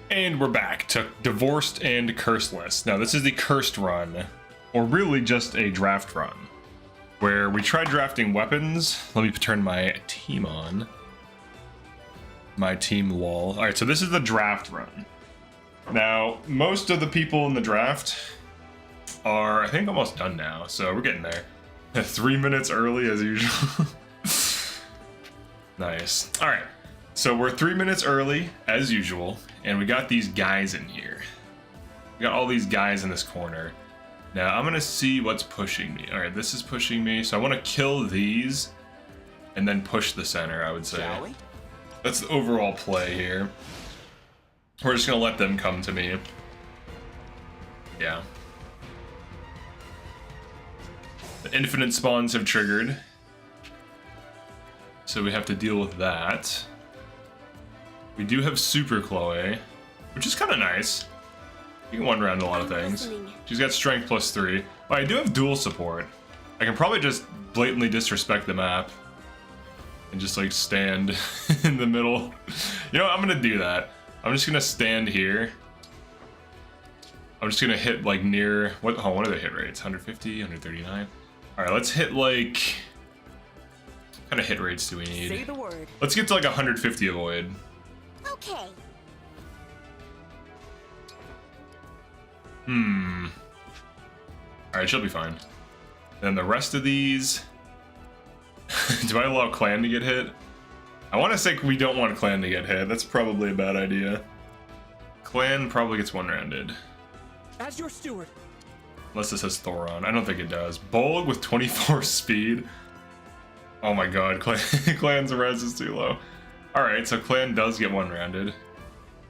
And we're back to Divorced and Curseless. Now this is the Cursed run, or really just a draft run, where we tried drafting weapons. Let me turn my team on. My team lol. Alright, so this is the draft run. Now, most of the people in the draft are, I think, almost done now, so we're getting there. 3 minutes early as usual. Nice. Alright, so we're 3 minutes early as usual, and we got these guys in here. We got all these guys in this corner. Now, I'm gonna see what's pushing me. Alright, this is pushing me, so I want to kill these and then push the center, I would say. Shall we? That's the overall play here. We're just gonna let them come to me. Yeah. The infinite spawns have triggered, so we have to deal with that. We do have Super Chloe, which is kind of nice. You can one round a lot of things. She's got strength +3. Oh, I do have dual support. I can probably just blatantly disrespect the map and just like stand in the middle. You know what? I'm gonna do that. I'm just gonna stand here. I'm just gonna hit like near what are the hit rates? 150, 139. Alright, let's hit like what kind of hit rates do we need? Say the word. Let's get to like 150 avoid. Okay. Alright, she'll be fine. Then the rest of these. Do I allow Clan to get hit? I want to say we don't want Clan to get hit. That's probably a bad idea. Clan probably gets one-rounded. As your steward. Unless this has Thoron. I don't think it does. Bolg with 24 speed. Oh my god, Clan's res is too low. Alright, so Clan does get one-rounded.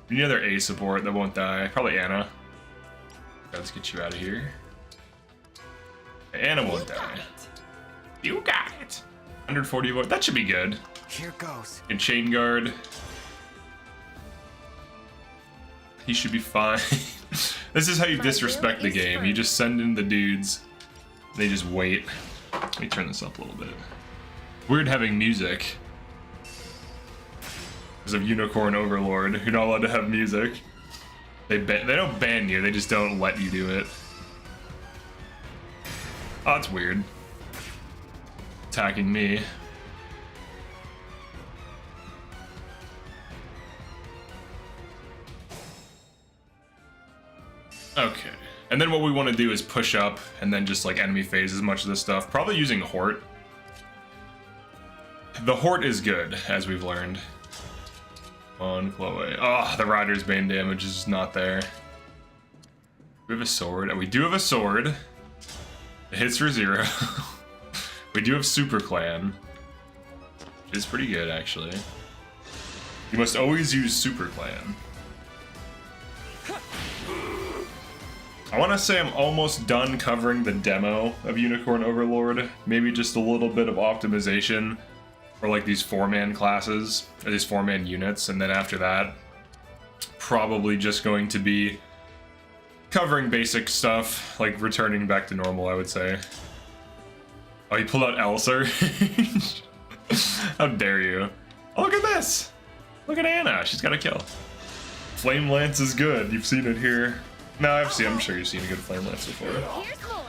Any other A support that won't die? Probably Anna. Let's get you out of here. Anna won't die. You got it. 140 avoid. That should be good. Here goes. And Chain Guard. He should be fine. This is how you disrespect the game. You just send in the dudes. They just wait. Let me turn this up a little bit. Weird having music. Because of Unicorn Overlord. You're not allowed to have music. They don't ban you, they just don't let you do it. Oh, that's weird. Attacking me. Okay. And then what we want to do is push up and then just like enemy phase as much of this stuff. Probably using Hort. The Hort is good, as we've learned. On Chloe. Oh, the Rider's Bane damage is just not there. We have a sword, and we do have a sword. It hits for 0. We do have Super Clan, which is pretty good, actually. You must always use Super Clan. I want to say I'm almost done covering the demo of Unicorn Overlord. Maybe just a little bit of optimization for like these 4-man classes, or these 4-man units, and then after that, probably just going to be covering basic stuff, like returning back to normal, I would say. Oh, you pulled out Elser? How dare you? Oh, look at this! Look at Anna, she's got a kill. Flame Lance is good, you've seen it here. No, I'm sure you've seen a good Flame Lance before. Here's more.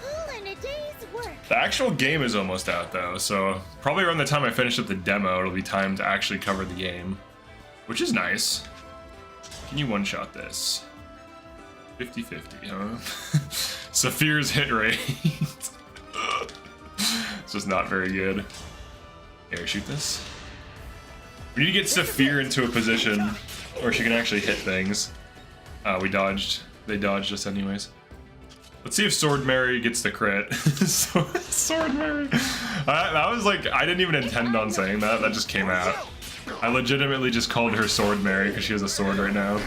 All in a day's work. The actual game is almost out though, so probably around the time I finish up the demo, it'll be time to actually cover the game, which is nice. Can you one-shot this? 50-50, huh? Saphir's hit rate. It's just not very good. Here, shoot this. We need to get Saphir into a position where she can actually hit things. We dodged. They dodged us anyways. Let's see if Swordmary gets the crit. Swordmary. That was like, I didn't even intend on saying that. That just came out. I legitimately just called her Swordmary because she has a sword right now.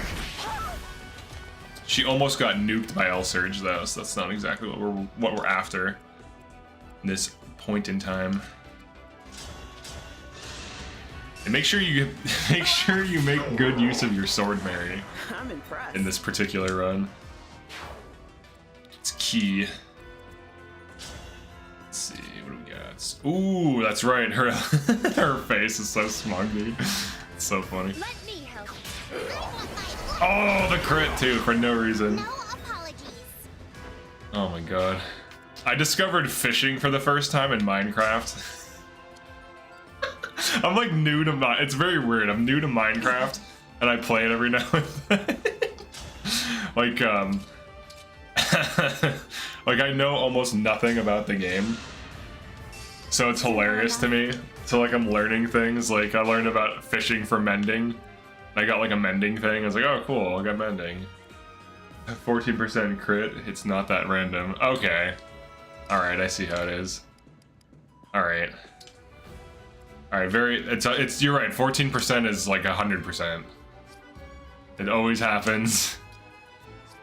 She almost got nuked by L-Surge though, so that's not exactly what we're after in this point in time. And make sure you make good use of your Swordmary I'm impressed. in this particular run. It's key. Let's see, what do we guts. Ooh, that's right. Her her face is so smug, dude. It's so funny. Let me help. Oh, the crit too for no reason. No apologies. Oh my god. I discovered fishing for the first time in Minecraft. I'm like new to it's very weird. I'm new to Minecraft and I play it every now and then. Like like I know almost nothing about the game. So it's hilarious to me. So like I'm learning things. Like I learned about fishing for mending. I got like a mending thing. I was like, oh cool, I got mending. 14% crit. It's not that random. Okay. Alright, I see how it is. Alright. Alright, it's you're right, 14% is like 100%. It always happens.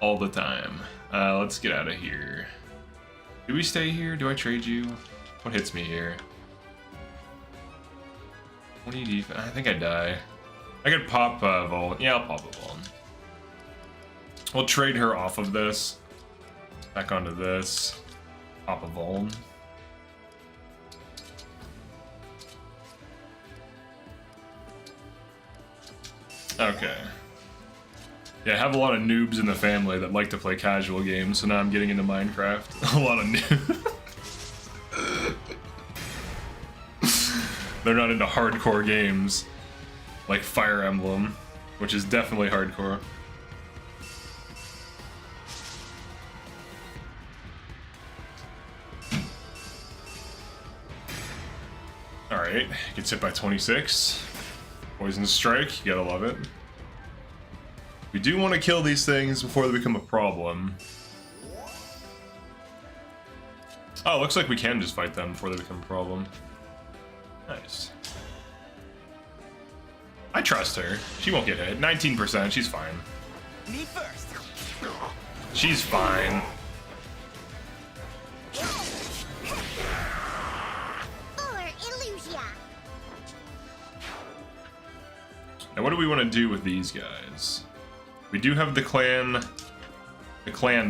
All the time. Let's get out of here. Do we stay here? Do I trade you? What hits me here? 20 defense. I think I die. I could pop Vol. Yeah, I'll pop a Vol. We'll trade her off of this. Back onto this. Pop a Vol. Okay. Yeah, I have a lot of noobs in the family that like to play casual games, so now I'm getting into Minecraft. A lot of noobs. They're not into hardcore games like Fire Emblem, which is definitely hardcore. Alright, gets hit by 26. Poison strike, you gotta love it. We do want to kill these things before they become a problem. Oh, looks like we can just fight them before they become a problem. Nice. I trust her. She won't get hit. 19%, she's fine. Me first. She's fine. Or Illusia. Now what do we want to do with these guys? We do have the clan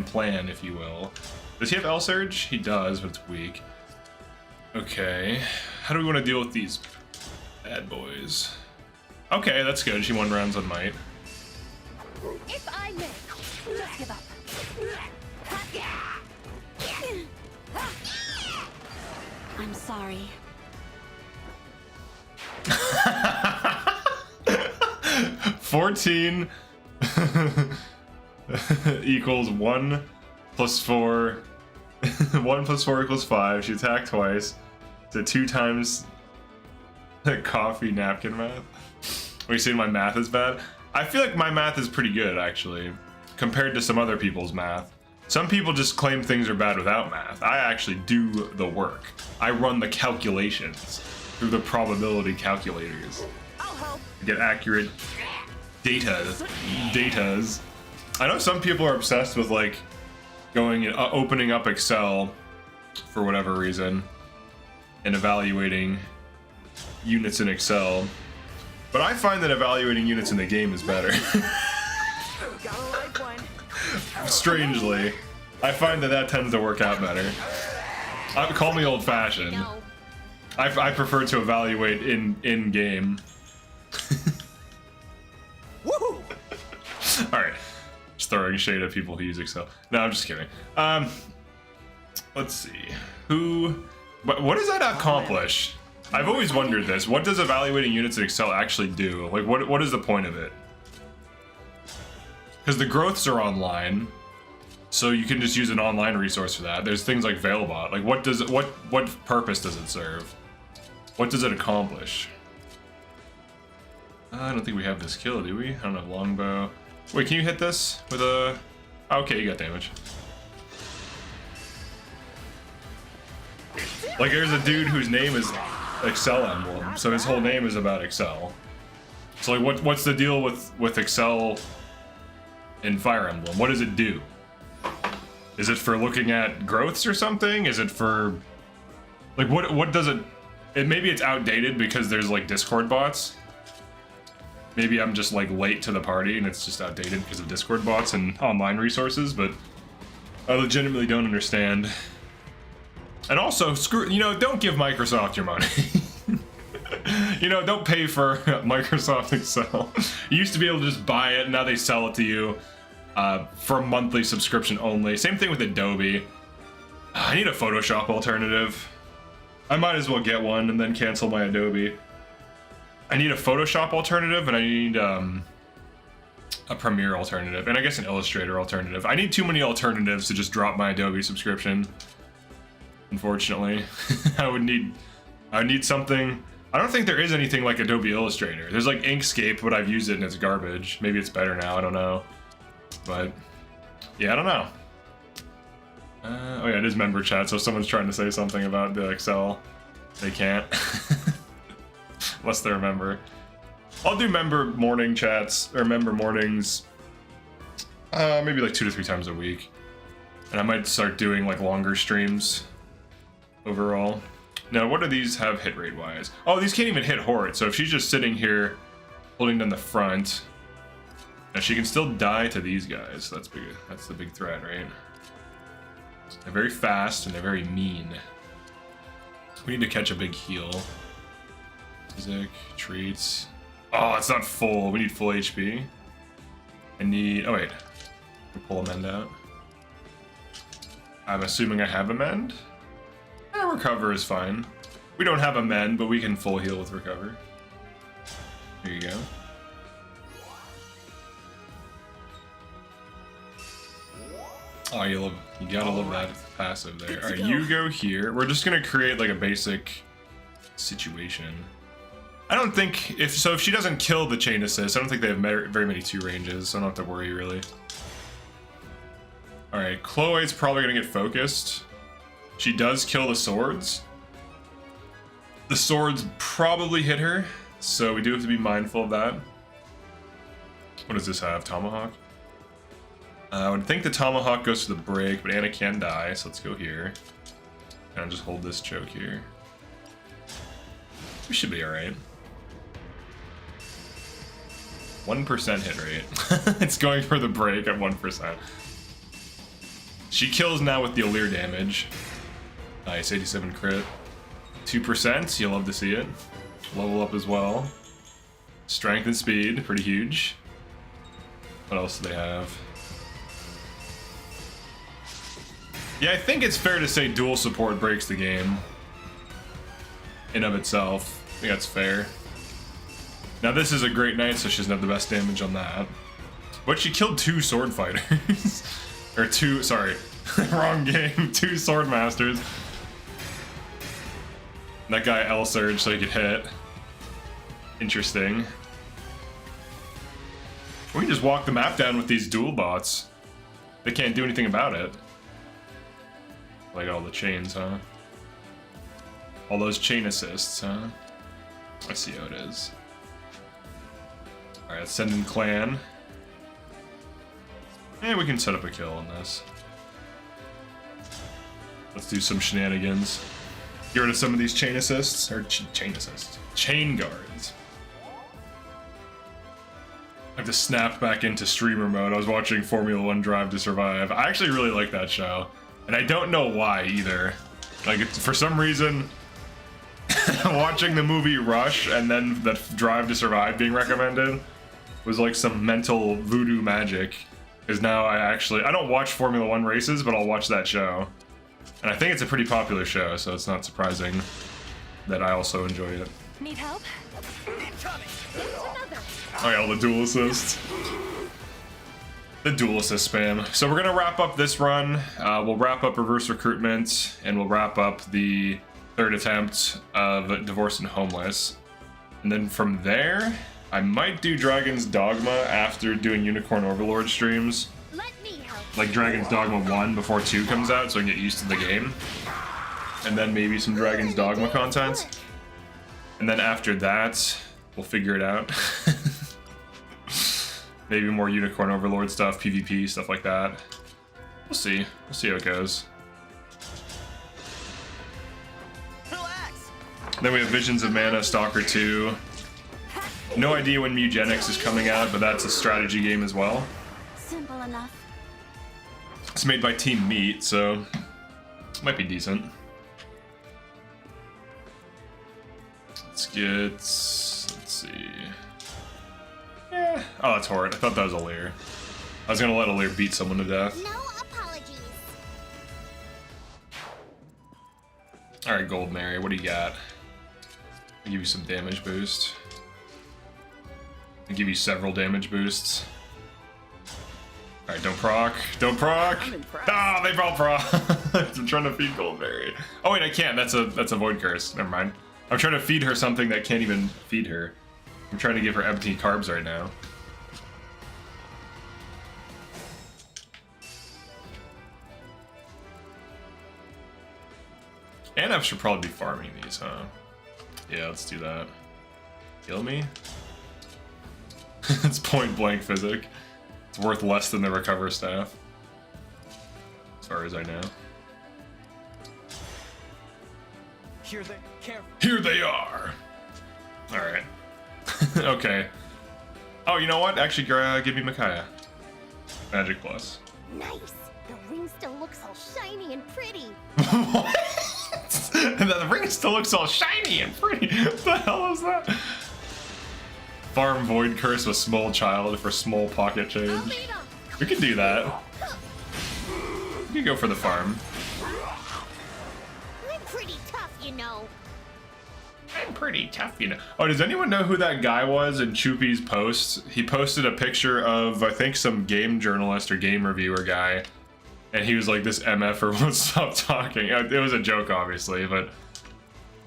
plan, if you will. Does he have L Surge? He does, but it's weak. Okay, how do we want to deal with these bad boys? Okay, that's good. She won rounds on might. If I may, let's give up. I'm sorry. 14 equals 1 plus 4. 1 plus 4 equals 5. She attacked twice. So 2 times the coffee napkin math. Are you saying my math is bad? I feel like my math is pretty good, actually, compared to some other people's math. Some people just claim things are bad without math. I actually do the work. I run the calculations through the probability calculators. I'll help. Get accurate datas. I know some people are obsessed with like going and opening up Excel for whatever reason and evaluating units in Excel, but I find that evaluating units in the game is better. Gotta like one. Strangely, I find that tends to work out better. Call me old-fashioned. No. I prefer to evaluate in game. Woohoo! All right, just throwing shade at people who use Excel. No, I'm just kidding. Let's see. What does that accomplish? I've always wondered this. What does evaluating units in Excel actually do? Like, what is the point of it? Because the growths are online, so you can just use an online resource for that. There's things like Veilbot. Like, what purpose does it serve? What does it accomplish? I don't think we have this kill, do we? I don't have longbow. Wait, can you hit this with a... Okay, you got damage. Like, there's a dude whose name is Excel Emblem, so his whole name is about Excel. So, like, what's the deal with Excel in Fire Emblem? What does it do? Is it for looking at growths or something? Is it for... Like, what does it... Maybe it's outdated because there's, like, Discord bots. Maybe I'm just, like, late to the party and it's just outdated because of Discord bots and online resources, but I legitimately don't understand And also, screw, you know, don't give Microsoft your money. You know, don't pay for Microsoft Excel. You used to be able to just buy it, now they sell it to you for a monthly subscription only. Same thing with Adobe. I need a Photoshop alternative. I might as well get one and then cancel my Adobe. I need a Photoshop alternative, and I need a Premiere alternative, and I guess an Illustrator alternative. I need too many alternatives to just drop my Adobe subscription. Unfortunately, I would need something. I don't think there is anything like Adobe Illustrator. There's like Inkscape, but I've used it and it's garbage. Maybe it's better now, I don't know. But yeah, I don't know. Oh yeah, it is member chat, so if someone's trying to say something about the Excel, they can't. Unless they're a member. I'll do member morning chats, or member mornings, maybe like 2 to 3 times a week. And I might start doing like longer streams overall. Now, what do these have hit rate wise? Oh, these can't even hit Hort, so if she's just sitting here holding down the front, now she can still die to these guys. That's big. That's the big threat, right? They're very fast and they're very mean. We need to catch a big heal. Physic, treats. Oh, it's not full. We need full HP. I need. Oh wait, we pull a mend out. I'm assuming I have a mend. Recover is fine. We don't have a mend, but we can full heal with recover. Here you go. Oh, you gotta love that passive there. Alright, you go here. We're just gonna create like a basic situation. I don't think if she doesn't kill the chain assist, I don't think they have very many 2 ranges, so I don't have to worry really. Alright, Chloe's probably gonna get focused. She does kill the swords. The swords probably hit her, so we do have to be mindful of that. What does this have? Tomahawk? I would think the Tomahawk goes to the break, but Anna can die, so let's go here. And I'll just hold this choke here. We should be alright. 1% hit rate. It's going for the break at 1%. She kills now with the Alear damage. Nice, 87 crit. 2%, you'll love to see it. Level up as well. Strength and speed, pretty huge. What else do they have? Yeah, I think it's fair to say dual support breaks the game. In of itself. I think that's fair. Now this is a great knight, so she doesn't have the best damage on that. But she killed 2 sword fighters. Or 2, sorry. Wrong game. 2 Swordmasters. That guy L-surged so he could hit. Interesting. We can just walk the map down with these dual bots. They can't do anything about it. Like all the chains, huh? All those chain assists, huh? I see how it is. Alright, let's send in Clan. And we can set up a kill on this. Let's do some shenanigans. Get rid of some of these chain assists, or chain assists. Chain guards. I have to snap back into streamer mode. I was watching Formula 1 Drive to Survive. I actually really like that show. And I don't know why either. Like, for some reason, watching the movie Rush and then that Drive to Survive being recommended was like some mental voodoo magic. Because now I don't watch Formula 1 races, but I'll watch that show. And I think it's a pretty popular show, so it's not surprising that I also enjoy it. Need help? Oh yeah, all the dual assists. The dual assist spam. So we're gonna wrap up this run. We'll wrap up reverse recruitment, and we'll wrap up the 3rd attempt of Divorced and Homeless. And then from there, I might do Dragon's Dogma after doing Unicorn Overlord streams. Let me help. Like Dragon's Dogma 1 before 2 comes out, so I can get used to the game. And then maybe some Dragon's Dogma content. And then after that, we'll figure it out. Maybe more Unicorn Overlord stuff, PvP, stuff like that. We'll see. We'll see how it goes. Relax. Then we have Visions of Mana, Stalker 2. No idea when Mugenics is coming out, but that's a strategy game as well. Simple enough. It's made by Team Meat, so it might be decent. let's see. Yeah. Oh, that's Hort. I thought that was Alear. I was gonna let Alear beat someone to death. No apologies. Alright, Goldmary, what do you got? I'll give you some damage boost. I'll give you several damage boosts. Alright, don't proc. Don't proc! I'm impressed. Ah, they brought proc! I'm trying to feed Goldmary. Oh wait, I can't. That's a void curse. Never mind. I'm trying to feed her something that can't even feed her. I'm trying to give her empty carbs right now. Anf should probably be farming these, huh? Yeah, let's do that. Kill me? It's point blank physic. It's worth less than the recover staff. As far as I know. Here they are! Alright. Okay. Oh, you know what? Actually, give me Micaiah. Magic plus. Nice. The ring still looks all shiny and pretty. What? The ring still looks all shiny and pretty. What the hell is that? Farm void curse with small child for small pocket change. We can do that. We can go for the farm. I'm pretty tough, you know. I'm pretty tough, you know. Oh, does anyone know who that guy was in Choopy's post? He posted a picture of, I think, some game journalist or game reviewer guy. And he was like, this MFer won't stop talking. It was a joke, obviously, but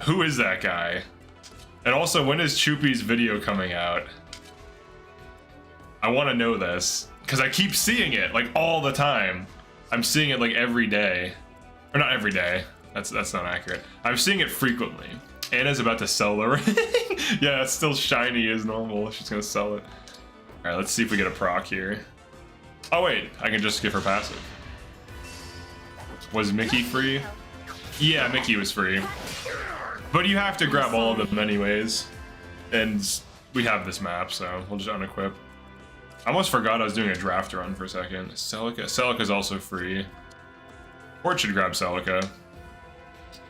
who is that guy? And also, when is Choopy's video coming out? I want to know this, because I keep seeing it, like, all the time. I'm seeing it, like, every day. Or not every day. That's not accurate. I'm seeing it frequently. Anna's about to sell the ring. Yeah, it's still shiny as normal. She's going to sell it. All right, let's see if we get a proc here. Oh, wait. I can just give her passive. Was Mickey free? Yeah, Mickey was free. But you have to grab all of them anyways. And we have this map, so we'll just unequip. I almost forgot I was doing a draft run for a second. Celica. Celica's also free. Hort should grab Celica.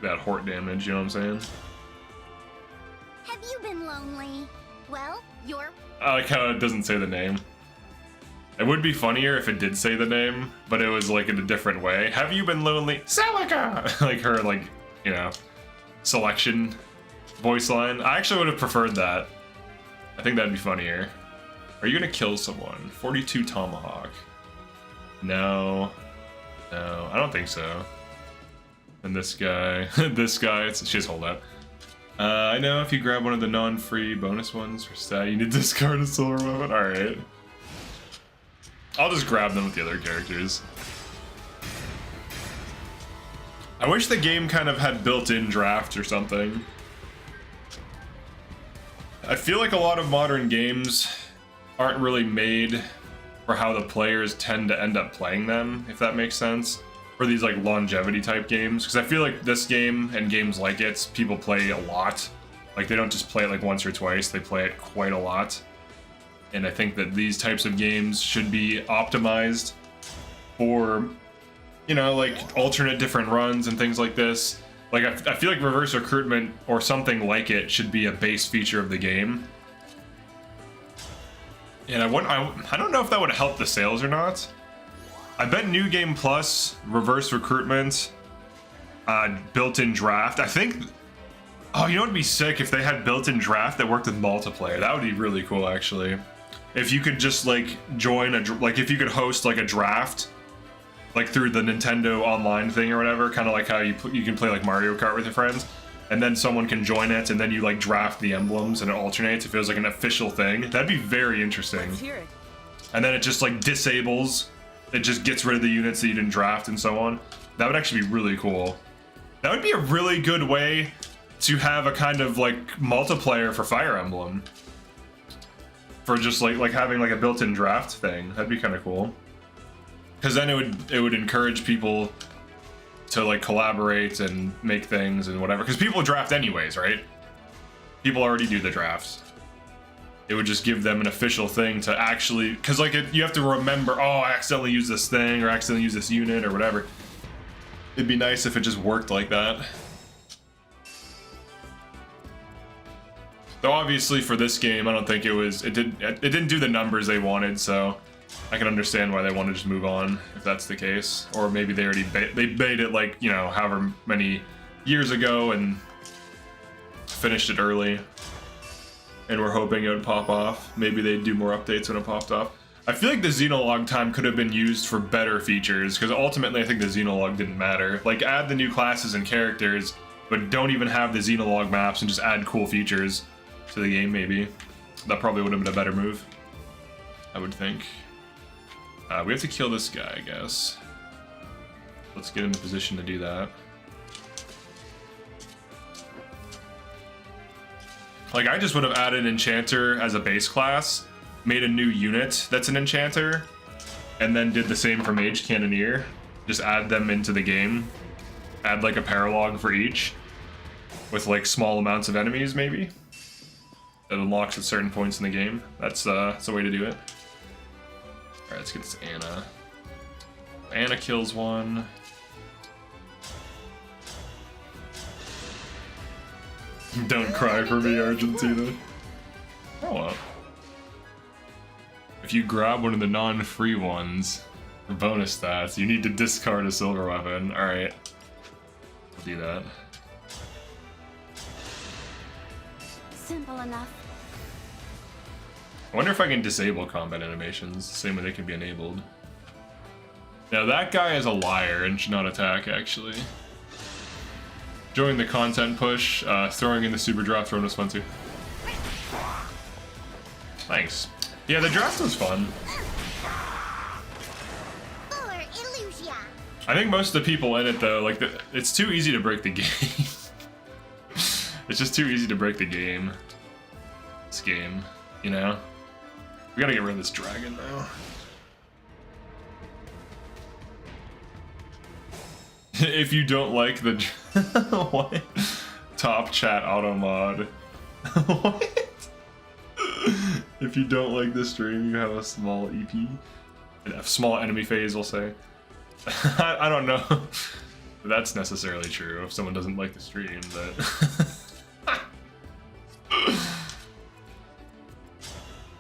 That Hort damage, you know what I'm saying? Have you been lonely? Well, you're... I like how it doesn't say the name. It would be funnier if it did say the name, but it was like in a different way. Have you been lonely? Celica! Like her, like, you know, selection voice line. I actually would have preferred that. I think that'd be funnier. Are you gonna kill someone? 42 tomahawk. No. No, I don't think so. And this guy, this guy, she has holdout. I know if you grab one of the non-free bonus ones for stat, you need to discard a silver weapon. Alright. I'll just grab them with the other characters. I wish the game kind of had built-in drafts or something. I feel like a lot of modern games aren't really made for how the players tend to end up playing them, if that makes sense. For these like longevity type games, because I feel like this game and games like it, people play a lot. Like they don't just play it like once or twice, they play it quite a lot. And I think that these types of games should be optimized for, you know, like alternate different runs and things like this. Like I feel like reverse recruitment or something like it should be a base feature of the game. And I don't know if that would help the sales or not. I bet New Game Plus, reverse recruitment, built-in draft. I think, oh, you know what'd be sick if they had built-in draft that worked with multiplayer. That would be really cool, actually. If you could just like join like if you could host like a draft, like through the Nintendo online thing or whatever, kind of like how you can play like Mario Kart with your friends, and then someone can join it, and then you like draft the emblems and it alternates. It feels like an official thing. That'd be very interesting. Let's hear it. And then it just like disables. It just gets rid of the units that you didn't draft and so on. That would actually be really cool. That would be a really good way to have a kind of like multiplayer for Fire Emblem. For just like having like a built-in draft thing. That'd be kind of cool. Because then it would encourage people to like collaborate and make things and whatever. Because people draft anyways, right? People already do the drafts. It would just give them an official thing to actually, because like you have to remember, oh, I accidentally used this thing or I accidentally used this unit or whatever. It'd be nice if it just worked like that. Though obviously for this game, I don't think it didn't do the numbers they wanted, so I can understand why they want to just move on if that's the case. Or maybe they already they made it like, you know, however many years ago and finished it early. And we're hoping it would pop off. Maybe they'd do more updates when it popped off. I feel like the Xenologue time could have been used for better features, because ultimately I think the Xenologue didn't matter. Like, add the new classes and characters, but don't even have the Xenologue maps and just add cool features to the game, maybe. That probably would have been a better move, I would think. We have to kill this guy, I guess. Let's get in the position to do that. Like, I just would have added Enchanter as a base class, made a new unit that's an Enchanter, and then did the same for Mage Cannoneer. Just add them into the game. Add like a paralog for each, with like small amounts of enemies, maybe. That unlocks at certain points in the game. That's a way to do it. Alright, let's get this Anna. Anna kills one. Don't cry for me, Argentina. Oh well. If you grab one of the non-free ones for bonus stats, you need to discard a silver weapon. Alright. I'll do that. Simple enough. I wonder if I can disable combat animations, the same way they can be enabled. Now that guy is a liar and should not attack, actually. Join the content push, throwing in the super draft, Thoron was fun too. Thanks. Yeah, the draft was fun. I think most of the people in it though, like, it's too easy to break the game. It's just too easy to break the game. This game, you know? We gotta get rid of this dragon now. If you don't like the what? Top chat auto mod. What? If you don't like this stream, you have a small EP. A small enemy phase, we'll say. I don't know if that's necessarily true if someone doesn't like the stream, but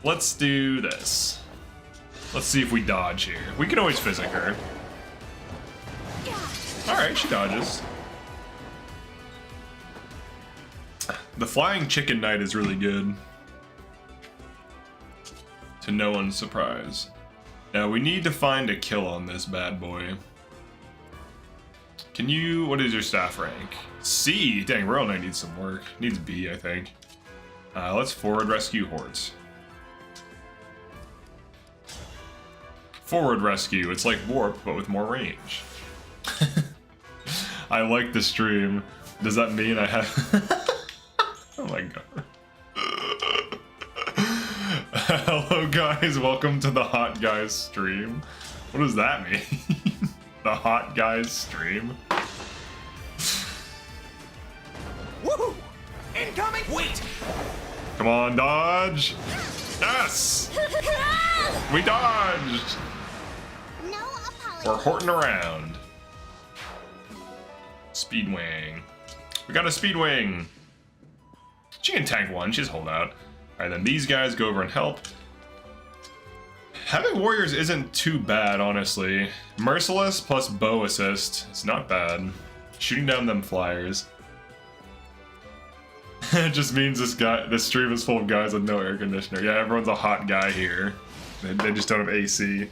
let's do this. Let's see if we dodge here. We can always physic her. Alright, she dodges. The Flying Chicken Knight is really good. To no one's surprise. Now we need to find a kill on this bad boy. Can you, what is your staff rank? C! Dang, Royal Knight needs some work. Needs B, I think. Let's forward rescue Hort. Forward rescue, it's like warp, but with more range. I like the stream. Does that mean I have... Oh my god. Hello guys, welcome to the Hot Guys stream. What does that mean? The Hot Guys stream? Woohoo! Incoming! Wait! Come on, dodge! Yes! We dodged! No apology. We're horting around. Speed wing. We got a speed wing. She can tank one, she's hold out. Alright, then these guys go over and help. Having warriors isn't too bad, honestly. Merciless plus bow assist. It's not bad. Shooting down them flyers. It just means this stream is full of guys with no air conditioner. Yeah, everyone's a hot guy here. They just don't have AC.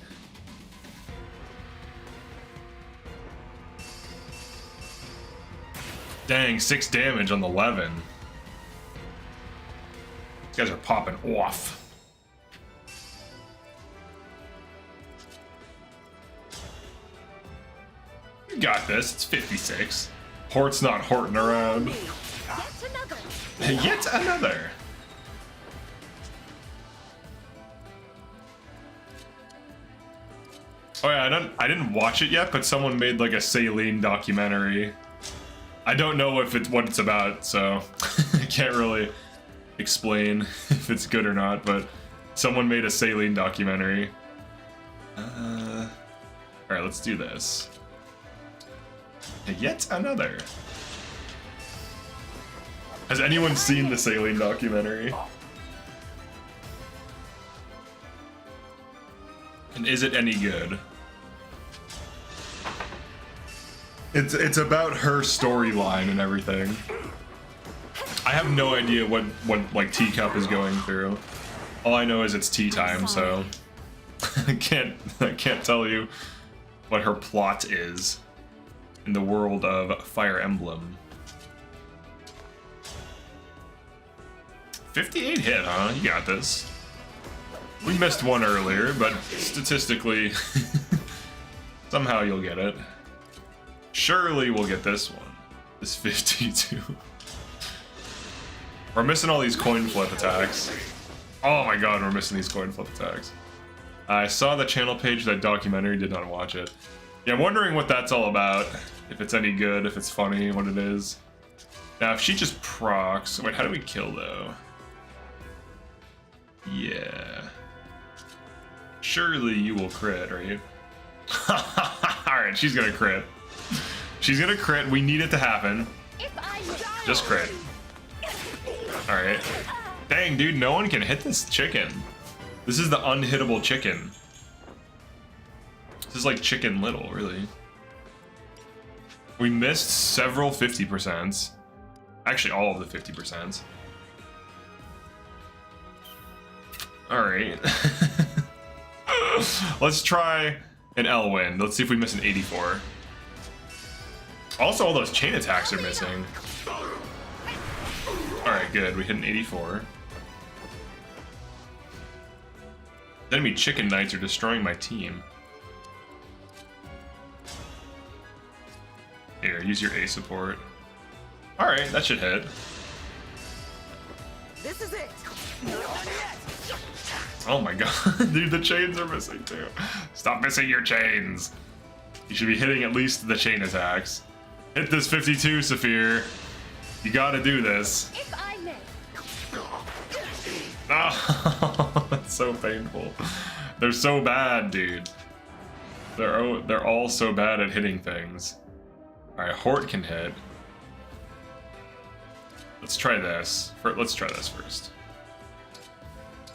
Dang, 6 damage on the levin. These guys are popping off. You got this, it's 56. Hort's not horting around. Yet another. Yet another. Oh yeah, I didn't watch it yet, but someone made like a Celine documentary. I don't know what it's about, so I can't really explain if it's good or not, but someone made a Celine documentary. Alright, let's do this. Yet another. Has anyone seen the Celine documentary? And is it any good? It's about her storyline and everything. I have no idea what like Teacup is going through. All I know is it's tea time, so I can't tell you what her plot is in the world of Fire Emblem. 58 hit, huh? You got this. We missed one earlier, but statistically, somehow you'll get it. Surely we'll get this one. This 52. We're missing all these coin flip attacks. Oh my god, we're missing these coin flip attacks. I saw the channel page, that documentary, did not watch it. Yeah, I'm wondering what that's all about. If it's any good, if it's funny, what it is. Now, if she just procs... Wait, how do we kill, though? Yeah. Surely you will crit, right? Alright, she's gonna crit. She's gonna crit. We need it to happen. Just crit. Alright. Dang, dude, no one can hit this chicken. This is the unhittable chicken. This is like Chicken Little, really. We missed several 50%. Actually, all of the 50%. Alright. Let's try an L win. Let's see if we miss an 84. Also, all those chain attacks are missing. Alright, good. We hit an 84. Enemy chicken knights are destroying my team. Here, use your A support. Alright, that should hit. This is it. Oh my god, dude, the chains are missing too. Stop missing your chains. You should be hitting at least the chain attacks. Hit this 52, Saphir. You gotta do this. If I may. Oh, that's so painful. They're so bad, dude. They're all so bad at hitting things. Alright, Hort can hit. Let's try this. Let's try this first.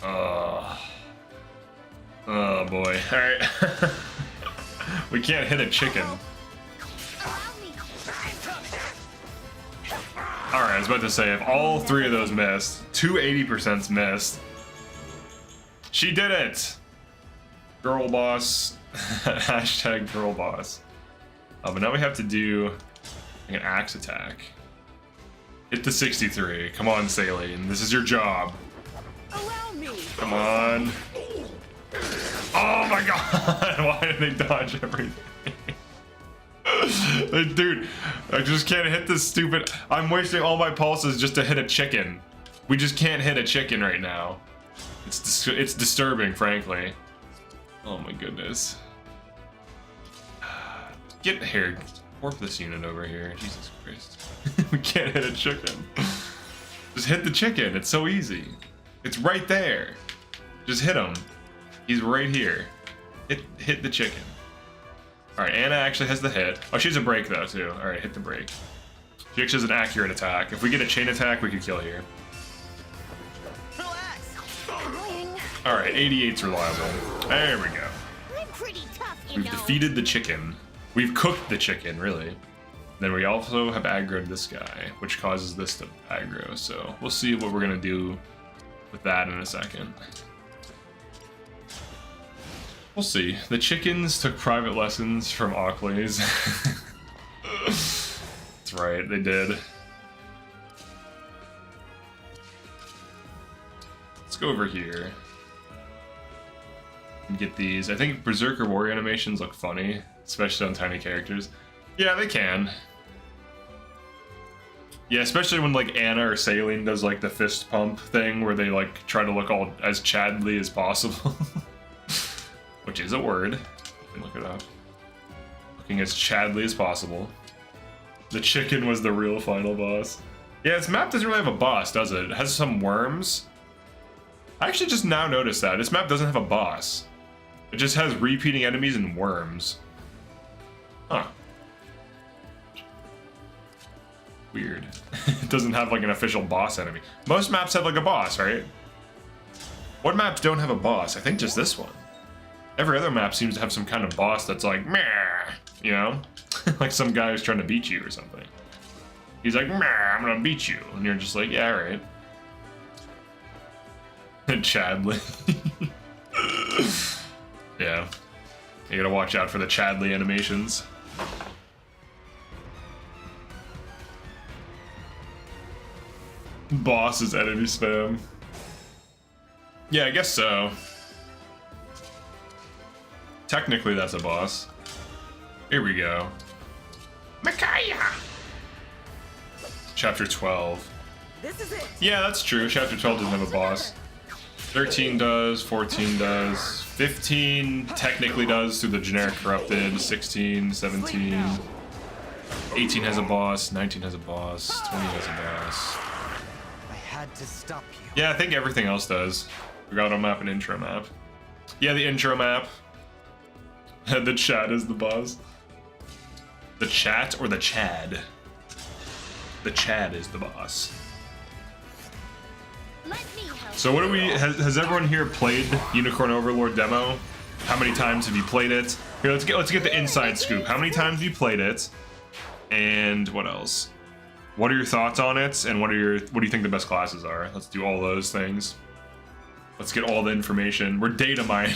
Oh boy. Alright. We can't hit a chicken. Alright, I was about to say, if all three of those missed, 2 80%s missed. She did it! Girl boss. Hashtag girl boss. But now we have to do like an axe attack. Hit the 63. Come on, Celine. This is your job. Allow me. Come on. Oh my god! Why did they dodge everything? Dude, I just can't hit this stupid... I'm wasting all my pulses just to hit a chicken. We just can't hit a chicken right now. It's disturbing, frankly. Oh my goodness. Get here. Warp this unit over here. Jesus Christ. We can't hit a chicken. Just hit the chicken. It's so easy. It's right there. Just hit him. He's right here. Hit the chicken. Alright, Anna actually has the hit. Oh, she has a break though, too. Alright, hit the break. She actually has an accurate attack. If we get a chain attack, we could kill here. Alright, 88's reliable. There we go. I'm pretty tough, you We've know. defeated the chicken. We've cooked the chicken, really. Then we also have aggroed this guy, which causes this to aggro. So we'll see what we're gonna do with that in a second. We'll see. The chickens took private lessons from Oakley's. That's right, they did. Let's go over here and get these. I think Berserker Warrior animations look funny, especially on tiny characters. Yeah, they can. Yeah, especially when like Anna or Celine does like the fist pump thing where they like try to look all as Chadly as possible. Which is a word. You can look it up. Looking as Chadly as possible. The chicken was the real final boss. Yeah, this map doesn't really have a boss, does it? It has some worms. I actually just now noticed that. This map doesn't have a boss. It just has repeating enemies and worms. Huh. Weird. It doesn't have like an official boss enemy. Most maps have like a boss, right? What maps don't have a boss? I think just this one. Every other map seems to have some kind of boss that's like, meh, you know? Like some guy who's trying to beat you or something. He's like, meh, I'm gonna beat you. And you're just like, yeah, right. Chadley. Yeah. You gotta watch out for the Chadley animations. Boss is enemy spam. Yeah, I guess so. Technically, that's a boss. Here we go. Micaiah! Chapter 12. This is it. Yeah, that's true. Chapter 12 doesn't have a boss. 13 does, 14 does, 15 technically does through the generic corrupted, 16, 17, 18 has a boss, 19 has a boss, 20 has a boss. I had to stop you. Yeah, I think everything else does. FOGADO map and intro map. Yeah, the intro map. The chat is the boss. The chat or the Chad? The Chad is the boss. Let me help. So what do we, has everyone here played Unicorn Overlord demo? How many times have you played it? Here, let's get the inside scoop. How many times have you played it? And what else? What are your thoughts on it? And what do you think the best classes are? Let's do all those things. Let's get all the information. We're data mining.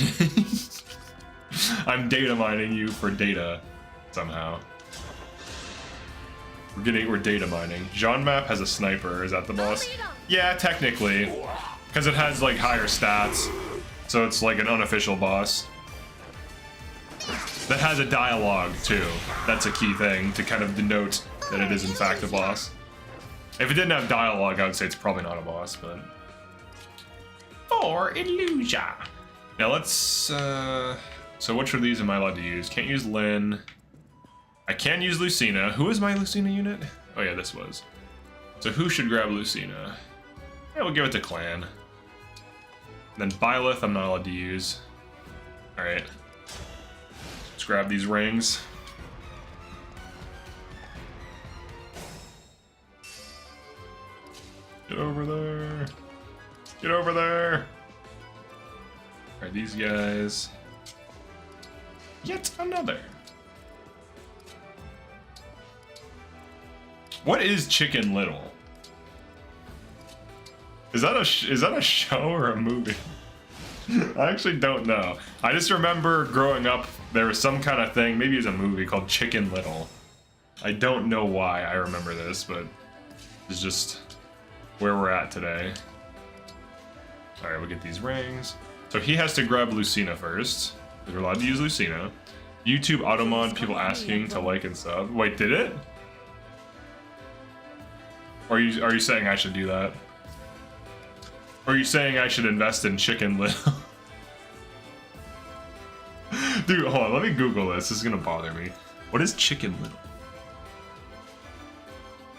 I'm data mining you for data somehow. We're data mining. Jean Map has a sniper. Is that the boss? Yeah, technically, because it has like higher stats, so it's like an unofficial boss. That has a dialogue too. That's a key thing to kind of denote that it is in fact a boss. If it didn't have dialogue, I would say it's probably not a boss, but. Or illusion. Now let's. So which of these am I allowed to use? Can't use Lynn. I can use Lucina. Who is my Lucina unit? Oh yeah, this was. So who should grab Lucina? Yeah, we'll give it to Clan. Then Byleth, I'm not allowed to use. All right. Let's grab these rings. Get over there. Get over there. All right, these guys. Yet another. What is Chicken Little? Is that a show or a movie? I actually don't know. I just remember growing up, there was some kind of thing, maybe it was a movie called Chicken Little. I don't know why I remember this, but it's just where we're at today. All right, we'll get these rings. So he has to grab Lucina first. We're allowed to use Lucina. YouTube automod, people asking to like and sub. Wait, did it? Or are you saying I should do that? Or are you saying I should invest in Chicken Little? Dude, hold on, let me Google this. This is gonna bother me. What is Chicken Little?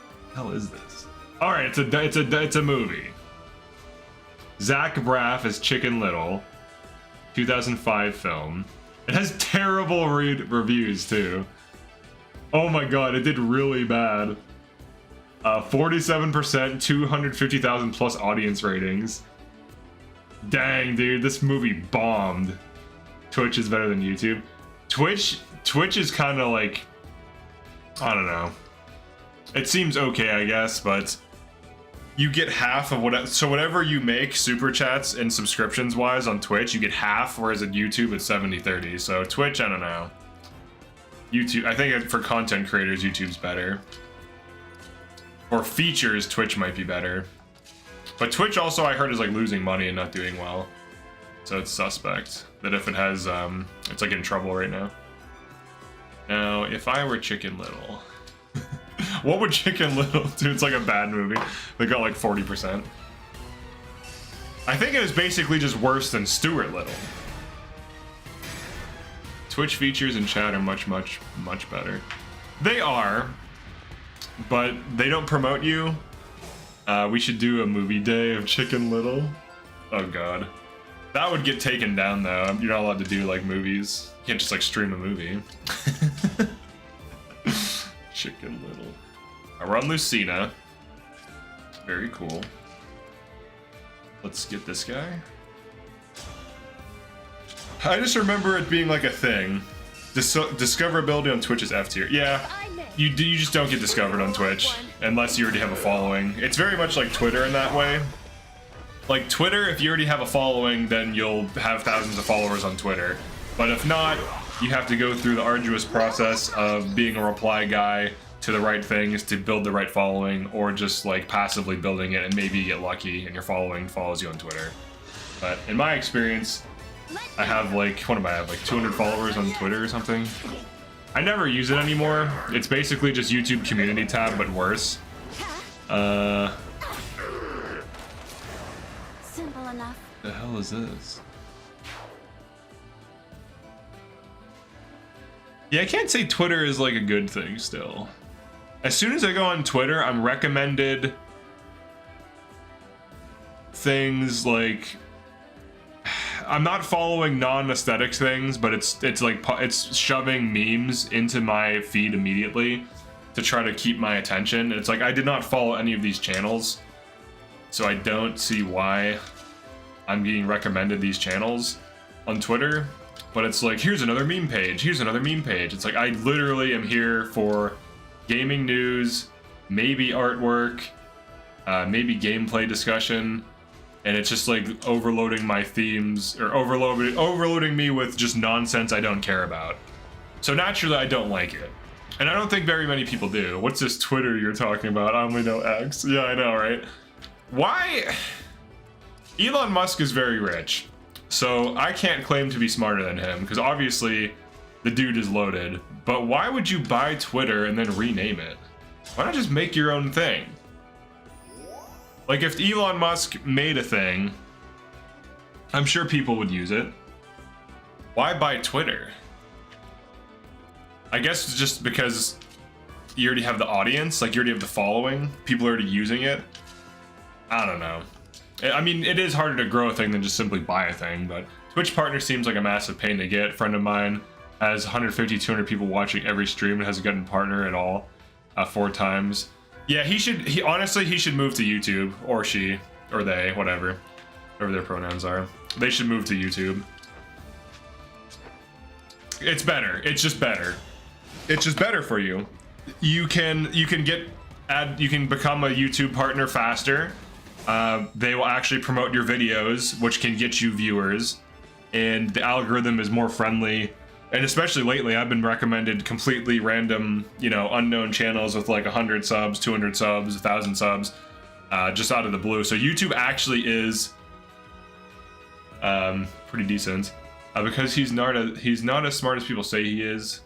What the hell is this? All right, it's a movie. Zach Braff is Chicken Little, 2005 film. It has terrible reviews too. Oh my god, it did really bad. 47%, 250,000 plus audience ratings. Dang, dude, this movie bombed. Twitch is better than YouTube. Twitch is kind of like, I don't know. It seems okay, I guess, but you get half of whatever you make super chats and subscriptions wise on Twitch, you get half, whereas at YouTube it's 70-30. So Twitch, I don't know. YouTube, I think for content creators, YouTube's better. For features, Twitch might be better. But Twitch also, I heard, is like losing money and not doing well. So it's suspect that if it has, it's like in trouble right now. Now, if I were Chicken Little, what would Chicken Little do? It's like a bad movie. They got like 40%. I think it is basically just worse than Stuart Little. Twitch features and chat are much better. They are. But they don't promote you. We should do a movie day of Chicken Little. Oh god. That would get taken down though. You're not allowed to do like movies. You can't just like stream a movie. Chicken Little. We're on Lucina. Very cool. Let's get this guy. I just remember it being like a thing. Discoverability on Twitch is F tier. Yeah, you just don't get discovered on Twitch unless you already have a following. It's very much like Twitter in that way. Like Twitter, if you already have a following, then you'll have thousands of followers on Twitter. But if not, you have to go through the arduous process of being a reply guy to the right things to build the right following, or just like passively building it and maybe you get lucky and your following follows you on Twitter. But in my experience, I have like, what do I have, like 200 followers on Twitter or something? I never use it anymore. It's basically just YouTube community tab, but worse. Simple enough. The hell is this? Yeah, I can't say Twitter is like a good thing still. As soon as I go on Twitter, I'm recommended things like, I'm not following non-aesthetics things, but it's like it's shoving memes into my feed immediately to try to keep my attention. It's like I did not follow any of these channels, so I don't see why I'm getting recommended these channels on Twitter. But it's like, here's another meme page, here's another meme page. It's like I literally am here for gaming news, maybe artwork, maybe gameplay discussion. And it's just like overloading my themes, or overloading me with just nonsense I don't care about. So naturally, I don't like it. And I don't think very many people do. What's this Twitter you're talking about? I only know X. Yeah, I know, right? Why? Elon Musk is very rich. So I can't claim to be smarter than him, because obviously the dude is loaded. But why would you buy Twitter and then rename it? Why not just make your own thing? Like, if Elon Musk made a thing, I'm sure people would use it. Why buy Twitter? I guess it's just because you already have the audience, like you already have the following, people are already using it. I don't know. I mean, it is harder to grow a thing than just simply buy a thing, but Twitch partner seems like a massive pain to get. A friend of mine has 150, 200 people watching every stream and hasn't gotten partner at all 4 times. Yeah, honestly, he should move to YouTube, or she, or they, whatever their pronouns are. They should move to YouTube. It's better. It's just better. It's just better for you. You can become a YouTube partner faster. They will actually promote your videos, which can get you viewers, and the algorithm is more friendly. And especially lately, I've been recommended completely random, unknown channels with like 100 subs, 200 subs, 1,000 subs, just out of the blue. So YouTube actually is pretty decent, because he's not as smart as people say he is,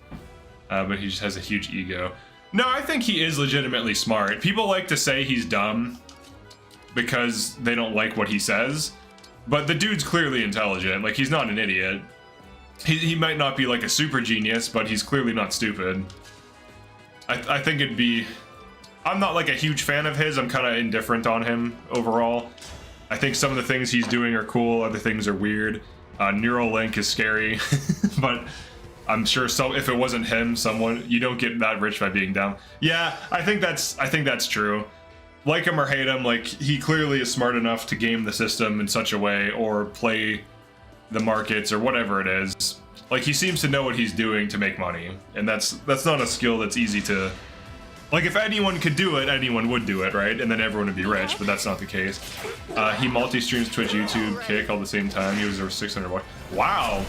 but he just has a huge ego. No, I think he is legitimately smart. People like to say he's dumb because they don't like what he says, but the dude's clearly intelligent. Like, he's not an idiot. He might not be like a super genius, but he's clearly not stupid. I think it'd be... I'm not like a huge fan of his. I'm kind of indifferent on him overall. I think some of the things he's doing are cool. Other things are weird. Neuralink is scary, but I'm sure if it wasn't him, you don't get that rich by being dumb. Yeah, I think that's true. Like him or hate him, like, he clearly is smart enough to game the system in such a way, or play the markets, or whatever it is. Like, he seems to know what he's doing to make money, and that's not a skill that's easy to... Like, if anyone could do it, anyone would do it, right? And then everyone would be rich, but that's not the case. He multi-streams Twitch, YouTube, Kick all at the same time. He was over 600 watch. Wow!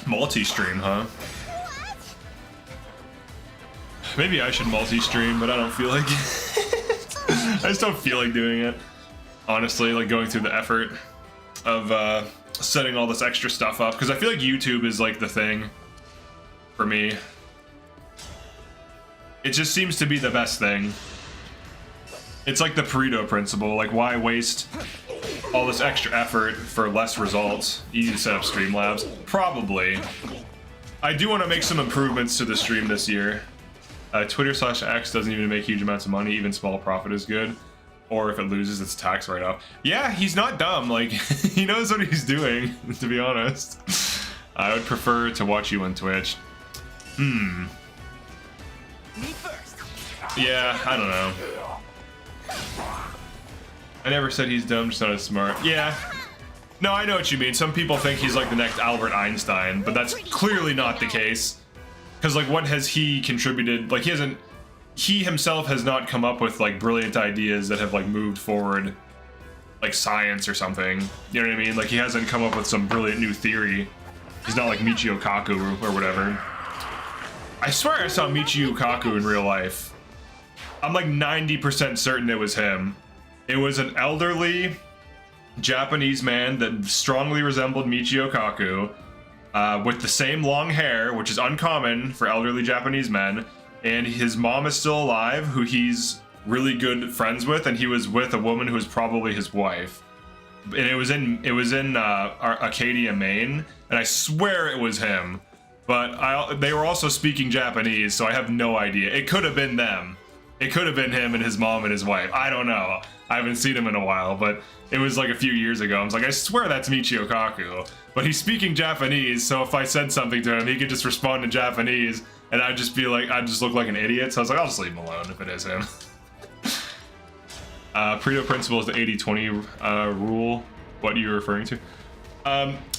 Multi-stream, huh? Maybe I should multi-stream, but I don't feel like it. I just don't feel like doing it. Honestly, like, going through the effort of setting all this extra stuff up, because I feel like YouTube is like the thing for me. It just seems to be the best thing. It's like the Pareto principle. Like, why waste all this extra effort for less results? Easy to set up Streamlabs. Probably. I do want to make some improvements to the stream this year. Twitter/X doesn't even make huge amounts of money. Even small profit is good. Or if it loses, it's a tax write-off. Yeah, he's not dumb. Like, he knows what he's doing, to be honest. I would prefer to watch you on Twitch. Yeah, I don't know. I never said he's dumb, just not as smart. Yeah. No, I know what you mean. Some people think he's like the next Albert Einstein, but that's clearly not the case. Because like, what has he contributed? Like, he himself has not come up with like brilliant ideas that have like moved forward like science or something. You know what I mean? Like, he hasn't come up with some brilliant new theory. He's not like Michio Kaku or whatever. I swear I saw Michio Kaku in real life. I'm like 90% certain it was him. It was an elderly Japanese man that strongly resembled Michio Kaku, with the same long hair, which is uncommon for elderly Japanese men, and his mom is still alive, who he's really good friends with, and he was with a woman who was probably his wife. And it was in Arcadia, Maine, and I swear it was him. But they were also speaking Japanese, so I have no idea. It could have been them. It could have been him and his mom and his wife. I don't know. I haven't seen him in a while, but it was like a few years ago. I was like, I swear that's Michio Kaku. But he's speaking Japanese, so if I said something to him, he could just respond in Japanese, and I'd just be like, I'd just look like an idiot. So I was like, I'll just leave him alone if it is him. Pareto principle is the 80-20 rule. What are you referring to?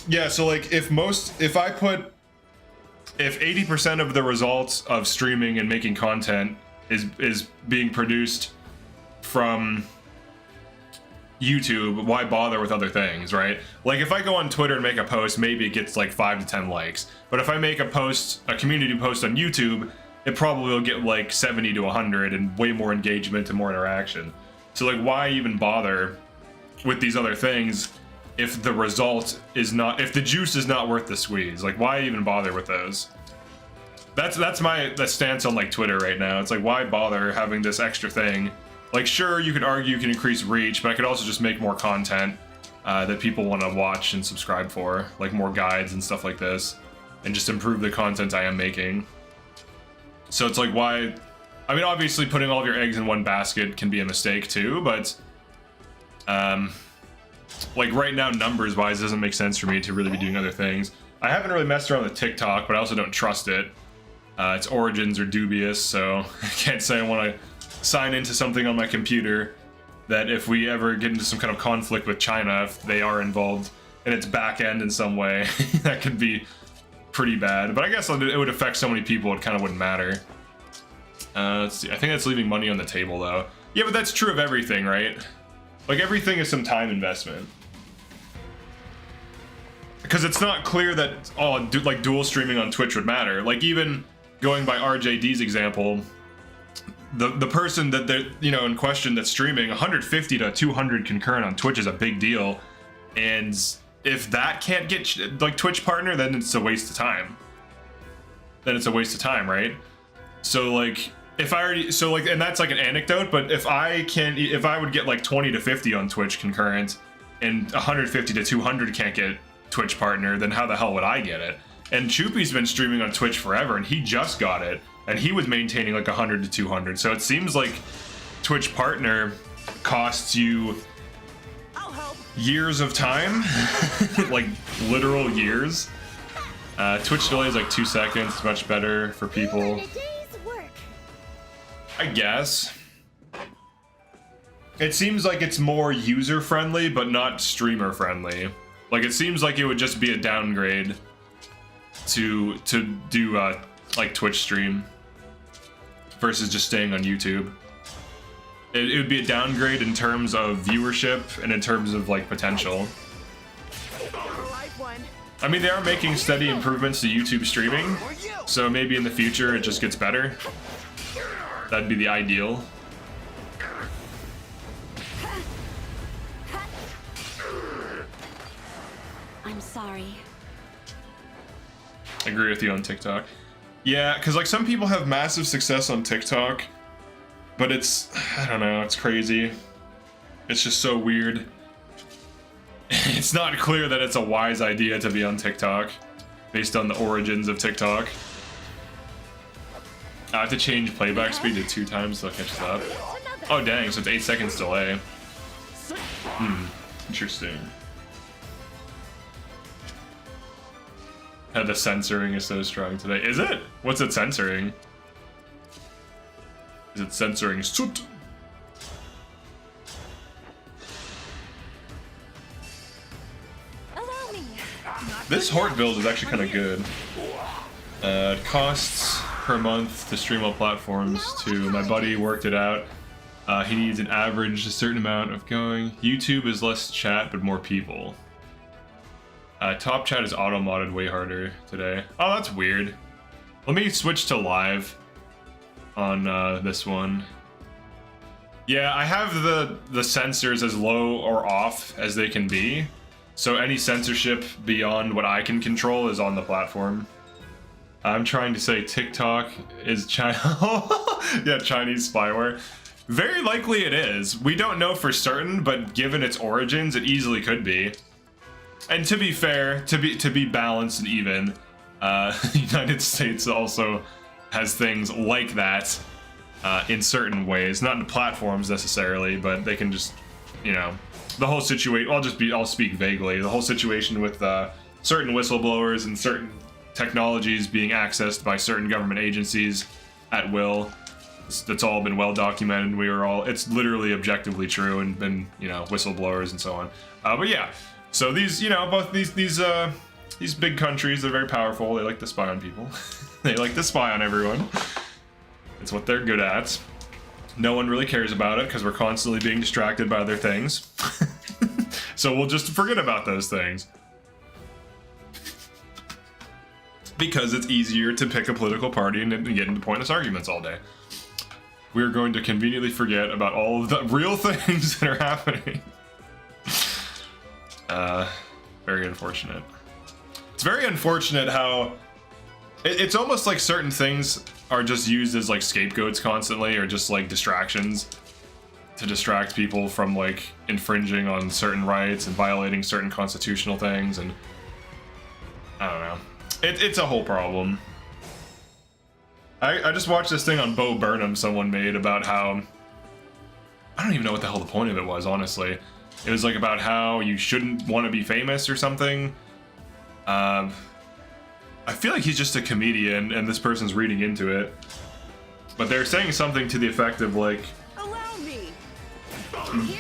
Yeah, so like if 80% of the results of streaming and making content is being produced from YouTube, why bother with other things, right? Like if I go on Twitter and make a post, maybe it gets like 5 to 10 likes. But if I make a community post on YouTube, it probably will get like 70 to 100 and way more engagement and more interaction. So like, why even bother with these other things if the result is not, if the juice is not worth the squeeze? Like, why even bother with those? That's my stance on like Twitter right now. It's like, why bother having this extra thing? Like, sure, you could argue you can increase reach, but I could also just make more content that people want to watch and subscribe for, like more guides and stuff like this, and just improve the content I am making. So it's like, why? I mean, obviously putting all of your eggs in one basket can be a mistake too, but like right now, numbers wise, it doesn't make sense for me to really be doing other things. I haven't really messed around with TikTok, but I also don't trust it. Its origins are dubious, so I can't say I want to sign into something on my computer that if we ever get into some kind of conflict with China, if they are involved in its back end in some way, that could be pretty bad. But I guess it would affect so many people, it kind of wouldn't matter. Let's see. I think that's leaving money on the table, though. Yeah, but that's true of everything, right? Like, everything is some time investment. Because it's not clear that, like, dual streaming on Twitch would matter. Like, even going by RJD's example, the person that they're, in question that's streaming, 150 to 200 concurrent on Twitch is a big deal. And if that can't get, like, Twitch partner, then it's a waste of time. Then it's a waste of time, right? So, like, and that's like an anecdote, but if I would get like 20 to 50 on Twitch concurrent and 150 to 200 can't get Twitch partner, then how the hell would I get it? And Choopy's been streaming on Twitch forever and he just got it, and he was maintaining like 100 to 200. So it seems like Twitch partner costs you years of time, like literal years. Twitch delay is like 2 seconds, much better for people. I guess. It seems like it's more user-friendly, but not streamer-friendly. Like, it seems like it would just be a downgrade to do, like, Twitch stream versus just staying on YouTube. It would be a downgrade in terms of viewership and in terms of, like, potential. I mean, they are making steady improvements to YouTube streaming, so maybe in the future it just gets better. That'd be the ideal. I'm sorry. I agree with you on TikTok. Yeah, because like some people have massive success on TikTok, but I don't know, it's crazy. It's just so weird. It's not clear that it's a wise idea to be on TikTok based on the origins of TikTok. I have to change playback speed to 2 times so it catches up. Oh dang, so it's 8 seconds delay. Interesting. The censoring is so strong today. Is it? What's it censoring? Is it censoring soot? Allow me. This Hort build is actually kind of good. It costs per month to stream all platforms. To my buddy worked it out. He needs an average a certain amount of going. YouTube is less chat but more people. Top chat is auto-modded way harder today. Oh, that's weird. Let me switch to live on this one. Yeah, I have the sensors as low or off as they can be. So any censorship beyond what I can control is on the platform. I'm trying to say TikTok is China. Yeah, Chinese spyware. Very likely it is. We don't know for certain, but given its origins, it easily could be. And to be fair, to be balanced and even, the United States also has things like that in certain ways, not in platforms necessarily, but they can just, you know, the whole situation. I'll speak vaguely. The whole situation with certain whistleblowers and certain technologies being accessed by certain government agencies at will. That's all been well documented. It's literally objectively true, and been, you know, whistleblowers and so on. But yeah. So these, you know, both these big countries, they're very powerful. They like to spy on people. They like to spy on everyone. It's what they're good at. No one really cares about it because we're constantly being distracted by other things. So we'll just forget about those things. Because it's easier to pick a political party and get into pointless arguments all day. We're going to conveniently forget about all of the real things that are happening. Very unfortunate. It's very unfortunate how it's almost like certain things are just used as like scapegoats constantly, or just like distractions to distract people from like infringing on certain rights and violating certain constitutional things, and I don't know. It's a whole problem. I just watched this thing on Bo Burnham someone made about how, I don't even know what the hell the point of it was, honestly. It was like about how you shouldn't want to be famous or something. I feel like he's just a comedian and this person's reading into it. But they're saying something to the effect of like, Allow me.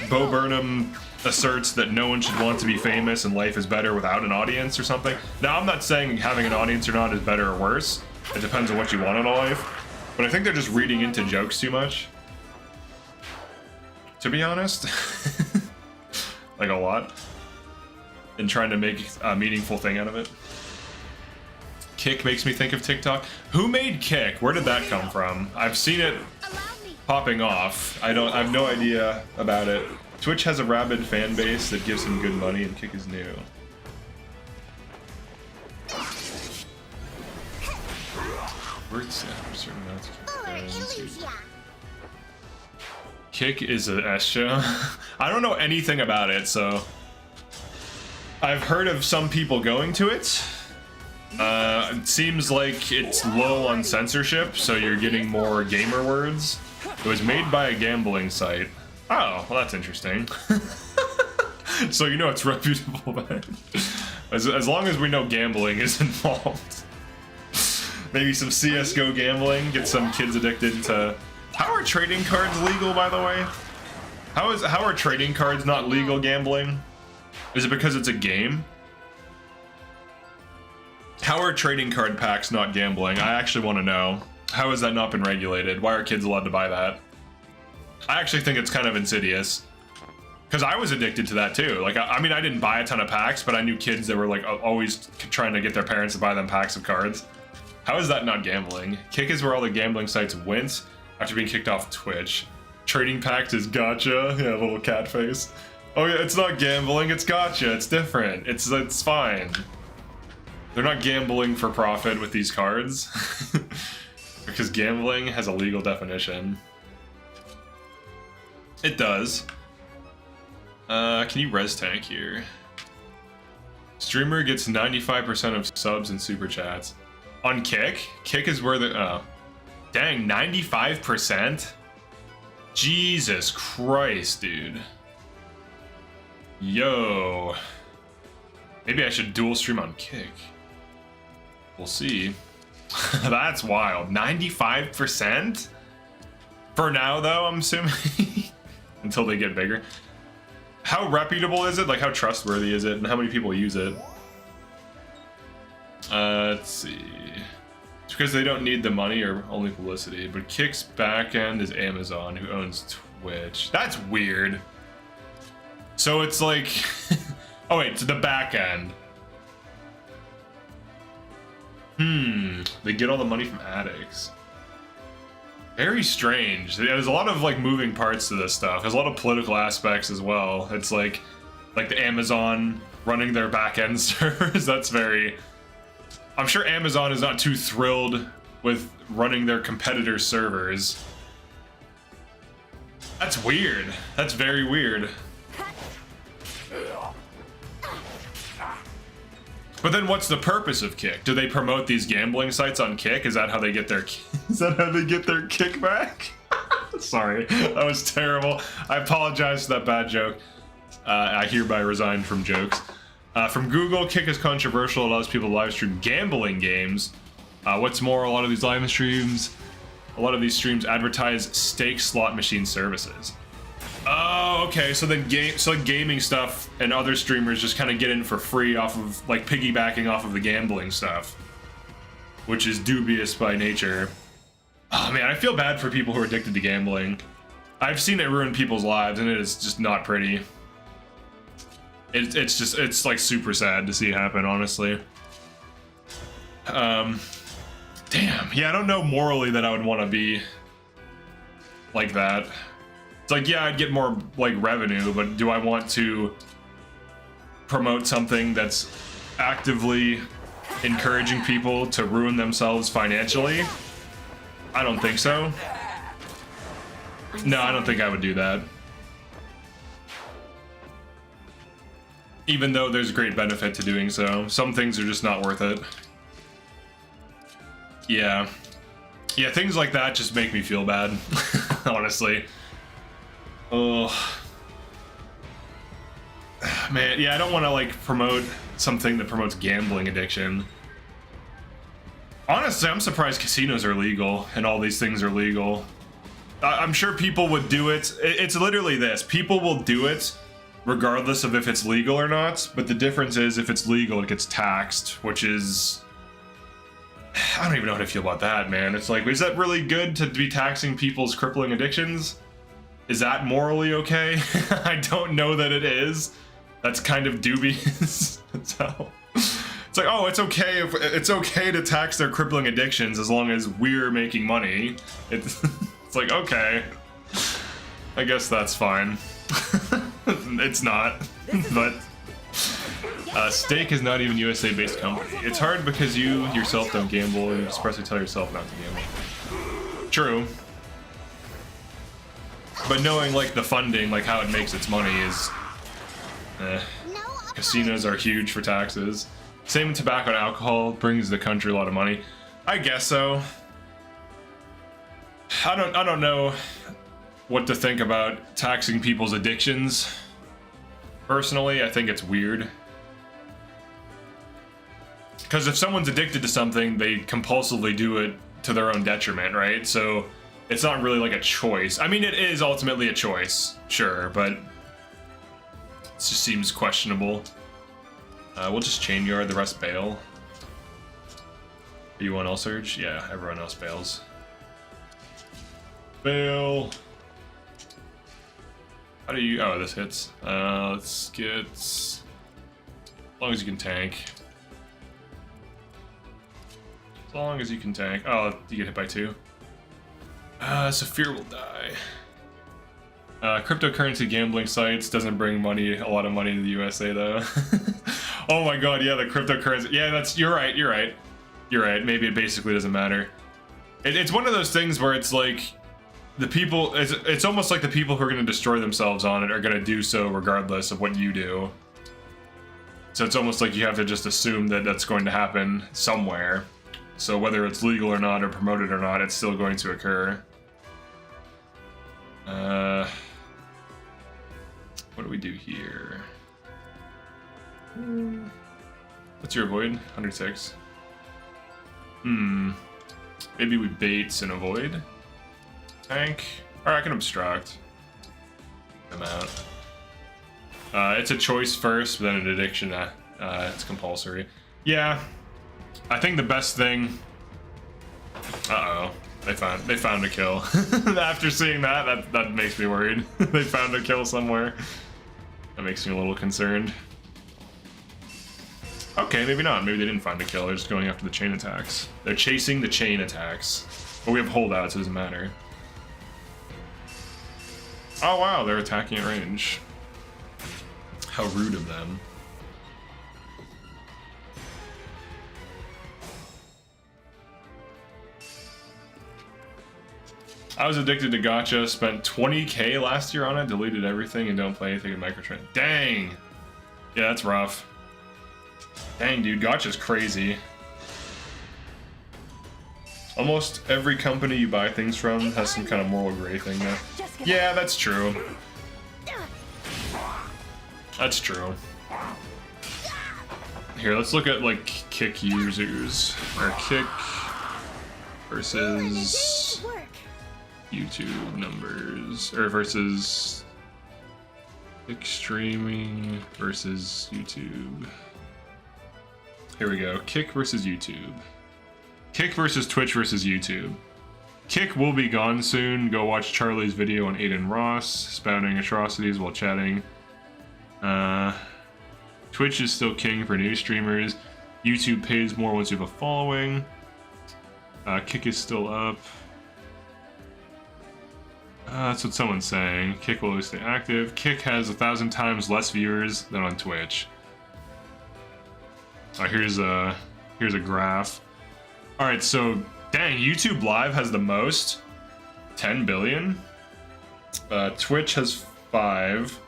Bo Burnham asserts that no one should want to be famous and life is better without an audience or something. Now, I'm not saying having an audience or not is better or worse. It depends on what you want in life. But I think they're just reading into jokes too much. To be honest. Like a lot. And trying to make a meaningful thing out of it. Kick makes me think of TikTok. Who made Kick? Where did that come from? I've seen it popping off. I have no idea about it. Twitch has a rabid fan base that gives him good money, and Kick is new. Words certain amounts of Kick is a S show. I don't know anything about it, so I've heard of some people going to it. It seems like it's low on censorship, so you're getting more gamer words. It was made by a gambling site. Oh, well, that's interesting. So you know it's reputable then. As long as we know gambling is involved. Maybe some CSGO gambling, get some kids addicted to... How are trading cards legal, by the way? How are trading cards not legal gambling? Is it because it's a game? How are trading card packs not gambling? I actually want to know. How has that not been regulated? Why are kids allowed to buy that? I actually think it's kind of insidious. Because I was addicted to that too. Like, I mean, I didn't buy a ton of packs, but I knew kids that were like always trying to get their parents to buy them packs of cards. How is that not gambling? Kick is where all the gambling sites went after being kicked off Twitch. Trading packs is Gacha. Yeah, little cat face. Oh yeah, it's not gambling, it's Gacha. It's different. It's fine. They're not gambling for profit with these cards. Because gambling has a legal definition. It does. Can you res tank here? Streamer gets 95% of subs and super chats. On Kick? Kick is where the... Oh. Dang, 95%? Jesus Christ, dude. Yo. Maybe I should dual stream on Kick. We'll see. That's wild. 95%? For now, though, I'm assuming. Until they get bigger. How reputable is it? Like, how trustworthy is it? And how many people use it? Let's see. It's because they don't need the money or only publicity. But Kick's backend is Amazon, who owns Twitch. That's weird. So it's like... oh, wait, it's the backend. They get all the money from addicts. Very strange. There's a lot of like moving parts to this stuff. There's a lot of political aspects as well. It's like the Amazon running their back-end servers. That's very... I'm sure Amazon is not too thrilled with running their competitor servers. That's weird. That's very weird. But then what's the purpose of Kick? Do they promote these gambling sites on Kick? Is that how they get their kickback? Sorry, that was terrible. I apologize for that bad joke. I hereby resign from jokes. From Google, Kick is controversial. It allows people to live stream gambling games. What's more, a lot of these these streams advertise stake slot machine services. Oh, okay. So then gaming stuff and other streamers just kind of get in for free off of like piggybacking off of the gambling stuff, which is dubious by nature. Oh man, I feel bad for people who are addicted to gambling. I've seen it ruin people's lives, and it is just not pretty. It's like super sad to see it happen, honestly. Damn. Yeah, I don't know morally that I would want to be like that. It's like, yeah, I'd get more like revenue, but do I want to promote something that's actively encouraging people to ruin themselves financially? I don't think so. No, I don't think I would do that. Even though there's great benefit to doing so. Some things are just not worth it. Yeah. Yeah, things like that just make me feel bad, honestly. Oh. Man, yeah, I don't want to like promote something that promotes gambling addiction. Honestly, I'm surprised casinos are legal and all these things are legal. I'm sure people would do it. It's literally this. People will do it regardless of if it's legal or not, but the difference is if it's legal, it gets taxed, which is... I don't even know how to feel about that, man. It's like, is that really good to be taxing people's crippling addictions? Is that morally okay? I don't know that it is. That's kind of dubious. That's how... It's like, oh, it's okay to tax their crippling addictions as long as we're making money. It's like, okay, I guess that's fine. It's not, but Stake is not even USA-based company. It's hard because you yourself don't gamble and you expressly tell yourself not to gamble. True. But knowing like the funding, like how it makes its money is, casinos are huge for taxes. Same with tobacco and alcohol, brings the country a lot of money. I guess so. I don't know what to think about taxing people's addictions. Personally, I think it's weird. Because if someone's addicted to something, they compulsively do it to their own detriment, right? So it's not really like a choice. I mean, it is ultimately a choice, sure, but it just seems questionable. We'll just chain yard, the rest bail. Are you on L-Surge? Yeah, everyone else bails. Bail. How do you... Oh, this hits. Let's get... As long as you can tank. As long as you can tank. Oh, you get hit by 2. Saphir will die. Cryptocurrency gambling sites doesn't bring money, a lot of money to the USA though. Oh my god, yeah, the cryptocurrency. Yeah, you're right. Maybe it basically doesn't matter. It's one of those things where it's like the people, it's almost like the people who are going to destroy themselves on it are going to do so regardless of what you do. So it's almost like you have to just assume that that's going to happen somewhere. So whether it's legal or not, or promoted or not, it's still going to occur. What do we do here? What's your avoid? 106. Maybe we baits and avoid. Tank. Or I can obstruct. I'm out. It's a choice first, but then an addiction. It's compulsory. Yeah, I think the best thing. Uh oh, they found a kill. After seeing that makes me worried. They found a kill somewhere. That makes me a little concerned. Okay, maybe not. Maybe they didn't find a kill. They're just going after the chain attacks. They're chasing the chain attacks. But we have holdouts, so it doesn't matter. Oh wow, they're attacking at range. How rude of them. I was addicted to Gacha, spent 20k last year on it, deleted everything, and don't play anything in Microtrend. Dang! Yeah, that's rough. Dang, dude, Gacha's crazy. Almost every company you buy things from has some kind of moral gray thing now. Yeah, that's true. That's true. Here, let's look at, like, Kick users. Or Kick versus YouTube numbers. Or versus Kick streaming versus YouTube. Here we go. Kick versus YouTube. Kick versus Twitch versus YouTube. Kick will be gone soon. Go watch Charlie's video on Aiden Ross, spouting atrocities while chatting. Twitch is still king for new streamers. YouTube pays more once you have a following. Kick is still up. That's what someone's saying. Kick will always stay active. Kick has 1,000 times less viewers than on Twitch. Here's a graph. All right, so dang, YouTube Live has the most, 10 billion. Twitch has 5,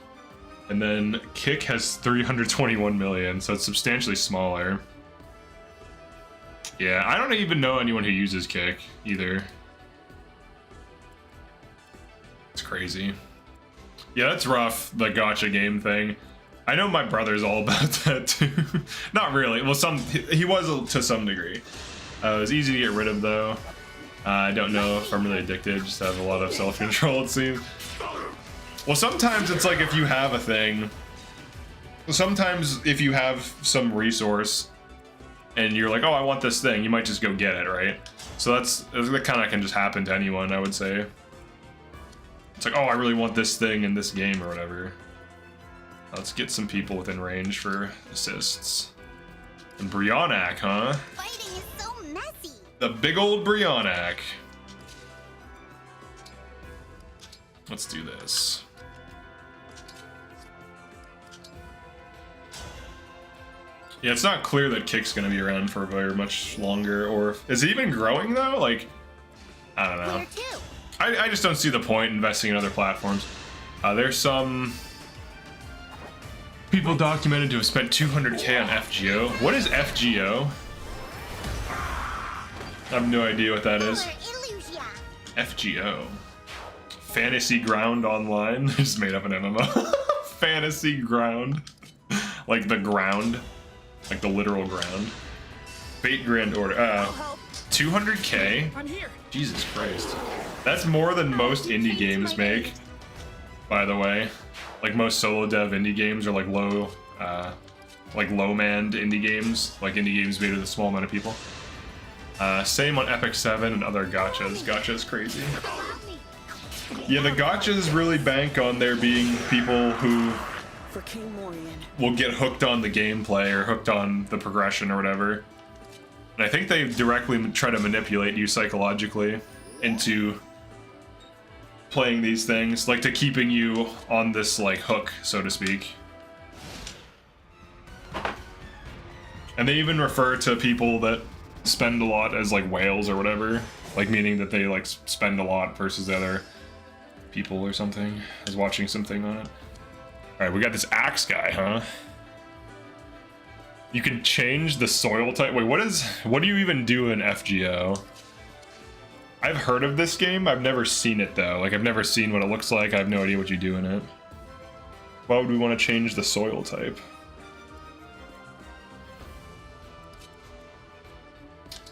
and then Kick has 321 million, so it's substantially smaller. Yeah, I don't even know anyone who uses Kick either. It's crazy. Yeah, that's rough, the gacha game thing. I know my brother's all about that too. Not really. Well, he was to some degree. It was easy to get rid of though. I don't know if I'm really addicted. Just have a lot of self-control, it seems. Well, sometimes it's like if you have a thing. Sometimes if you have some resource and you're like, oh, I want this thing, you might just go get it, right? So that kind of can just happen to anyone, I would say. It's like, oh, I really want this thing in this game or whatever. Let's get some people within range for assists. And Brionac, huh? Fighting is so messy. The big old Brionac. Let's do this. Yeah, it's not clear that Kick's gonna be around for very much longer, or is it even growing though? Like, I don't know. I just don't see the point investing in other platforms. There's some people documented to have spent 200k on FGO. What is FGO? I have no idea what that is. FGO. Fantasy Ground Online. I just made up an MMO. Fantasy Ground. Like the ground. Like the literal ground. Fate Grand Order. 200k? Jesus Christ. That's more than most indie games make, by the way. Like most solo dev indie games are like low-manned indie games. Like indie games made with a small amount of people. Same on Epic 7 and other gachas. Gacha is crazy. Yeah, the gachas really bank on there being people who will get hooked on the gameplay or hooked on the progression or whatever. And I think they directly try to manipulate you psychologically into playing these things, like to keeping you on this like hook, so to speak. And they even refer to people that spend a lot as like whales or whatever, like meaning that they like spend a lot versus the other people or something. I was watching something on it. All right, we got this axe guy, huh? You can change the soil type. Wait, what do you even do in FGO? I've heard of this game. I've never seen it though. Like I've never seen what it looks like. I have no idea what you do in it. Why would we want to change the soil type?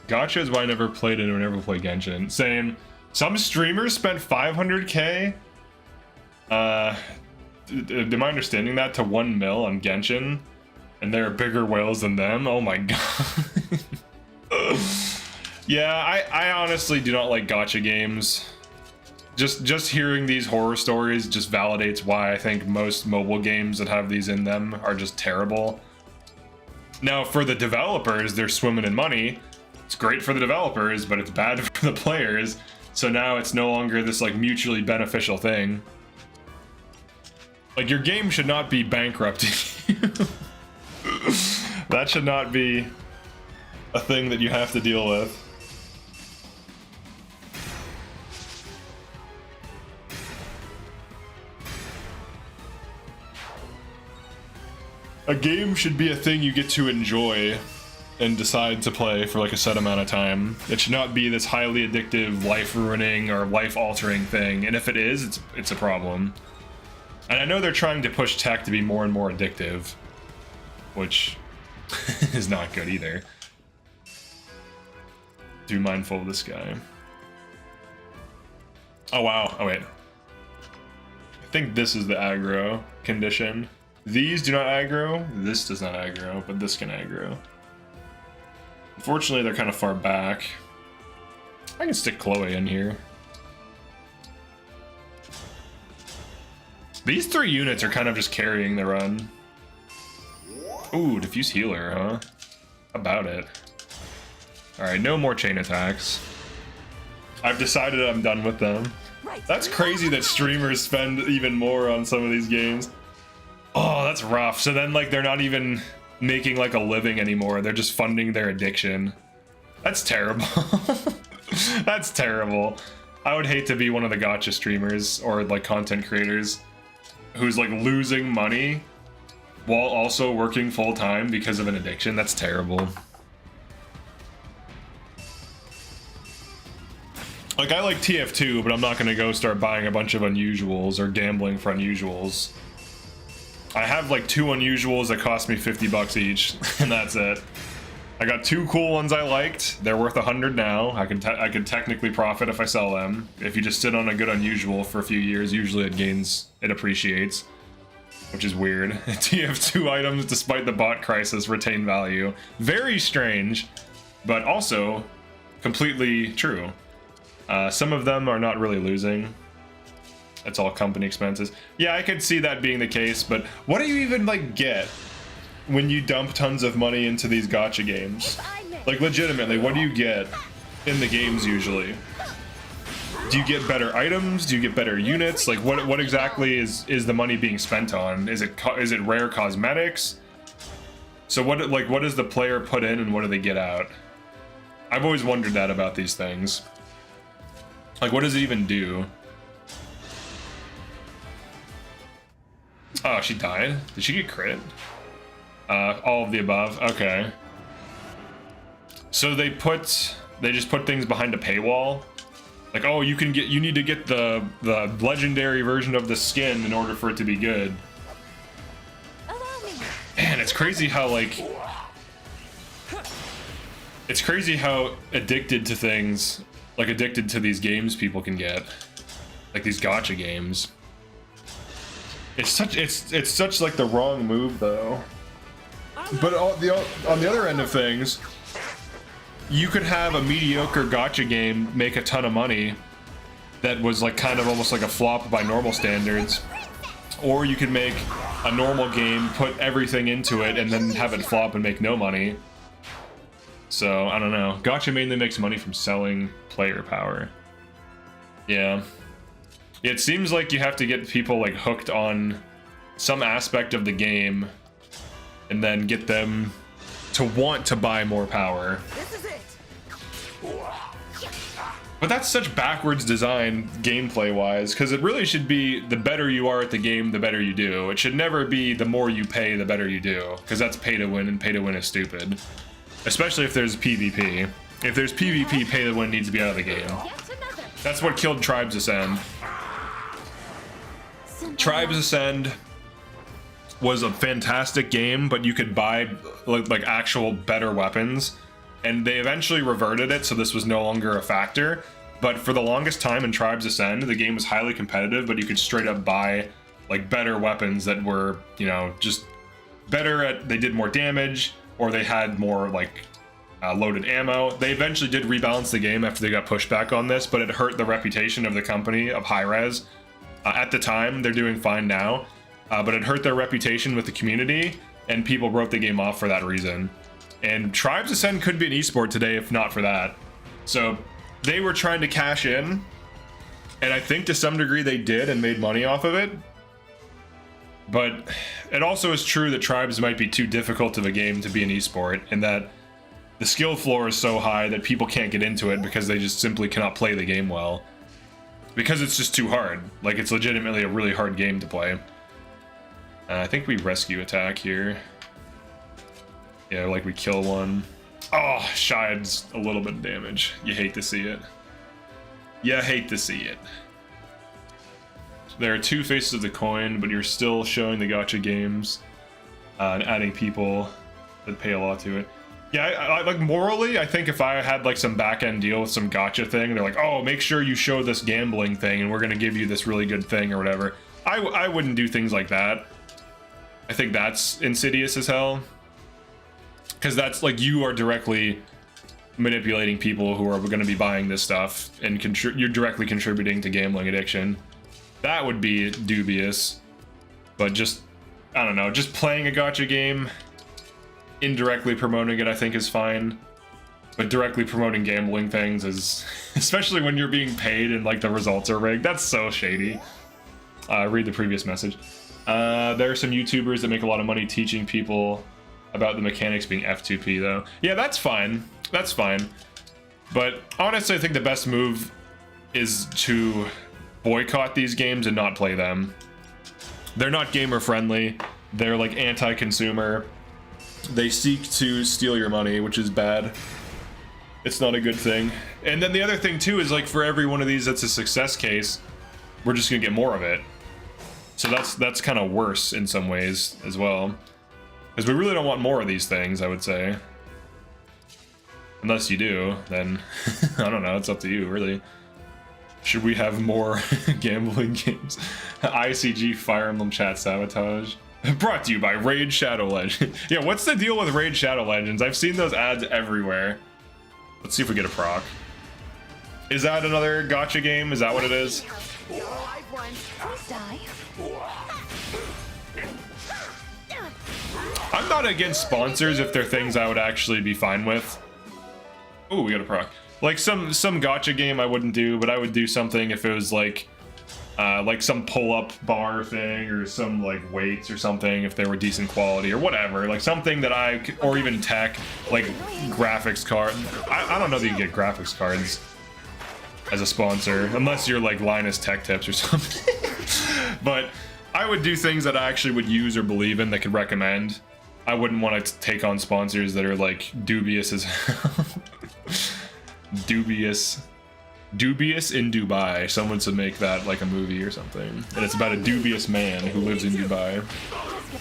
Gacha is why I never played it or never played Genshin. Same. Some streamers spent 500k. Am I understanding that to 1 mil on Genshin? And there are bigger whales than them? Oh my god. Yeah, I honestly do not like gacha games. Just hearing these horror stories just validates why I think most mobile games that have these in them are just terrible. Now, for the developers, they're swimming in money. It's great for the developers, but it's bad for the players. So now it's no longer this like mutually beneficial thing. Like, your game should not be bankrupting you. That should not be a thing that you have to deal with. A game should be a thing you get to enjoy and decide to play for like a set amount of time. It should not be this highly addictive, life-ruining or life-altering thing. And if it is, it's a problem. And I know they're trying to push tech to be more and more addictive, which is not good either. Do mindful of this guy. Oh wow, oh wait. I think this is the aggro condition. These do not aggro, this does not aggro, but this can aggro. Unfortunately, they're kind of far back. I can stick Chloe in here. These 3 units are kind of just carrying the run. Ooh, diffuse healer, huh? How about it? Alright, no more chain attacks. I've decided I'm done with them. That's crazy that streamers spend even more on some of these games. Oh, that's rough. So then, like, they're not even making, like, a living anymore. They're just funding their addiction. That's terrible. That's terrible. I would hate to be one of the gacha streamers or, like, content creators who's, like, losing money while also working full-time because of an addiction. That's terrible. Like, I like TF2, but I'm not going to go start buying a bunch of unusuals or gambling for unusuals. I have like 2 unusuals that cost me 50 bucks each, and that's it. I got 2 cool ones I liked. They're worth 100 now. I could technically profit if I sell them. If you just sit on a good unusual for a few years, usually it appreciates, which is weird. TF2 items, despite the bot crisis, retain value. Very strange, but also completely true. Some of them are not really losing. It's all company expenses. Yeah, I could see that being the case, but what do you even, like, get when you dump tons of money into these gacha games? Like, legitimately, what do you get in the games usually? Do you get better items? Do you get better units? Like, what exactly is the money being spent on? Is it rare cosmetics? So what does the player put in and what do they get out? I've always wondered that about these things. Like, what does it even do? Oh, she died? Did she get crit? All of the above. Okay. So they just put things behind a paywall. Like, oh, you need to get the legendary version of the skin in order for it to be good. Man, it's crazy how, like, it's crazy how addicted to things, like addicted to these games people can get. Like these gacha games. It's such like the wrong move though. But on the other end of things, you could have a mediocre gacha game make a ton of money that was like kind of almost like a flop by normal standards, or you could make a normal game, put everything into it, and then have it flop and make no money. So I don't know. Gacha mainly makes money from selling player power. Yeah. It seems like you have to get people like hooked on some aspect of the game and then get them to want to buy more power. This is it. But that's such backwards design gameplay wise, because it really should be the better you are at the game, the better you do. It should never be the more you pay, the better you do, because that's pay to win, and pay to win is stupid. Especially if there's PvP. If there's PvP, pay to win needs to be out of the game. That's what killed Tribes Ascend. Tribes Ascend was a fantastic game, but you could buy like actual better weapons, and they eventually reverted it, so this was no longer a factor. But for the longest time in Tribes Ascend, the game was highly competitive, but you could straight up buy like better weapons that were, you know, just better at, they did more damage, or they had more like loaded ammo. They eventually did rebalance the game after they got pushed back on this, but it hurt the reputation of the company of Hi-Rez. At the time, they're doing fine now, but it hurt their reputation with the community, and people wrote the game off for that reason. And Tribes Ascend could be an esport today if not for that. So they were trying to cash in, and I think to some degree they did and made money off of it. But it also is true that Tribes might be too difficult of a game to be an esport, and that the skill floor is so high that people can't get into it because they just simply cannot play the game well. Because it's just too hard. Like, it's legitimately a really hard game to play. I think we rescue attack here. Yeah, like we kill one. Oh, shides a little bit of damage. You hate to see it. You hate to see it. There are two faces of the coin, but you're still showing the gacha games and adding people that pay a lot to it. Yeah, I like morally, I think if I had like some back-end deal with some gacha thing, they're like, oh, make sure you show this gambling thing and we're gonna give you this really good thing or whatever. I wouldn't do things like that. I think that's insidious as hell. Because that's like, you are directly manipulating people who are gonna be buying this stuff, and you're directly contributing to gambling addiction. That would be dubious. But just, I don't know, just playing a gacha game, indirectly promoting it, I think is fine. But directly promoting gambling things is, especially when you're being paid and like the results are rigged, that's so shady. Read the previous message. There are some YouTubers that make a lot of money teaching people about the mechanics being F2P though. Yeah, that's fine. That's fine. But honestly, I think the best move is to boycott these games and not play them. They're not gamer friendly. They're like anti-consumer. They seek to steal your money, which is bad. It's not a good thing. And then the other thing too is like, for every one of these that's a success case, we're just gonna get more of it. So that's kind of worse in some ways as well. Because we really don't want more of these things, I would say. Unless you do, then I don't know, it's up to you, really. Should we have more gambling games? ICG Fire Emblem Chat Sabotage. Brought to you by Raid Shadow Legends. Yeah, what's the deal with Raid Shadow Legends? I've seen those ads everywhere. Let's see if we get a proc. Is that another gacha game? Is that what it is? I'm not against sponsors if they're things I would actually be fine with. Oh, we got a proc. Like some gacha game I wouldn't do, but I would do something if it was like some pull-up bar thing, or some like weights or something if they were decent quality or whatever. Like something that or even tech, like graphics card. I don't know that you get graphics cards as a sponsor, unless you're like Linus Tech Tips or something. But I would do things that I actually would use or believe in that could recommend. I wouldn't want to take on sponsors that are like dubious as hell. Dubious in Dubai. Someone should make that like a movie or something. And it's about a dubious man who lives in Dubai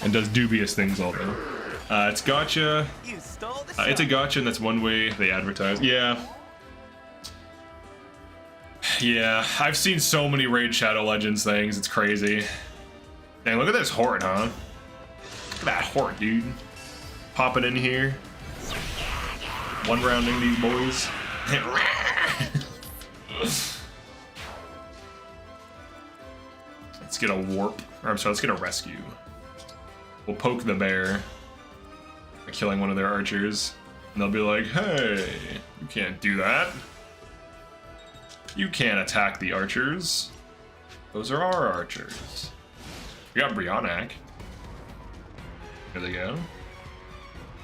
and does dubious things all day. It's gacha. It's a gacha, and that's one way they advertise. Yeah. Yeah, I've seen so many Raid Shadow Legends things, it's crazy. Dang, look at this Hort, huh? Look at that Hort, dude. Popping in here. One-rounding these boys. Let's get a warp. Or I'm sorry, let's get a rescue. We'll poke the bear by killing one of their archers. And they'll be like, hey, you can't do that. You can't attack the archers. Those are our archers. We got Brionac. There they go.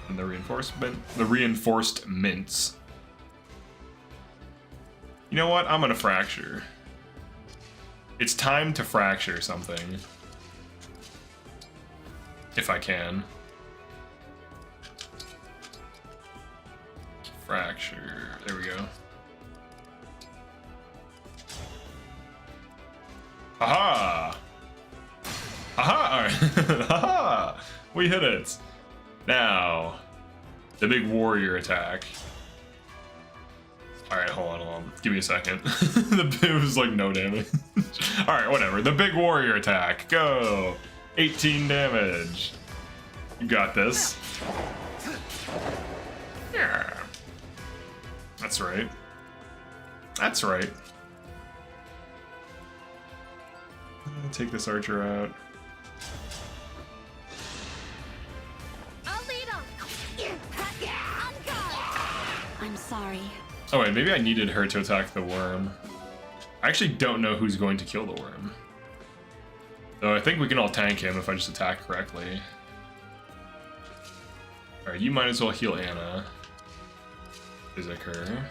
And the reinforced mints. You know what? I'm gonna fracture. It's time to fracture something. If I can. Fracture. There we go. Aha! Aha! Alright. Haha! We hit it. Now, the big warrior attack. Alright, hold on. Give me a second. It was like no damage. Alright, whatever. The big warrior attack. Go! 18 damage. You got this. Yeah. That's right. That's right. Take this archer out. I'll lead on. I'm sorry. Oh wait, maybe I needed her to attack the worm. I actually don't know who's going to kill the worm. So I think we can all tank him if I just attack correctly. Alright, you might as well heal Anna. Physic her.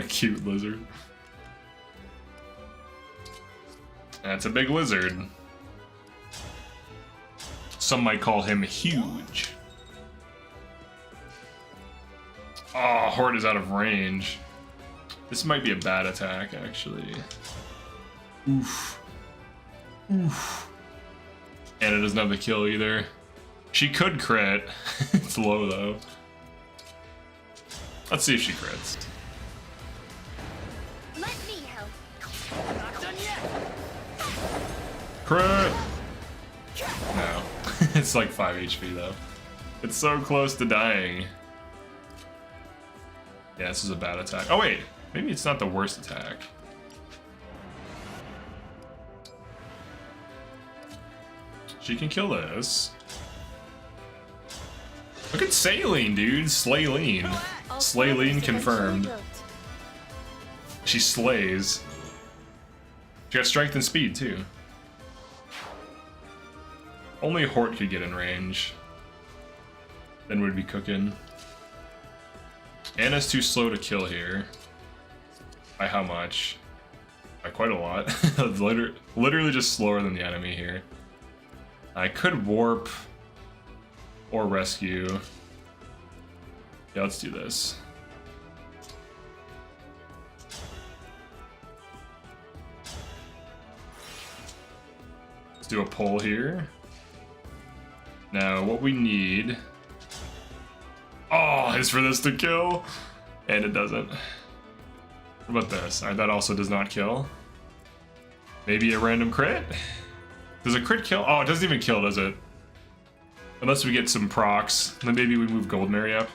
Cute lizard. That's a big lizard. Some might call him huge. Oh, Hort is out of range. This might be a bad attack, actually. Oof. Oof. And it doesn't have the kill either. She could crit. It's low, though. Let's see if she crits. Let me help. Not done yet. Crit! No. It's like 5 HP, though. It's so close to dying. Yeah, this is a bad attack. Oh, wait. Maybe it's not the worst attack. She can kill this. Look at Celine, dude. Slaylene. Slaylene confirmed. She slays. She got strength and speed, too. Only Hort could get in range. Then we'd be cooking. Anna's too slow to kill here. By how much? By quite a lot. Literally just slower than the enemy here. I could warp or rescue. Yeah, let's do this. Let's do a pull here. Now, what we need... Oh, is for this to kill. And it doesn't. What about this? Alright, that also does not kill. Maybe a random crit? Does a crit kill? Oh, it doesn't even kill, does it? Unless we get some procs. Then maybe we move Goldmary up.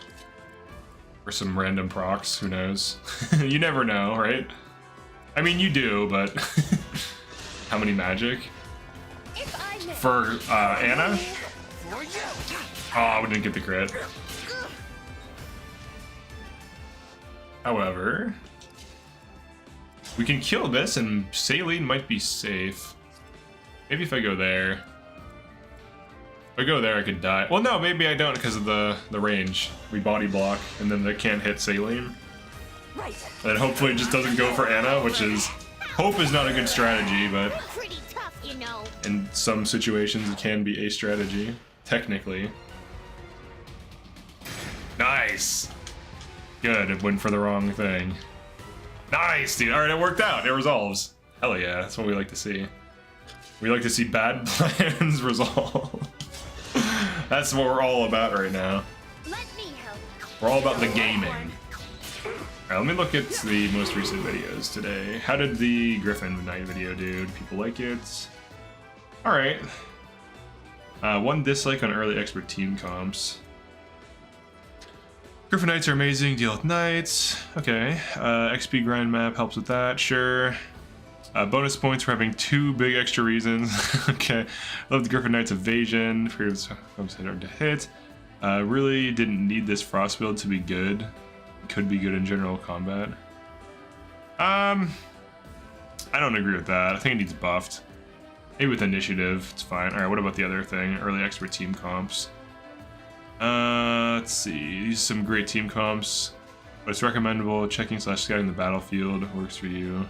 Or some random procs, who knows? You never know, right? I mean, you do, but... How many magic? For Anna? Oh, we didn't get the crit. However, we can kill this and Celine might be safe. Maybe if I go there. If I go there, I could die. Well, no, maybe I don't because of the range. We body block and then they can't hit Celine. And then hopefully it just doesn't go for Anna, which is... Hope is not a good strategy, but... Pretty tough, you know. In some situations, it can be a strategy. Technically. Nice! Good, it went for the wrong thing. Nice, dude. Alright, it worked out. It resolves. Hell yeah, that's what we like to see. We like to see bad plans resolve. That's what we're all about right now. Let me help. We're all about the gaming. Alright, let me look at the most recent videos today. How did the Griffin Night video do? Do people like it? Alright. 1 dislike on early expert team comps. Griffin Knights are amazing, deal with Knights. Okay, XP grind map helps with that, sure. Bonus points for having 2 big extra reasons. Okay, love the Griffin Knights evasion. Previous hard to hit. Really didn't need this frost build to be good. Could be good in general combat. I don't agree with that. I think it needs buffed. Maybe with initiative, it's fine. Alright, what about the other thing? Early expert team comps. Let's see. These are some great team comps. But it's recommendable. Checking / scouting the battlefield works for you.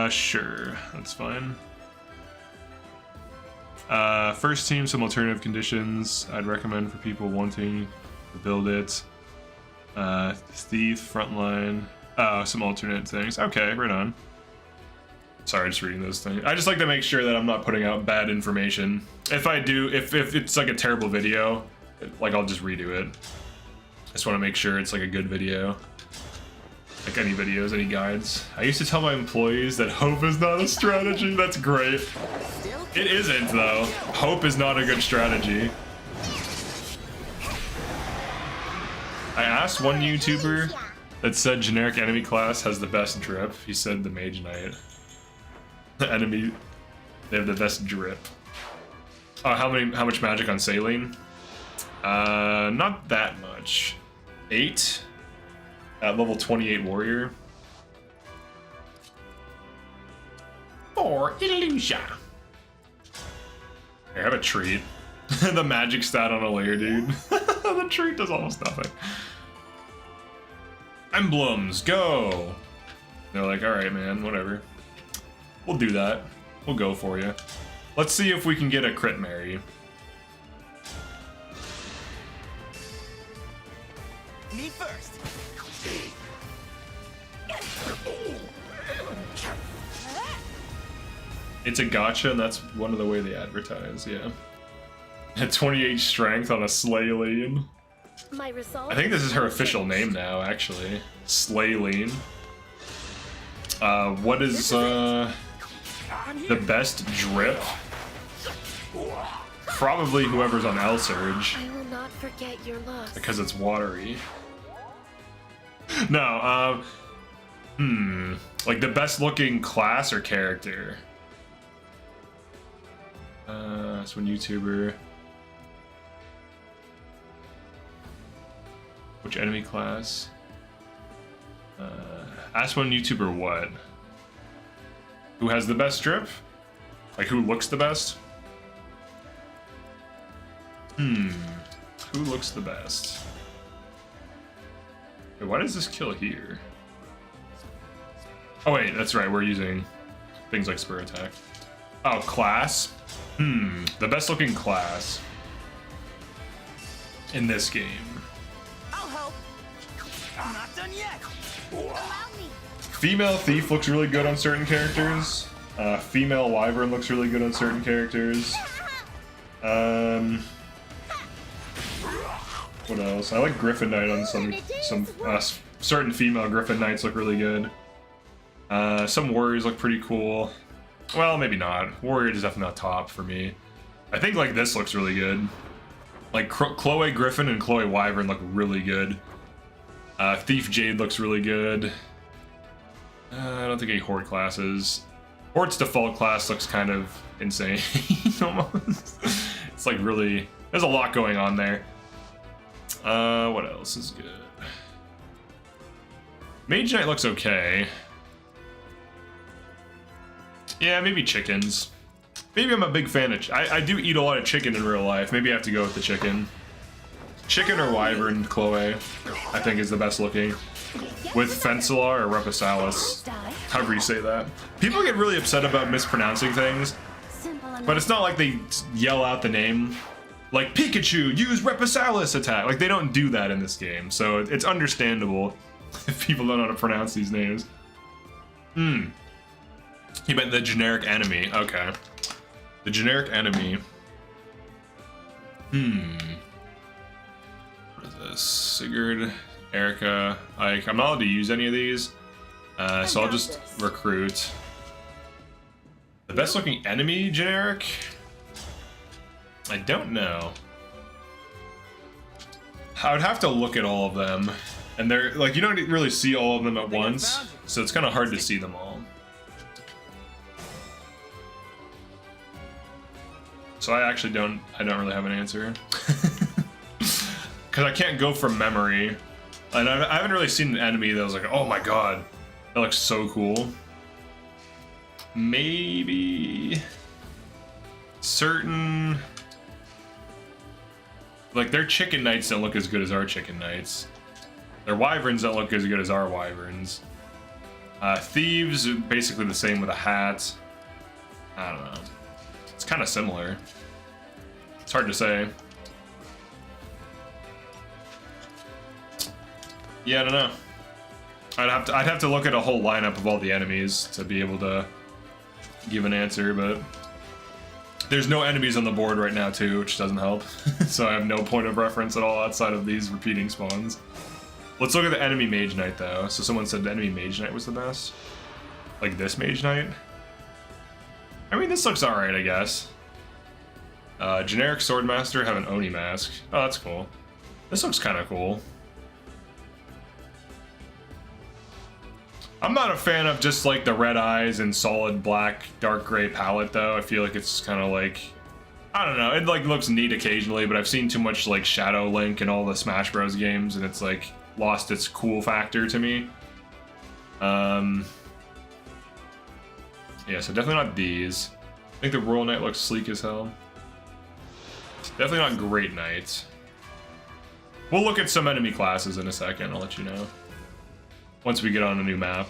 Sure. That's fine. First team, some alternative conditions I'd recommend for people wanting to build it. Thief, frontline. Some alternate things. Okay, right on. Sorry, just reading those things. I just like to make sure that I'm not putting out bad information. If I do, if it's like a terrible video, like I'll just redo it. I just want to make sure it's like a good video. Like any videos, any guides. I used to tell my employees that hope is not a strategy. That's great. It isn't though. Hope is not a good strategy. I asked one YouTuber that said generic enemy class has the best drip. He said the Mage Knight. The enemy, they have the best drip. Oh, how much magic on Celine? Not that much. 8 at level 28 warrior. For illusion. Here, have a treat. The magic stat on Alear, dude. The treat does almost nothing. Emblems, go! They're like, alright, man, whatever. We'll do that. We'll go for you. Let's see if we can get a crit Mary. Me first. It's a gacha, and that's one of the way they advertise, yeah. At 28 strength on a Celine. My resolve. I think this is her official name now, actually. Celine. What is the best drip? Probably whoever's on L Surge. I will not forget your loss. Because it's watery. No, like the best looking class or character? That's one YouTuber. Which enemy class? Ask one YouTuber what? Who has the best drip? Like who looks the best? Who looks the best? Wait, why does this kill here? Oh wait, that's right, we're using things like Spur Attack. Oh, class? The best looking class in this game. I'll help. I'm not done yet. Allow me. Female Thief looks really good on certain characters. Female Wyvern looks really good on certain characters. What else? I like Griffin Knight on some certain female Griffin Knights look really good. Some warriors look pretty cool. Well, maybe not. Warrior is definitely not top for me. I think like this looks really good. Like Chloe Griffin and Chloe Wyvern look really good. Thief Jade looks really good. I don't think any Hort classes. Hort's default class looks kind of insane. Almost. It's like really, there's a lot going on there. What else is good? Mage Knight looks okay. Yeah, maybe chickens. Maybe I'm a big fan of... I do eat a lot of chicken in real life. Maybe I have to go with the chicken. Chicken or Wyvern Chloe, I think is the best looking. With Fencelar or Reposalis. However you say that. People get really upset about mispronouncing things. But it's not like they yell out the name. Like, Pikachu, use Reposalis attack. Like, they don't do that in this game. So it's understandable if people don't know how to pronounce these names. He meant the generic enemy. Okay. The generic enemy. What is this? Sigurd, Erica, Ike. I'm not allowed to use any of these. So I'll just recruit. The best looking enemy generic? I don't know. I would have to look at all of them. And they're like, you don't really see all of them at once. So it's kind of hard to see them all. So I actually don't really have an answer. Because I can't go from memory. And I haven't really seen an enemy that was like, oh my god, that looks so cool. Maybe certain, like their chicken knights don't look as good as our chicken knights. Their wyverns don't look as good as our wyverns. Thieves are basically the same with a hat. I don't know. It's kind of similar. It's hard to say. Yeah, I don't know. I'd have to look at a whole lineup of all the enemies to be able to give an answer, but There's no enemies on the board right now too, which doesn't help. So I have no point of reference at all outside of these repeating spawns. Let's look at the enemy Mage Knight though. So someone said the enemy Mage Knight was the best. Like this Mage Knight. I mean, this looks alright, I guess. Generic Swordmaster have an Oni mask. Oh, that's cool. This looks kind of cool. I'm not a fan of just like the red eyes and solid black, dark gray palette though. I feel like it's kind of like, I don't know, it like looks neat occasionally, but I've seen too much like Shadow Link in all the Smash Bros games and it's like lost its cool factor to me. Yeah, so definitely not these. I think the Royal Knight looks sleek as hell. Definitely not Great Knight. We'll look at some enemy classes in a second, I'll let you know. Once we get on a new map.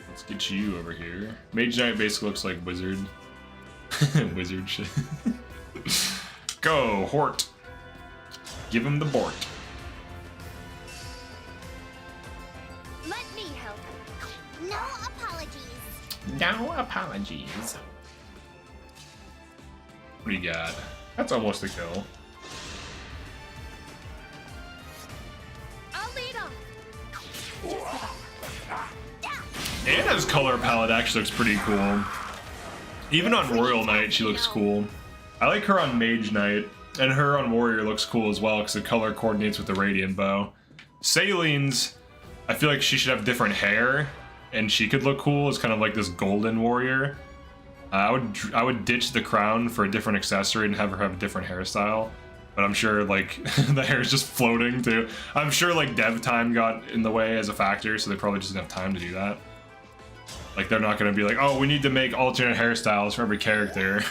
Let's get you over here. Mage Knight basically looks like Wizard. Wizard shit. Go, Hort. Give him the Bort. Let me help. No apologies. No apologies. What do you got? That's almost a kill. I'll lead off. Anna's color palette actually looks pretty cool. Even on Royal Knight, she looks cool. I like her on Mage Knight, and her on Warrior looks cool as well because the color coordinates with the Radiant Bow. Celine's, I feel like she should have different hair, and she could look cool as kind of like this golden warrior. I would ditch the crown for a different accessory and have her have a different hairstyle. But I'm sure like the hair is just floating too. I'm sure like dev time got in the way as a factor, so they probably just didn't have time to do that. Like they're not gonna be like, oh, we need to make alternate hairstyles for every character.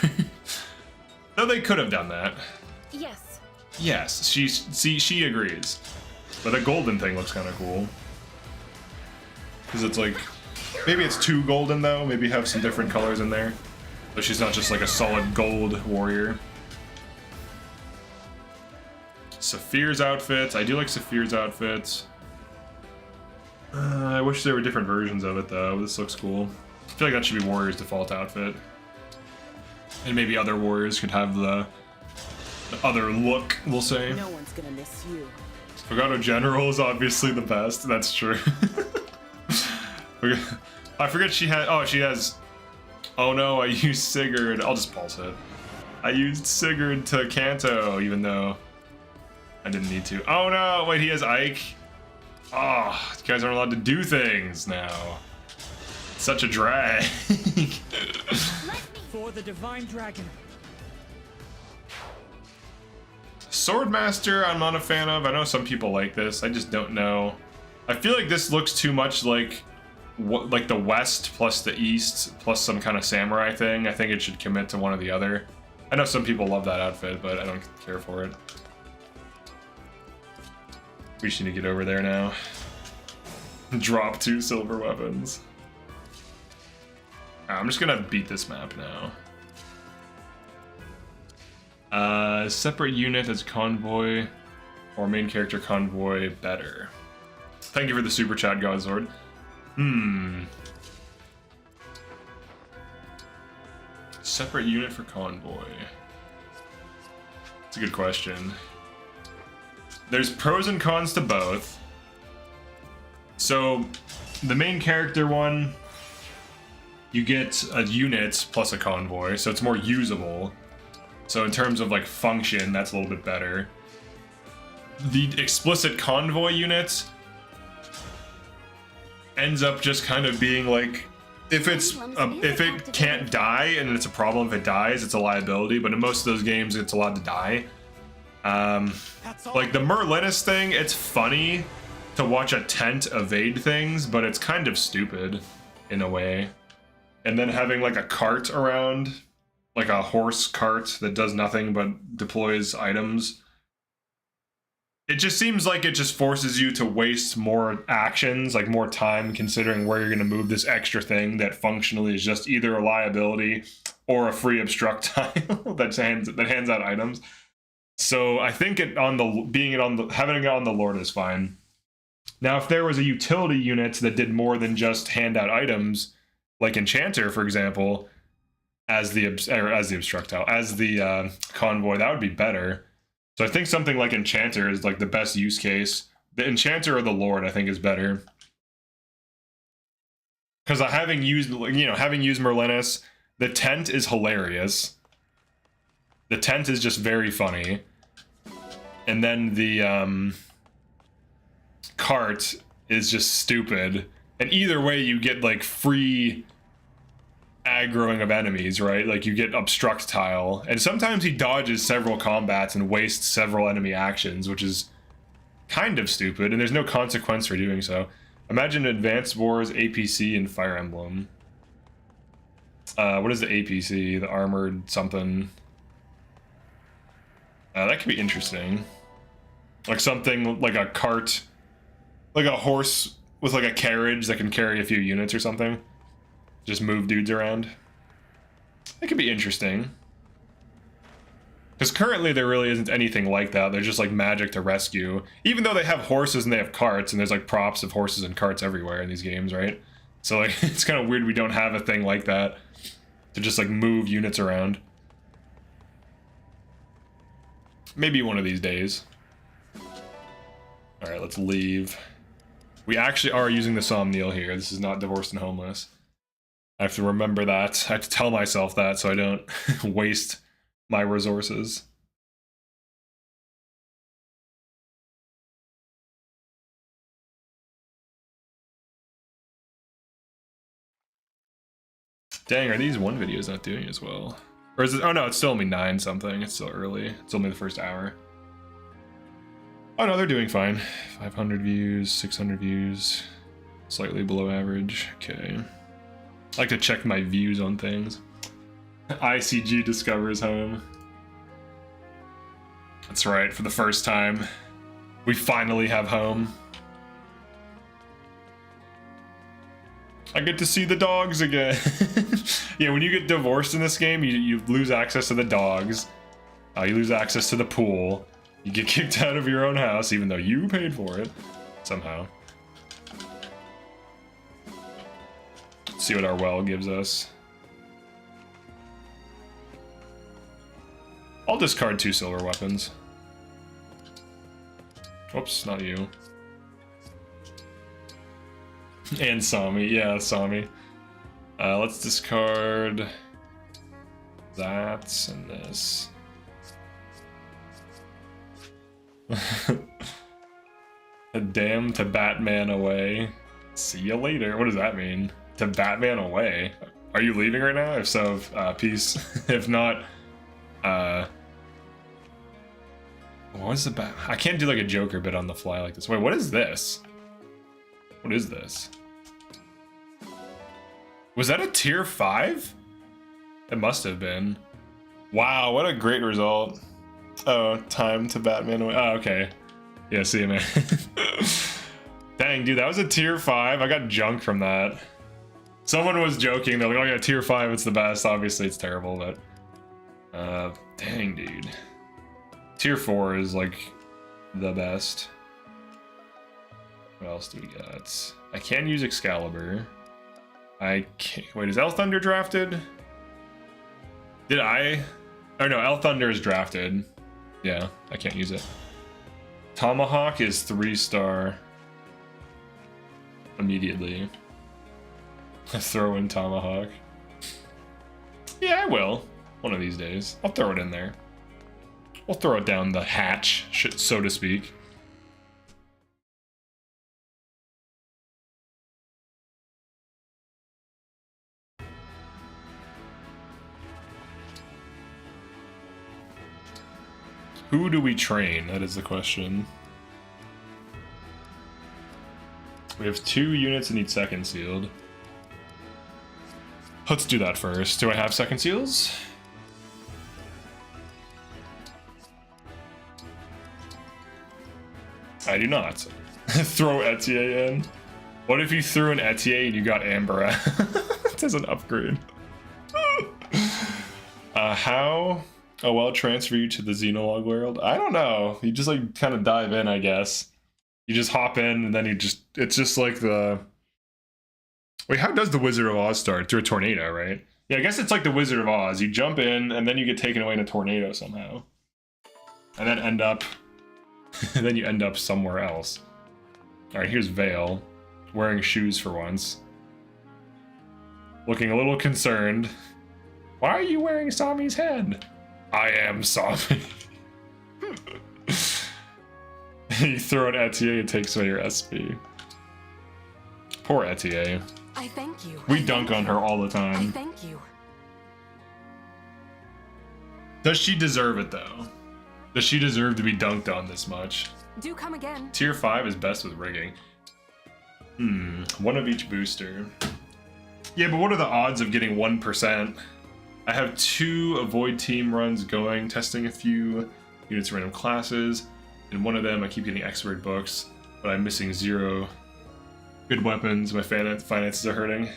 Though they could have done that. Yes. Yes, she agrees. But the golden thing looks kind of cool. Because it's like, maybe it's too golden though. Maybe have some different colors in there. So she's not just like a solid gold warrior. Saphir's outfits. I do like Saphir's outfits. I wish there were different versions of it though. This looks cool. I feel like that should be Warrior's default outfit. And maybe other warriors could have the other look, we'll say. No one's gonna miss you. FOGADO General is obviously the best. That's true. I forget she had. Oh, she has. Oh no, I used Sigurd. I'll just pulse it. I used Sigurd to Kanto, even though I didn't need to. Oh no, wait, he has Ike. Oh, you guys aren't allowed to do things now. It's such a drag. For the Divine Dragon. Swordmaster, I'm not a fan of. I know some people like this. I just don't know. I feel like this looks too much like what, the West plus the East plus some kind of samurai thing. I think it should commit to one or the other. I know some people love that outfit, but I don't care for it. We just need to get over there now. Drop 2 silver weapons. I'm just gonna beat this map now. Separate unit as convoy or main character convoy better. Thank you for the super chat, Godzord. Separate unit for convoy. That's a good question. There's pros and cons to both. So, the main character one, you get a unit plus a convoy, so it's more usable. So in terms of like function, that's a little bit better. The explicit convoy unit ends up just kind of being like, if it can't die and it's a problem if it dies, it's a liability. But in most of those games, it's allowed to die. Like the Merlinus thing, it's funny to watch a tent evade things, but it's kind of stupid in a way. And then having like a cart around, like a horse cart that does nothing but deploys items. It just seems like it just forces you to waste more actions, like more time considering where you're going to move this extra thing that functionally is just either a liability or a free obstruct tile that hands out items. So I think having it on the Lord is fine. Now, if there was a utility unit that did more than just hand out items, like Enchanter, for example, as the obstructile, as the convoy. That would be better. So I think something like Enchanter is like the best use case. The Enchanter or the Lord, I think, is better. Because having used Merlinus, the tent is hilarious. The tent is just very funny. And then the cart is just stupid. And either way, you get like free aggroing of enemies, right? Like you get obstruct tile. And sometimes he dodges several combats and wastes several enemy actions, which is kind of stupid. And there's no consequence for doing so. Imagine Advanced Wars, APC, and Fire Emblem. What is the APC? The Armored something. That could be interesting. Like something like a cart, like a horse with like a carriage that can carry a few units or something. Just move dudes around. That could be interesting. Because currently there really isn't anything like that. They're just like magic to rescue. Even though they have horses and they have carts, and there's like props of horses and carts everywhere in these games, right? So like it's kind of weird we don't have a thing like that to just like move units around. Maybe one of these days. Alright, let's leave. We actually are using the Somniel here. This is not Divorced and Homeless. I have to remember that. I have to tell myself that so I don't waste my resources. Dang, are these one videos not doing as well? Or is it? Oh no, it's still only 9 something. It's still early. It's only the first hour. Oh no, they're doing fine. 500 views, 600 views, slightly below average. Okay. I like to check my views on things. ICG discovers home. That's right, for the first time, we finally have home. I get to see the dogs again. Yeah, when you get divorced in this game, you lose access to the dogs. You lose access to the pool. You get kicked out of your own house, even though you paid for it, somehow. Let's see what our well gives us. I'll discard 2 silver weapons. Oops, not you. And Sami, yeah, Sami. Let's discard that and this. A damn to Batman away. See you later. What does that mean? To Batman away? Are you leaving right now? If so, peace. If not, what is the bat? I can't do like a Joker bit on the fly like this. Wait, what is this? What is this? Was that a tier 5? It must have been. Wow, what a great result. Oh, time to Batman away. Oh, okay. Yeah, see you, man. Dang, dude, that was a tier 5. I got junk from that. Someone was joking. They're like, oh yeah, tier 5, it's the best. Obviously, it's terrible, but... dang, dude. Tier 4 is, like, the best. What else do we got? I can use Excalibur. I can't... Wait, is El Thunder drafted? Did I... Oh, no, El Thunder is drafted. Yeah, I can't use it. Tomahawk is 3-star. Immediately. Throw in Tomahawk. Yeah, I will. One of these days. I'll throw it in there. We'll throw it down the hatch, so to speak. Who do we train? That is the question. We have 2 units that need second sealed. Let's do that first. Do I have second seals? I do not. Throw Etie in. What if you threw an Etie and you got Amber as an upgrade? How? Oh, well, transfer you to the Xenologue world? I don't know. You just like kind of dive in, I guess. You just hop in and then it's just like the... Wait, how does the Wizard of Oz start? Through a tornado, right? Yeah, I guess it's like the Wizard of Oz. You jump in, and then you get taken away in a tornado somehow. And then end up... and then you end up somewhere else. Alright, here's Vale. Wearing shoes for once. Looking a little concerned. Why are you wearing Sami's head? I am Sami. You throw at Etie, it takes away your SP. Poor Etie. I thank you. We dunk on her all the I time. thank you. Does she deserve it though? Does she deserve to be dunked on this much? Do come again. Tier 5 is best with rigging. One of each booster. Yeah, but what are the odds of getting 1%? I have 2 avoid team runs going, testing a few units random classes. In one of them, I keep getting expert books, but I'm missing 0 good weapons. My finances are hurting.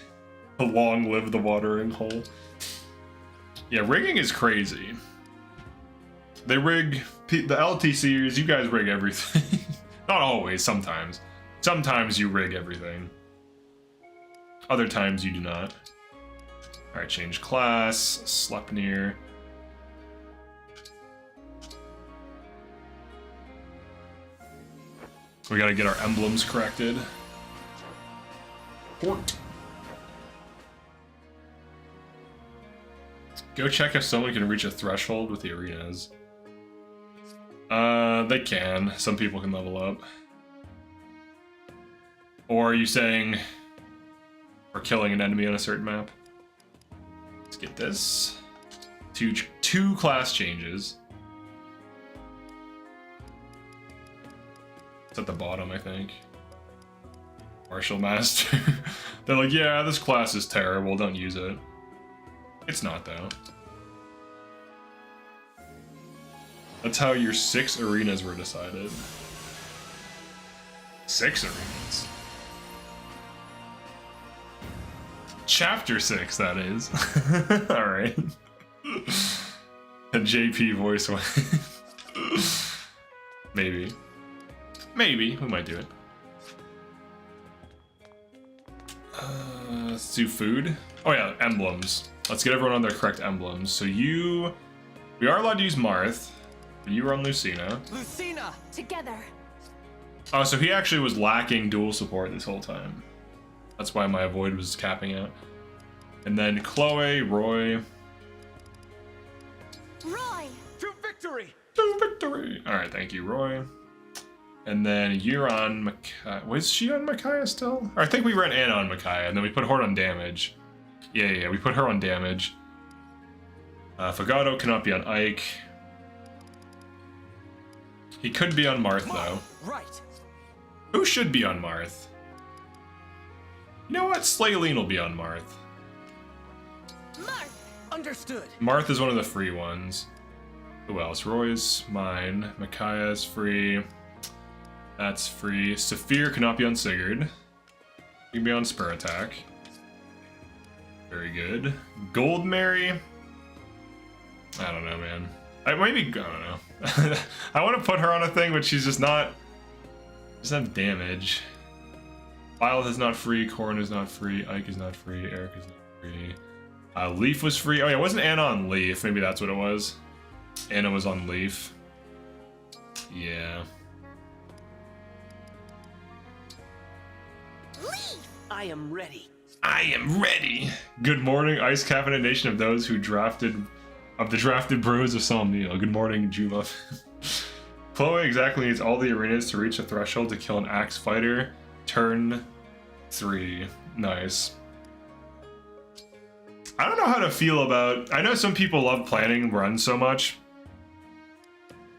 Long live the watering hole. Yeah, rigging is crazy. They rig the LT series. You guys rig everything. Not always. Sometimes. Sometimes you rig everything. Other times you do not. All right, change class. Sleipnir. We gotta get our emblems corrected. Hort. Go check if someone can reach a threshold with the arenas. They can. Some people can level up. Or are you saying we're killing an enemy on a certain map? Let's get this. Two class changes. It's at the bottom, I think. Martial Master. They're like, yeah, this class is terrible, don't use it. It's not, though. That's how your 6 arenas were decided. 6 arenas? Chapter 6, that is. Alright. A JP voice one. Maybe. Maybe, we might do it. Let's do food. Oh yeah, emblems. Let's get everyone on their correct emblems. So we are allowed to use Marth. You were on Lucina. Lucina! Together. Oh, so he actually was lacking dual support this whole time. That's why my avoid was capping out. And then Chloe, Roy. Roy! To victory! To victory! Alright, thank you, Roy. And then you're on Micaiah. Was she on Micaiah still? Or I think we ran Anna on Micaiah, and then we put Hort on damage. Yeah, we put her on damage. FOGADO cannot be on Ike. He could be on Marth, though. Right. Who should be on Marth? You know what? Celine will be on Marth. Marth! Understood. Marth is one of the free ones. Who else? Roy's mine. Micaiah's free. That's free. Saphir cannot be on Sigurd. He can be on Spur Attack. Very good. Goldmary. I don't know, man. I don't know. I want to put her on a thing, but she's just not. Doesn't have damage. Violet is not free. Corrin is not free. Ike is not free. Eric is not free. Leif was free. Oh yeah, wasn't Anna on Leif? Maybe that's what it was. Anna was on Leif. Yeah. I am ready. I am ready. Good morning, Ice Cabinet Nation of those who drafted brewers of Somniel. Good morning, Juma. Chloe exactly needs all the arenas to reach a threshold to kill an axe fighter. Turn 3. Nice. I don't know how to feel about. I know some people love planning runs so much.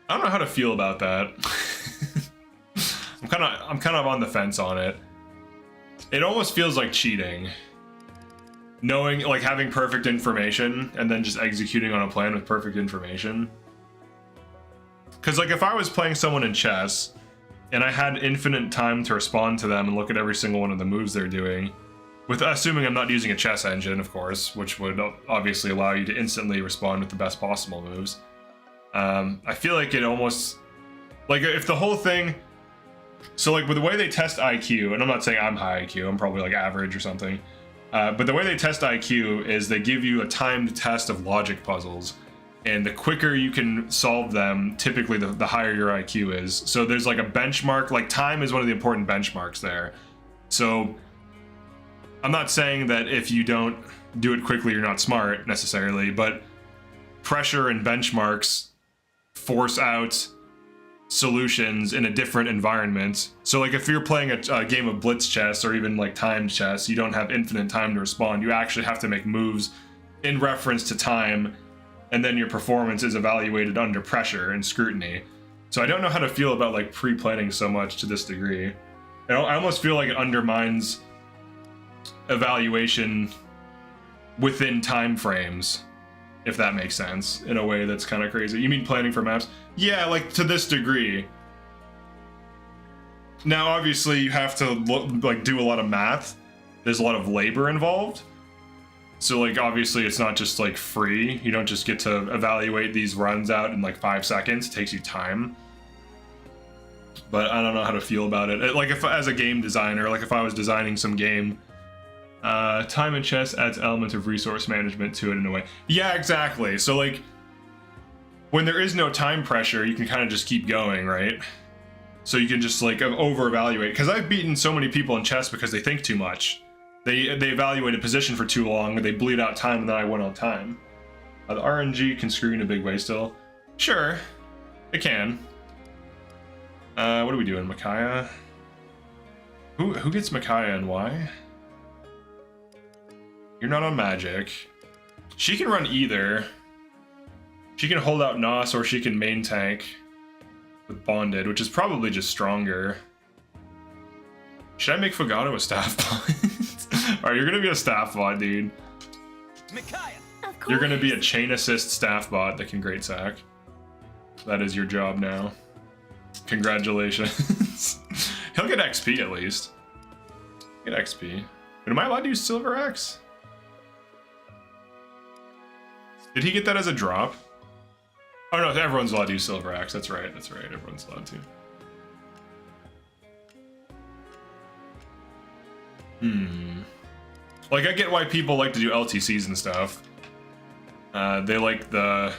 I don't know how to feel about that. I'm kind of on the fence on it. It almost feels like cheating. Knowing, like, having perfect information and then just executing on a plan with perfect information. Because, like, if I was playing someone in chess and I had infinite time to respond to them and look at every single one of the moves they're doing, with assuming I'm not using a chess engine, of course, which would obviously allow you to instantly respond with the best possible moves. I feel like it almost, like, if the whole thing. So, like, with the way they test IQ, and I'm not saying I'm high IQ, I'm probably, like, average or something. But the way they test IQ is they give you a timed test of logic puzzles. And the quicker you can solve them, typically the higher your IQ is. So there's like a benchmark, like time is one of the important benchmarks there. So I'm not saying that if you don't do it quickly, you're not smart necessarily, but pressure and benchmarks force out solutions in a different environment. So like if you're playing a game of blitz chess or even like timed chess, you don't have infinite time to respond. You actually have to make moves in reference to time, and then your performance is evaluated under pressure and scrutiny. So I don't know how to feel about like pre-planning so much to this degree. I almost feel like it undermines evaluation within time frames, if that makes sense, in a way that's kind of crazy. You mean planning for maps? Yeah, like to this degree. Now, obviously, you have to like do a lot of math. There's a lot of labor involved. So, like, obviously, it's not just like free. You don't just get to evaluate these runs out in like 5 seconds. It takes you time. But I don't know how to feel about it. Like, if as a game designer, like if I was designing some game, time in chess adds element of resource management to it in a way. Yeah, exactly. So like when there is no time pressure, you can kind of just keep going, right? So you can just like over evaluate, because I've beaten so many people in chess because they think too much. They evaluate a position for too long, they bleed out time, and then I win on time. The RNG can screw you in a big way still. Sure, it can. What are we doing, Micaiah? Who gets Micaiah and why? You're not on magic. She can run either. She can hold out Nos, or she can main tank with Bonded, which is probably just stronger. Should I make FOGADO a staff bot? Alright, you're gonna be a staff bot, dude. Micaiah. You're gonna be a chain assist staff bot that can great sack. That is your job now. Congratulations. He'll get XP at least. Get XP. But am I allowed to use Silver Axe? Did he get that as a drop? Oh no, everyone's allowed to use Silver Axe. That's right, everyone's allowed to. Like, I get why people like to do LTCs and stuff. They like the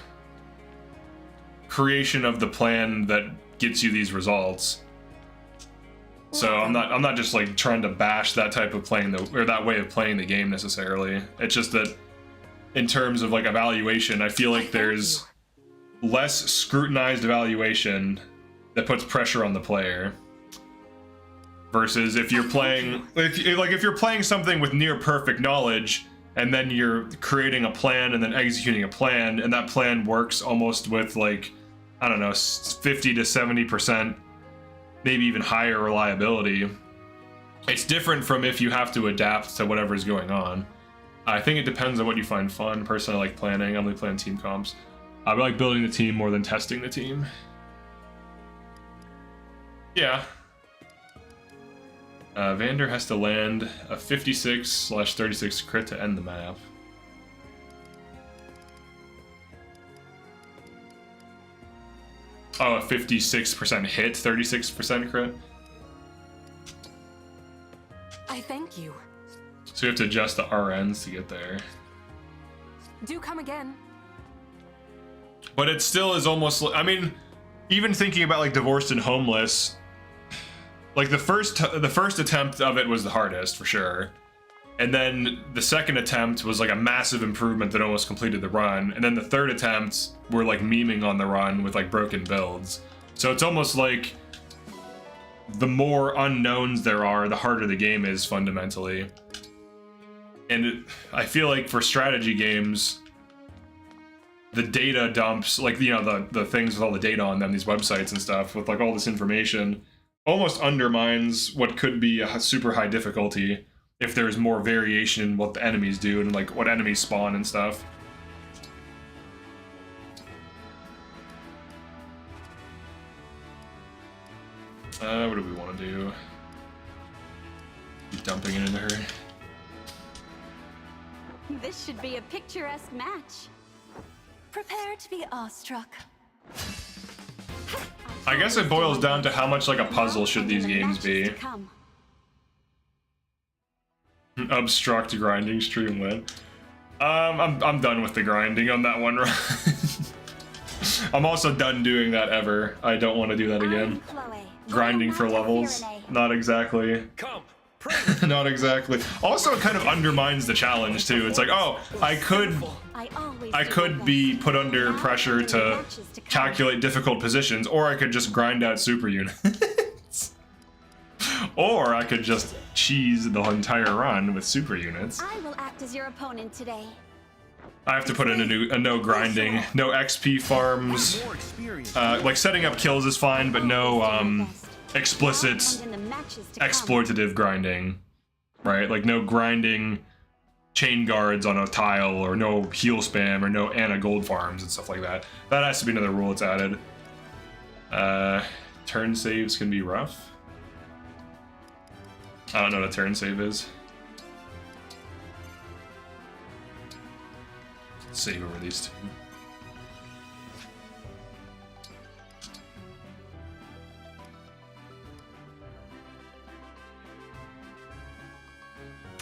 creation of the plan that gets you these results. So I'm not just like trying to bash that type of playing or that way of playing the game necessarily. It's just that in terms of like evaluation, I feel like there's less scrutinized evaluation that puts pressure on the player. Versus if you're playing, if you're playing something with near perfect knowledge, and then you're creating a plan and then executing a plan, and that plan works almost with like, I don't know, 50 to 70%, maybe even higher reliability. It's different from if you have to adapt to whatever's going on. I think it depends on what you find fun. Personally, I like planning. I only plan team comps. I like building the team more than testing the team. Yeah. Vander has to land a 56/36 crit to end the map. Oh, a 56% hit, 36% crit. I thank you. So you have to adjust the RNs to get there. Do come again. But it still is almost, I mean, even thinking about like Divorced and Homeless, like the first attempt of it was the hardest for sure. And then the second attempt was like a massive improvement that almost completed the run. And then the third attempt were like memeing on the run with like broken builds. So it's almost like the more unknowns there are, the harder the game is fundamentally. And I feel like for strategy games, the data dumps, like, you know, the things with all the data on them, these websites and stuff with like all this information, almost undermines what could be a super high difficulty if there's more variation in what the enemies do and like what enemies spawn and stuff. What do we want to do? Keep dumping it into her. This should be a picturesque match. Prepare to be awestruck. I guess it boils down to how much like a puzzle should these games be. Obstruct grinding stream win. I'm done with the grinding on that one run. I'm also done doing that ever. I don't want to do that again. Grinding for levels. Not exactly. Not exactly. Also, it kind of undermines the challenge too. It's like, oh, I could be put under pressure to calculate difficult positions, or I could just grind out super units. Or I could just cheese the entire run with super units. I will act as your opponent today. I have to put in a no grinding, no XP farms. Like setting up kills is fine, but no explicit exploitative grinding, right? Like no grinding chain guards on a tile, or no heal spam, or no Anna gold farms and stuff like that. That has to be another rule that's added. Turn saves can be rough. I don't know what a turn save is. Save over these two.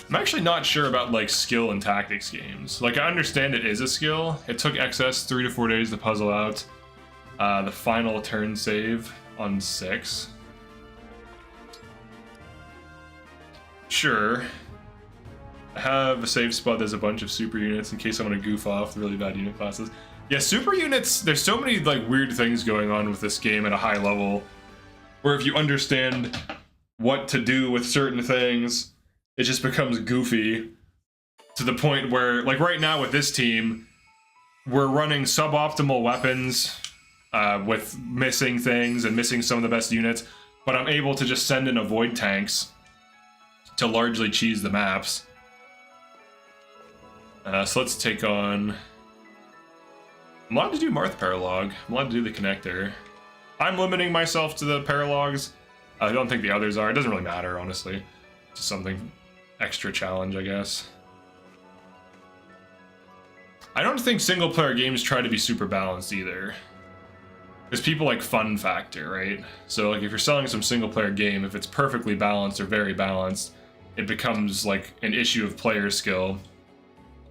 I'm actually not sure about like skill and tactics games. Like I understand it is a skill. It took XS 3 to 4 days to puzzle out the final turn save on 6. Sure. I have a save spot that's a bunch of super units in case I want to goof off the really bad unit classes. Yeah, super units, there's so many like weird things going on with this game at a high level, where if you understand what to do with certain things, it just becomes goofy to the point where, like right now with this team, we're running suboptimal weapons with missing things and missing some of the best units, but I'm able to just send in avoid tanks to largely cheese the maps. So let's take on... I'm allowed to do Marth Paralog. I'm allowed to do the connector. I'm limiting myself to the Paralogs. I don't think the others are. It doesn't really matter, honestly. Just something extra challenge, I guess. I don't think single-player games try to be super balanced either. Because people like fun factor, right? So like if you're selling some single-player game, if it's perfectly balanced or very balanced, it becomes like an issue of player skill.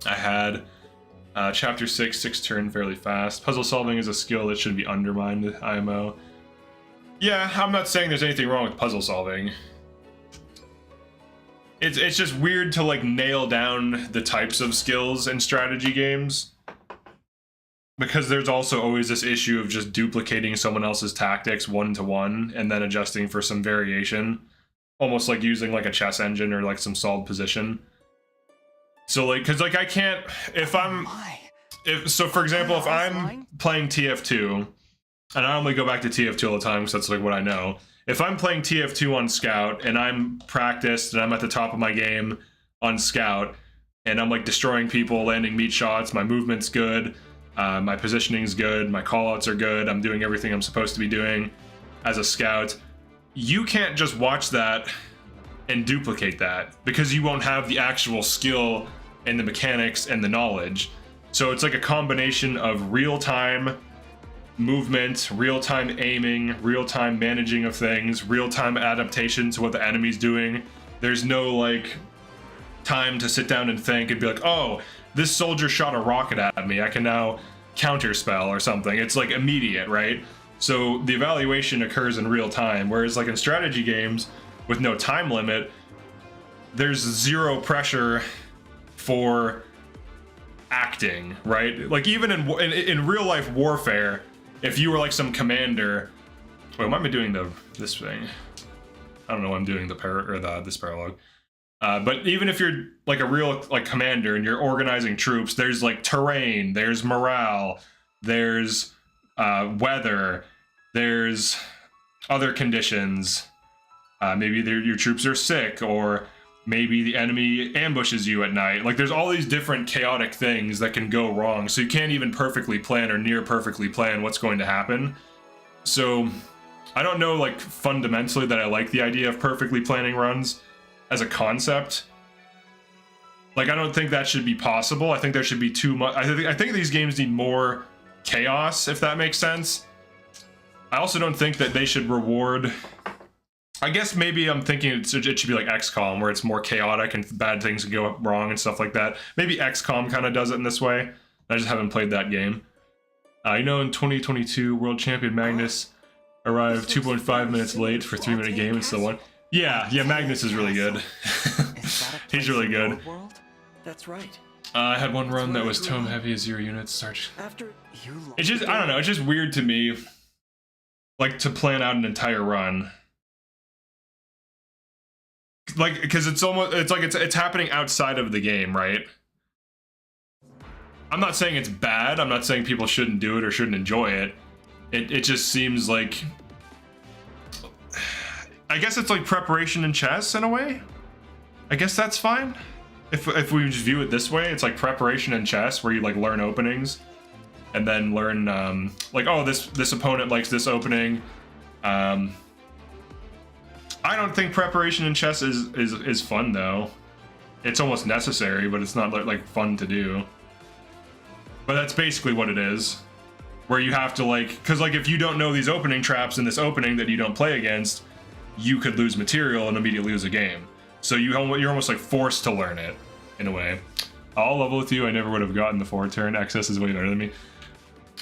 I had chapter 6 turn fairly fast. Puzzle solving is a skill that should be undermined, IMO. Yeah, I'm not saying there's anything wrong with puzzle solving. It's just weird to like nail down the types of skills in strategy games, because there's also always this issue of just duplicating someone else's tactics one-to-one and then adjusting for some variation, almost like using like a chess engine or like some solved position. So like, cause like I can't, so for example, if I'm playing TF2, and I only go back to TF2 all the time because that's like what I know. If I'm playing TF2 on Scout and I'm practiced and I'm at the top of my game on Scout and I'm like destroying people, landing meat shots, my movement's good, my positioning's good, my callouts are good, I'm doing everything I'm supposed to be doing as a Scout, you can't just watch that and duplicate that because you won't have the actual skill and the mechanics and the knowledge. So it's like a combination of real-time movement, real-time aiming, real-time managing of things, real-time adaptation to what the enemy's doing. There's no like time to sit down and think and be like, oh, this soldier shot a rocket at me, I can now counterspell or something. It's like immediate, right? So the evaluation occurs in real time, whereas like in strategy games with no time limit, there's zero pressure for acting, right? Like even in real life warfare, if you were like some commander, wait, why am I doing this thing? I don't know why I'm doing this paralog. But even if you're like a real like commander and you're organizing troops, there's like terrain, there's morale, there's weather, there's other conditions. Maybe your troops are sick, or maybe the enemy ambushes you at night. Like there's all these different chaotic things that can go wrong. So you can't even perfectly plan or near perfectly plan what's going to happen. So I don't know like fundamentally that I like the idea of perfectly planning runs as a concept. Like I don't think that should be possible. I think there should be too much. I think these games need more chaos, if that makes sense. I also don't think that they should reward I guess maybe I'm thinking it should be like XCOM, where it's more chaotic and bad things can go wrong and stuff like that. Maybe XCOM kind of does it in this way. I just haven't played that game. You know, in 2022, World Champion Magnus arrived 2.5 minutes late for a 3-minute game and still won. Yeah, Magnus is really good. He's really good. That's right. I had one run that was tome heavy as 0 units. Start. After you It's just, I don't know, it's just weird to me, like, to plan out an entire run. Like, because it's almost, it's happening outside of the game, right? I'm not saying it's bad, I'm not saying people shouldn't do it or shouldn't enjoy it. It just seems like, I guess it's like preparation in chess in a way. I guess that's fine. If we just view it this way, it's like preparation in chess where you like learn openings and then learn like, oh, this opponent likes this opening. I don't think preparation in chess is fun though. It's almost necessary, but it's not like fun to do. But that's basically what it is. Where you have to like, because like if you don't know these opening traps in this opening that you don't play against, you could lose material and immediately lose a game. So you're almost like forced to learn it, in a way. I'll level with you, I never would have gotten the 4-turn. Excess is way better than me.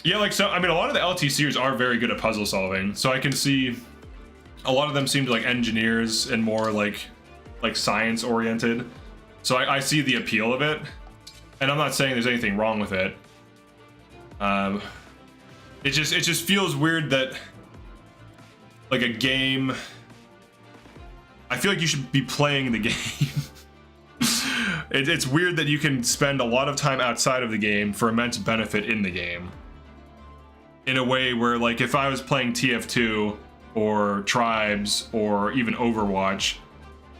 Yeah, like, so, I mean, a lot of the LTCers are very good at puzzle solving, so I can see a lot of them seem to like engineers and more like science oriented. So I see the appeal of it, and I'm not saying there's anything wrong with it. It just feels weird that like a game, I feel like you should be playing the game. It's weird that you can spend a lot of time outside of the game for immense benefit in the game. In a way where, like, if I was playing TF2 or Tribes or even Overwatch,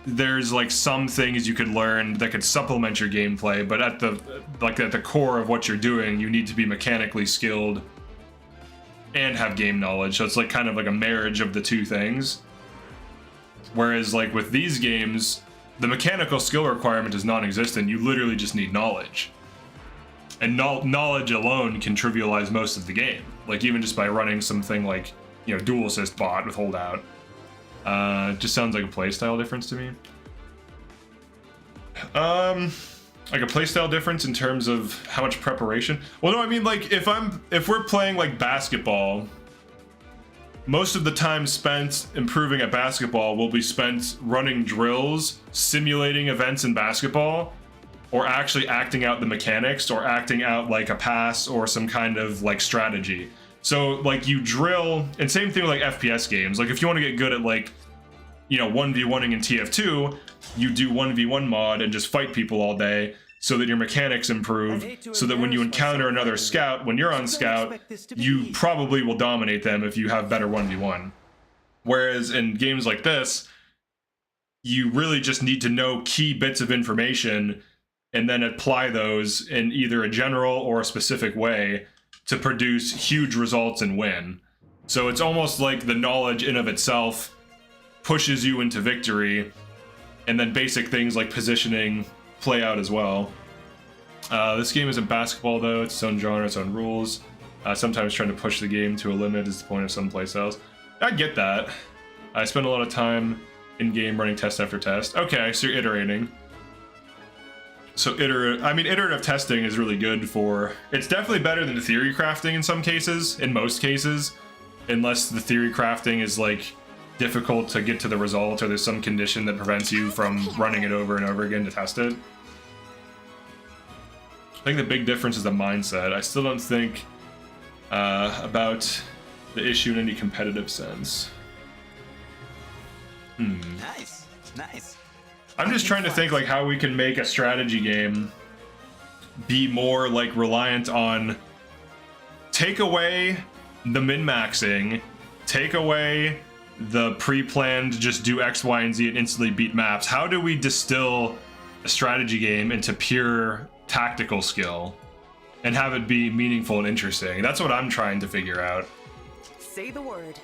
there's like some things you could learn that could supplement your gameplay, but at the core of what you're doing, you need to be mechanically skilled and have game knowledge. So it's like kind of like a marriage of the two things. Whereas like with these games, the mechanical skill requirement is non-existent. You literally just need knowledge. And knowledge alone can trivialize most of the game. Like even just by running something like, you know, dual assist bot with holdout. Just sounds like a playstyle difference to me. Like a playstyle difference in terms of how much preparation. Well, no, I mean like if we're playing like basketball, most of the time spent improving at basketball will be spent running drills, simulating events in basketball, or actually acting out the mechanics or acting out like a pass or some kind of like strategy. So like you drill, and same thing with like FPS games. Like if you want to get good at like, you know, 1v1ing in TF2, you do 1v1 mod and just fight people all day so that your mechanics improve, so that when you encounter another scout, when you're on scout, you probably will dominate them if you have better 1v1. Whereas in games like this, you really just need to know key bits of information and then apply those in either a general or a specific way to produce huge results and win. So it's almost like the knowledge in of itself pushes you into victory, and then basic things like positioning play out as well. This game isn't basketball though, it's its own genre, its own rules. Sometimes trying to push the game to a limit is the point of some playstyles. I get that. I spend a lot of time in-game running test after test. Okay, so you're iterating. So iterative testing is really good for, it's definitely better than the theory crafting in some cases, in most cases, unless the theory crafting is like difficult to get to the result or there's some condition that prevents you from running it over and over again to test it. I think the big difference is the mindset. I still don't think about the issue in any competitive sense. Nice. I'm just trying to think like how we can make a strategy game be more like reliant on, take away the min-maxing, take away the pre-planned just do X, Y, and Z and instantly beat maps. How do we distill a strategy game into pure tactical skill and have it be meaningful and interesting? That's what I'm trying to figure out. Say the word.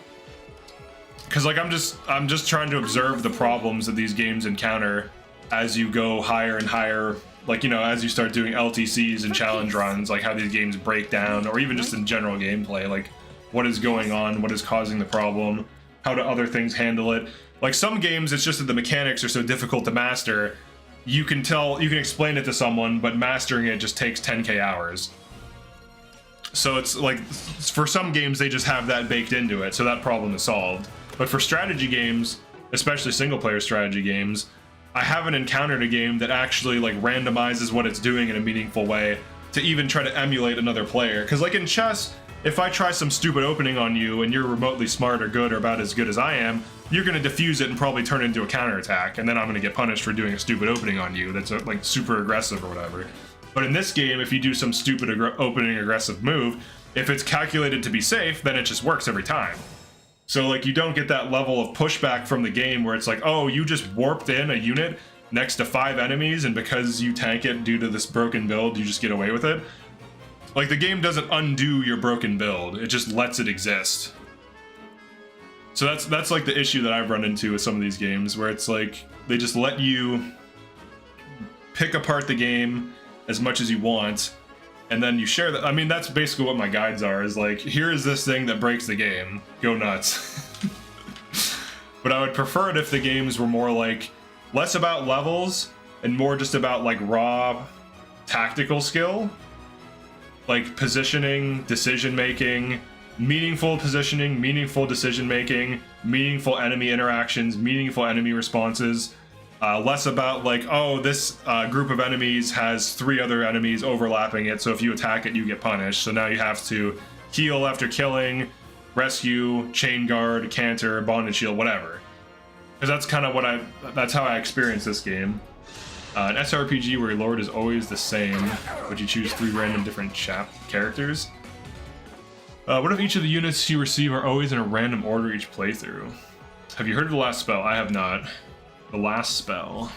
Because like I'm just trying to observe the problems that these games encounter as you go higher and higher, like, you know, as you start doing LTCs and challenge runs, like how these games break down, or even just in general gameplay, like what is going on, what is causing the problem, how do other things handle it. Like some games, it's just that the mechanics are so difficult to master. You can explain it to someone, but mastering it just takes 10k hours. So it's like, for some games, they just have that baked into it, so that problem is solved. But for strategy games, especially single-player strategy games, I haven't encountered a game that actually like randomizes what it's doing in a meaningful way to even try to emulate another player. Because like in chess, if I try some stupid opening on you and you're remotely smart or good or about as good as I am, you're going to diffuse it and probably turn it into a counterattack, and then I'm going to get punished for doing a stupid opening on you that's like super aggressive or whatever. But in this game, if you do some stupid opening aggressive move, if it's calculated to be safe, then it just works every time. So like you don't get that level of pushback from the game where it's like, oh, you just warped in a unit next to 5 enemies, and because you tank it due to this broken build, you just get away with it. Like the game doesn't undo your broken build, it just lets it exist. So that's like the issue that I've run into with some of these games, where it's like they just let you pick apart the game as much as you want, and then you share that. I mean, that's basically what my guides are, is like, here is this thing that breaks the game, go nuts. But I would prefer it if the games were more like, less about levels and more just about like raw tactical skill, like positioning, decision making, meaningful positioning, meaningful decision making, meaningful enemy interactions, meaningful enemy responses. Less about like, oh, this group of enemies has 3 other enemies overlapping it, so if you attack it, you get punished. So now you have to heal after killing, rescue, chain guard, canter, bonded shield, whatever. Because that's kind of that's how I experience this game. An SRPG where your lord is always the same, but you choose 3 random different characters. What if each of the units you receive are always in a random order each playthrough? Have you heard of the last spell? I have not. The last spell.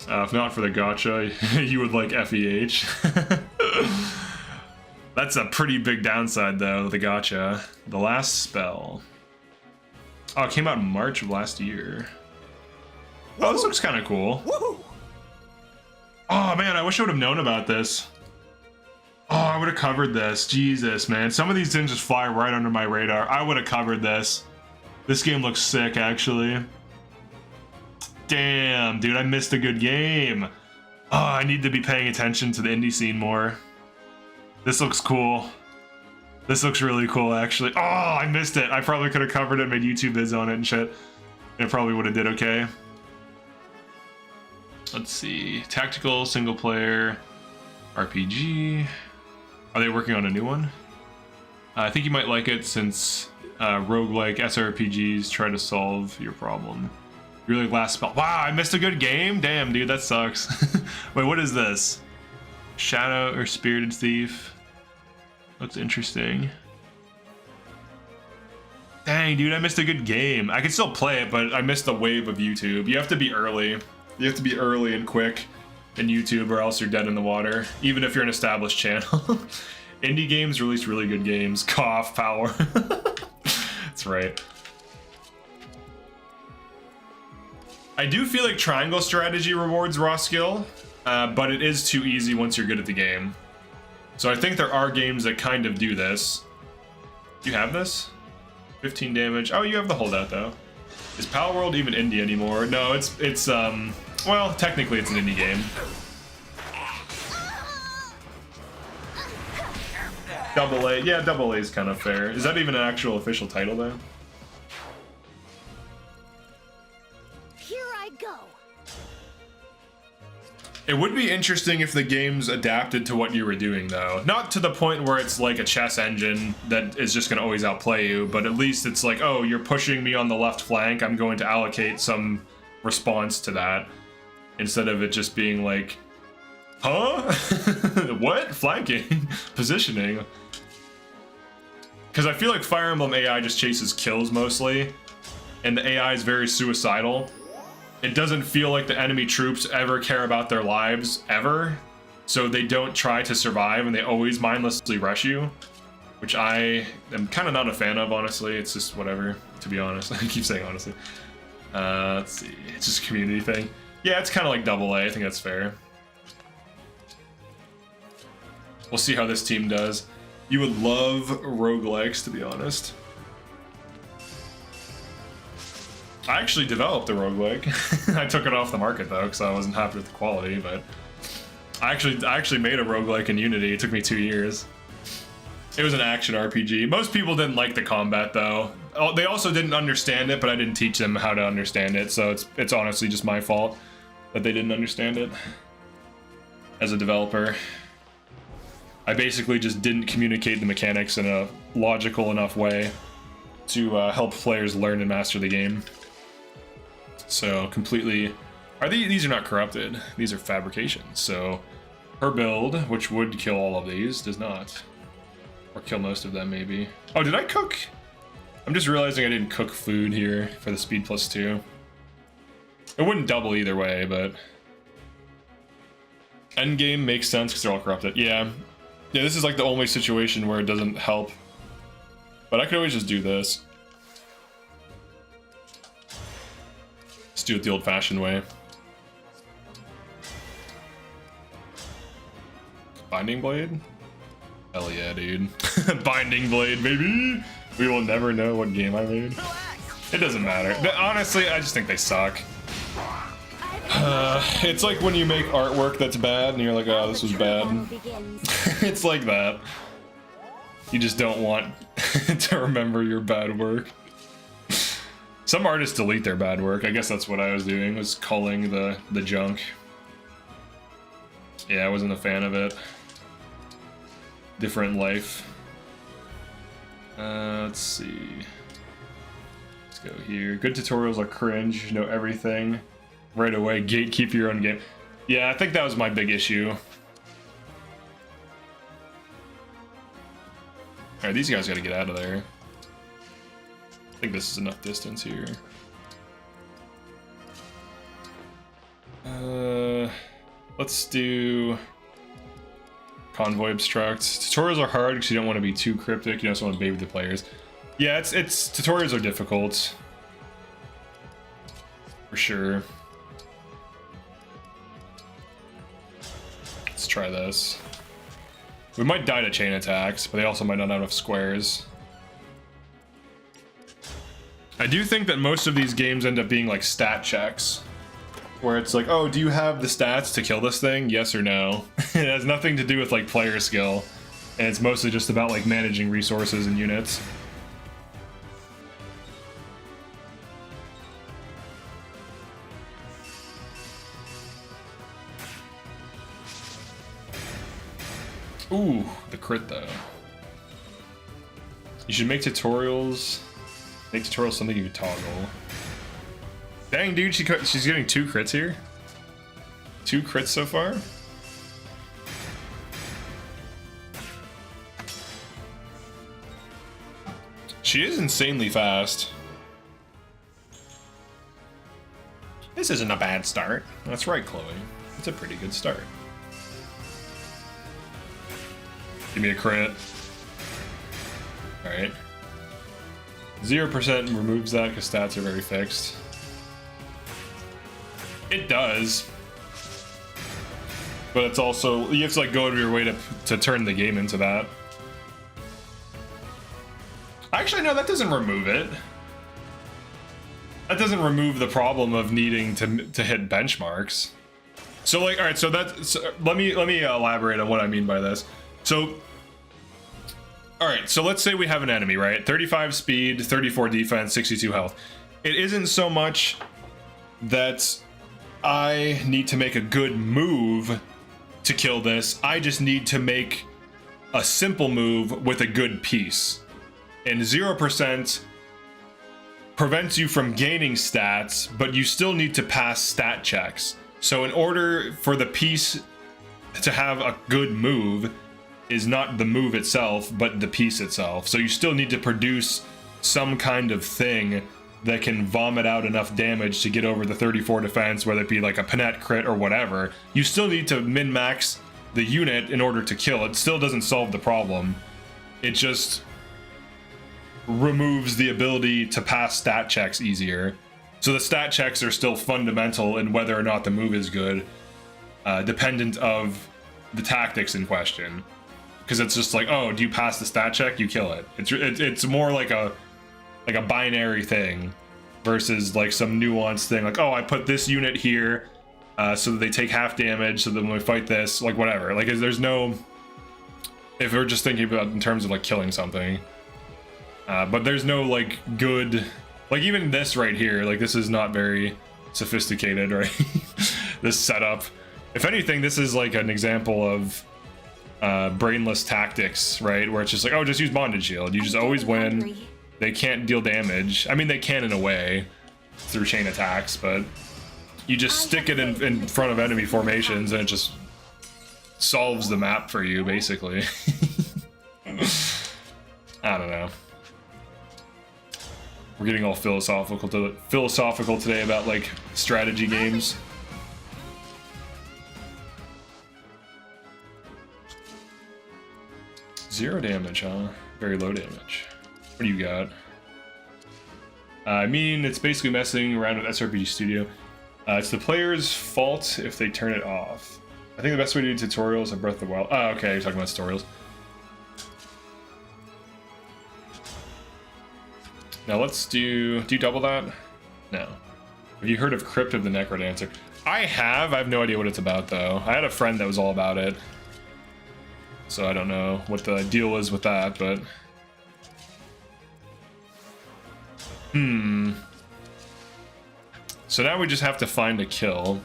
If not for the Gacha, you would like FEH. That's a pretty big downside though, the Gacha. The last spell. Oh, it came out in March of last year. Oh, this looks kind of cool. Oh man, I wish I would have known about this. Oh, I would have covered this. Jesus, man. Some of these things just fly right under my radar. I would have covered this. This game looks sick, actually. Damn, dude, I missed a good game. Oh, I need to be paying attention to the indie scene more. This looks cool. This looks really cool, actually. Oh, I missed it. I probably could have covered it, made YouTube vids on it and shit. It probably would have did okay. Let's see. Tactical, single player, RPG. Are they working on a new one? I think you might like it since roguelike SRPGs try to solve your problem. Really last spell. Wow, I missed a good game? Damn, dude, that sucks. Wait, what is this? Shadow or Spirited Thief? Looks interesting. Dang, dude, I missed a good game. I can still play it, but I missed the wave of YouTube. You have to be early. You have to be early and quick in YouTube, or else you're dead in the water, even if you're an established channel. Indie games release really good games. Cough, power. That's right. I do feel like triangle strategy rewards raw skill, but it is too easy once you're good at the game. So I think there are games that kind of do this. You have this? 15 damage. Oh, you have the holdout though. Is Pal World even indie anymore? No, it's well, technically it's an indie game. Double A, yeah, double A is kind of fair. Is that even an actual official title though? Here I go. It would be interesting if the games adapted to what you were doing though. Not to the point where it's like a chess engine that is just gonna always outplay you, but at least it's like, oh, you're pushing me on the left flank, I'm going to allocate some response to that. Instead of it just being like, huh? What? Flanking? Positioning? Because I feel like Fire Emblem AI just chases kills mostly, and the AI is very suicidal. It doesn't feel like the enemy troops ever care about their lives, ever. So they don't try to survive, and they always mindlessly rush you. Which I am kind of not a fan of, honestly. It's just whatever, to be honest. I keep saying honestly. Let's see. It's just a community thing. Yeah, it's kind of like double A. I think that's fair. We'll see how this team does. You would love roguelikes, to be honest. I actually developed a roguelike. I took it off the market though, because I wasn't happy with the quality, but I actually made a roguelike in Unity. It took me 2 years. It was an action RPG. Most people didn't like the combat though. They also didn't understand it, but I didn't teach them how to understand it, so it's honestly just my fault that they didn't understand it. As a developer, I basically just didn't communicate the mechanics in a logical enough way to help players learn and master the game. So completely, these are not corrupted, these are fabrications. So her build, which would kill all of these, does not. Or kill most of them, maybe. Oh, did I cook? I'm just realizing I didn't cook food here for the speed +2. It wouldn't double either way, but... Endgame makes sense because they're all corrupted. Yeah. Yeah, this is like the only situation where it doesn't help. But I could always just do this. Let's do it the old-fashioned way. Binding Blade? Hell yeah, dude. Binding Blade, baby! We will never know what game I made. It doesn't matter. But honestly, I just think they suck. It's like when you make artwork that's bad and you're like, oh, this was bad. It's like that. You just don't want to remember your bad work. Some artists delete their bad work. I guess that's what I was doing, was culling the junk. Yeah, I wasn't a fan of it. Different life. Let's see. Let's go here. Good tutorials are cringe. You know everything right away. Gatekeep your own game. Yeah, I think that was my big issue. Alright, these guys gotta get out of there. I think this is enough distance here. Let's do Convoy Obstruct. Tutorials are hard because you don't want to be too cryptic. You just want to baby the players. Yeah, it's tutorials are difficult. For sure. Let's try this. We might die to chain attacks, but they also might not have enough squares. I do think that most of these games end up being like stat checks. Where it's like, oh, do you have the stats to kill this thing? Yes or no? It has nothing to do with like player skill. And it's mostly just about like managing resources and units. Ooh, the crit though. You should make tutorials. Make tutorials something you can toggle. Dang, dude, she's getting 2 crits here. 2 crits so far. She is insanely fast. This isn't a bad start. That's right, Chloe. It's a pretty good start. Give me a crit. Alright. 0% removes that because stats are very fixed. It does. But it's also, you have to like go out of your way to turn the game into that. Actually, no, that doesn't remove it. That doesn't remove the problem of needing to hit benchmarks. So like, all right, so that's, let me elaborate on what I mean by this. So, all right, so let's say we have an enemy, right? 35 speed, 34 defense, 62 health. It isn't so much that I need to make a good move to kill this. I just need to make a simple move with a good piece. And 0% prevents you from gaining stats, but you still need to pass stat checks. So in order for the piece to have a good move is not the move itself, but the piece itself. So you still need to produce some kind of thing that can vomit out enough damage to get over the 34 defense, whether it be like a Bunet crit or whatever. You still need to min-max the unit in order to kill. It still doesn't solve the problem. It just removes the ability to pass stat checks easier. So the stat checks are still fundamental in whether or not the move is good, dependent of the tactics in question. Because it's just like, oh, do you pass the stat check? You kill it. It's more like a binary thing versus like some nuanced thing like, oh, I put this unit here so that they take half damage, so that when we fight this, like whatever. Like there's no, if we're just thinking about in terms of like killing something, but there's no like good, like even this right here, like this is not very sophisticated, right? This setup. If anything, this is like an example of brainless tactics, right? Where it's just like, oh, just use bondage shield. You just always win. They can't deal damage. I mean, they can in a way through chain attacks, but you just stick it in front of enemy formations and it just solves the map for you, basically. I don't know. We're getting all philosophical today about like strategy games. Zero damage, huh? Very low damage. What do you got? I mean, it's basically messing around with SRPG Studio. It's the player's fault if they turn it off. I think the best way to do tutorials are Breath of the Wild. Oh, okay, you're talking about tutorials. Now let's do you double that? No. Have you heard of Crypt of the Necrodancer? I have no idea what it's about though. I had a friend that was all about it. So I don't know what the deal is with that, but... So now we just have to find a kill.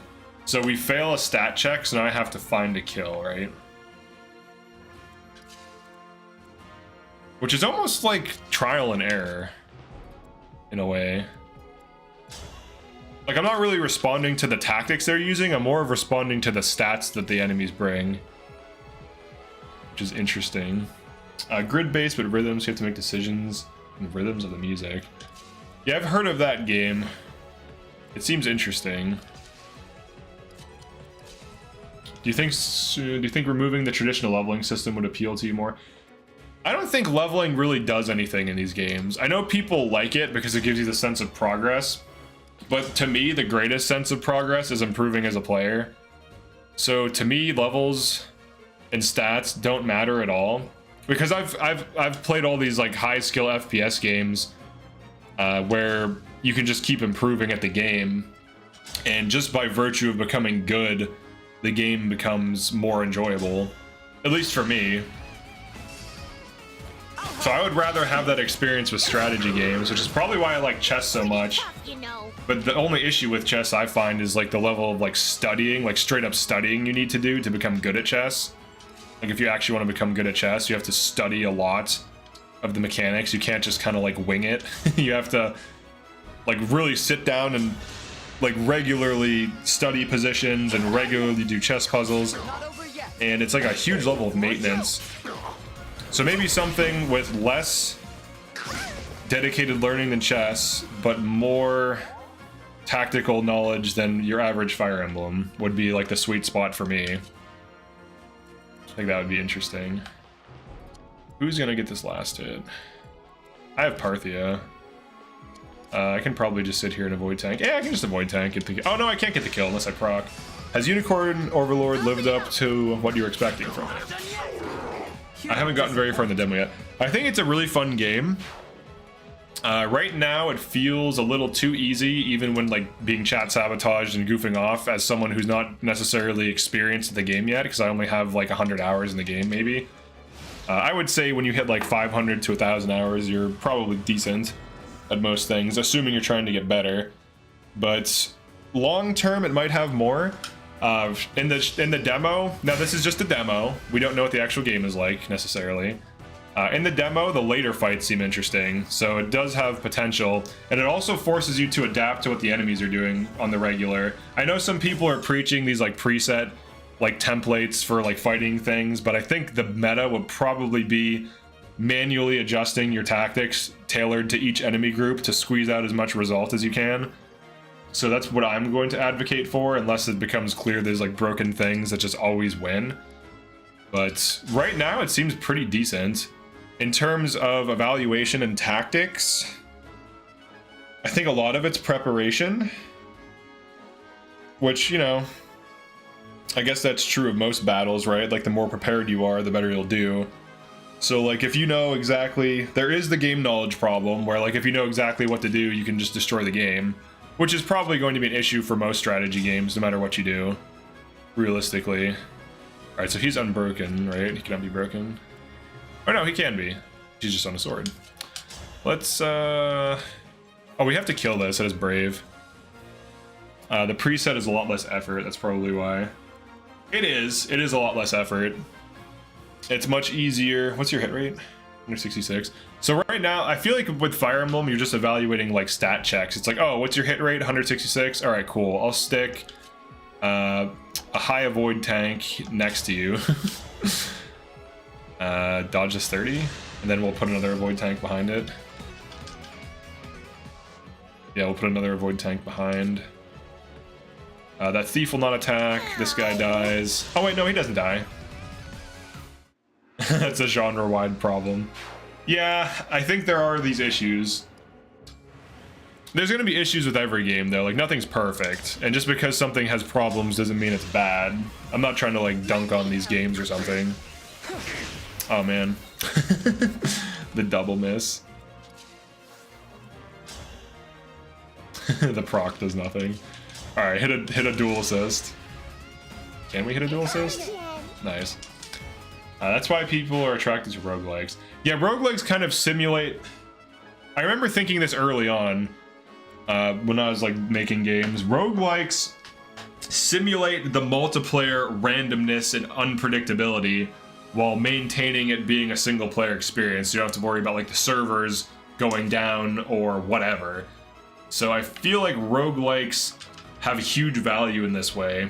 So we fail a stat check, so now I have to find a kill, right? Which is almost like trial and error, in a way. Like, I'm not really responding to the tactics they're using, I'm more of responding to the stats that the enemies bring. Which is interesting. Grid-based, but rhythms, you have to make decisions in the rhythms of the music. Yeah, I've heard of that game. It seems interesting. Do you think removing the traditional leveling system would appeal to you more? I don't think leveling really does anything in these games. I know people like it because it gives you the sense of progress, but to me, the greatest sense of progress is improving as a player. So to me, levels and stats don't matter at all, because I've played all these like high skill FPS games where you can just keep improving at the game, and just by virtue of becoming good, the game becomes more enjoyable, at least for me. So I would rather have that experience with strategy games, which is probably why I like chess so much. But the only issue with chess I find is like the level of like studying, like straight up studying you need to do to become good at chess. Like if you actually want to become good at chess, you have to study a lot of the mechanics. You can't just kind of like wing it. You have to like really sit down and like regularly study positions and regularly do chess puzzles. And it's like a huge level of maintenance. So maybe something with less dedicated learning than chess, but more tactical knowledge than your average Fire Emblem would be like the sweet spot for me. I think that would be interesting. Who's gonna get this last hit? I have Parthia. I can probably just sit here and avoid tank. Yeah, I can just avoid tank. Oh no, I can't get the kill unless I proc. Has Unicorn Overlord lived up to what you were expecting from it? I haven't gotten very far in the demo yet. I think it's a really fun game. Right now, it feels a little too easy, even when like being chat sabotaged and goofing off as someone who's not necessarily experienced in the game yet, because I only have like 100 hours in the game, maybe. I would say when you hit like 500 to 1,000 hours, you're probably decent at most things, assuming you're trying to get better. But long term, it might have more. In the demo, now this is just a demo. We don't know what the actual game is like necessarily. In the demo, the later fights seem interesting, so it does have potential, and it also forces you to adapt to what the enemies are doing on the regular. I know some people are preaching these like preset like templates for like fighting things, but I think the meta would probably be manually adjusting your tactics tailored to each enemy group to squeeze out as much result as you can. So that's what I'm going to advocate for, unless it becomes clear there's like broken things that just always win. But right now it seems pretty decent. In terms of evaluation and tactics, I think a lot of it's preparation, which, you know, I guess that's true of most battles, right? Like the more prepared you are, the better you'll do. So like if you know exactly, there is the game knowledge problem where like if you know exactly what to do, you can just destroy the game, which is probably going to be an issue for most strategy games no matter what you do, realistically. All right, so he's unbroken, right? He cannot be broken. Oh no, he can be. He's just on a sword. Let's oh, we have to kill this. That is brave. The preset is a lot less effort. That's probably why. It is a lot less effort. It's much easier. What's your hit rate? 166. So right now, I feel like with Fire Emblem, you're just evaluating like stat checks. It's like, oh, what's your hit rate? 166. All right, cool. I'll stick a high avoid tank next to you. Dodge this 30, and then we'll put another avoid tank behind it. Yeah, we'll put another avoid tank behind. That thief will not attack. This guy dies. Oh wait, no, he doesn't die. That's a genre-wide problem. Yeah, I think there are these issues. There's gonna be issues with every game though, like nothing's perfect. And just because something has problems doesn't mean it's bad. I'm not trying to like dunk on these games or something. Oh man. The double miss. The proc does nothing. Alright, hit a dual assist. Can we hit a dual assist? Nice. That's why people are attracted to roguelikes. Yeah, roguelikes kind of simulate... I remember thinking this early on when I was like making games. Roguelikes simulate the multiplayer randomness and unpredictability while maintaining it being a single player experience. You don't have to worry about like the servers going down or whatever. So I feel like roguelikes have huge value in this way,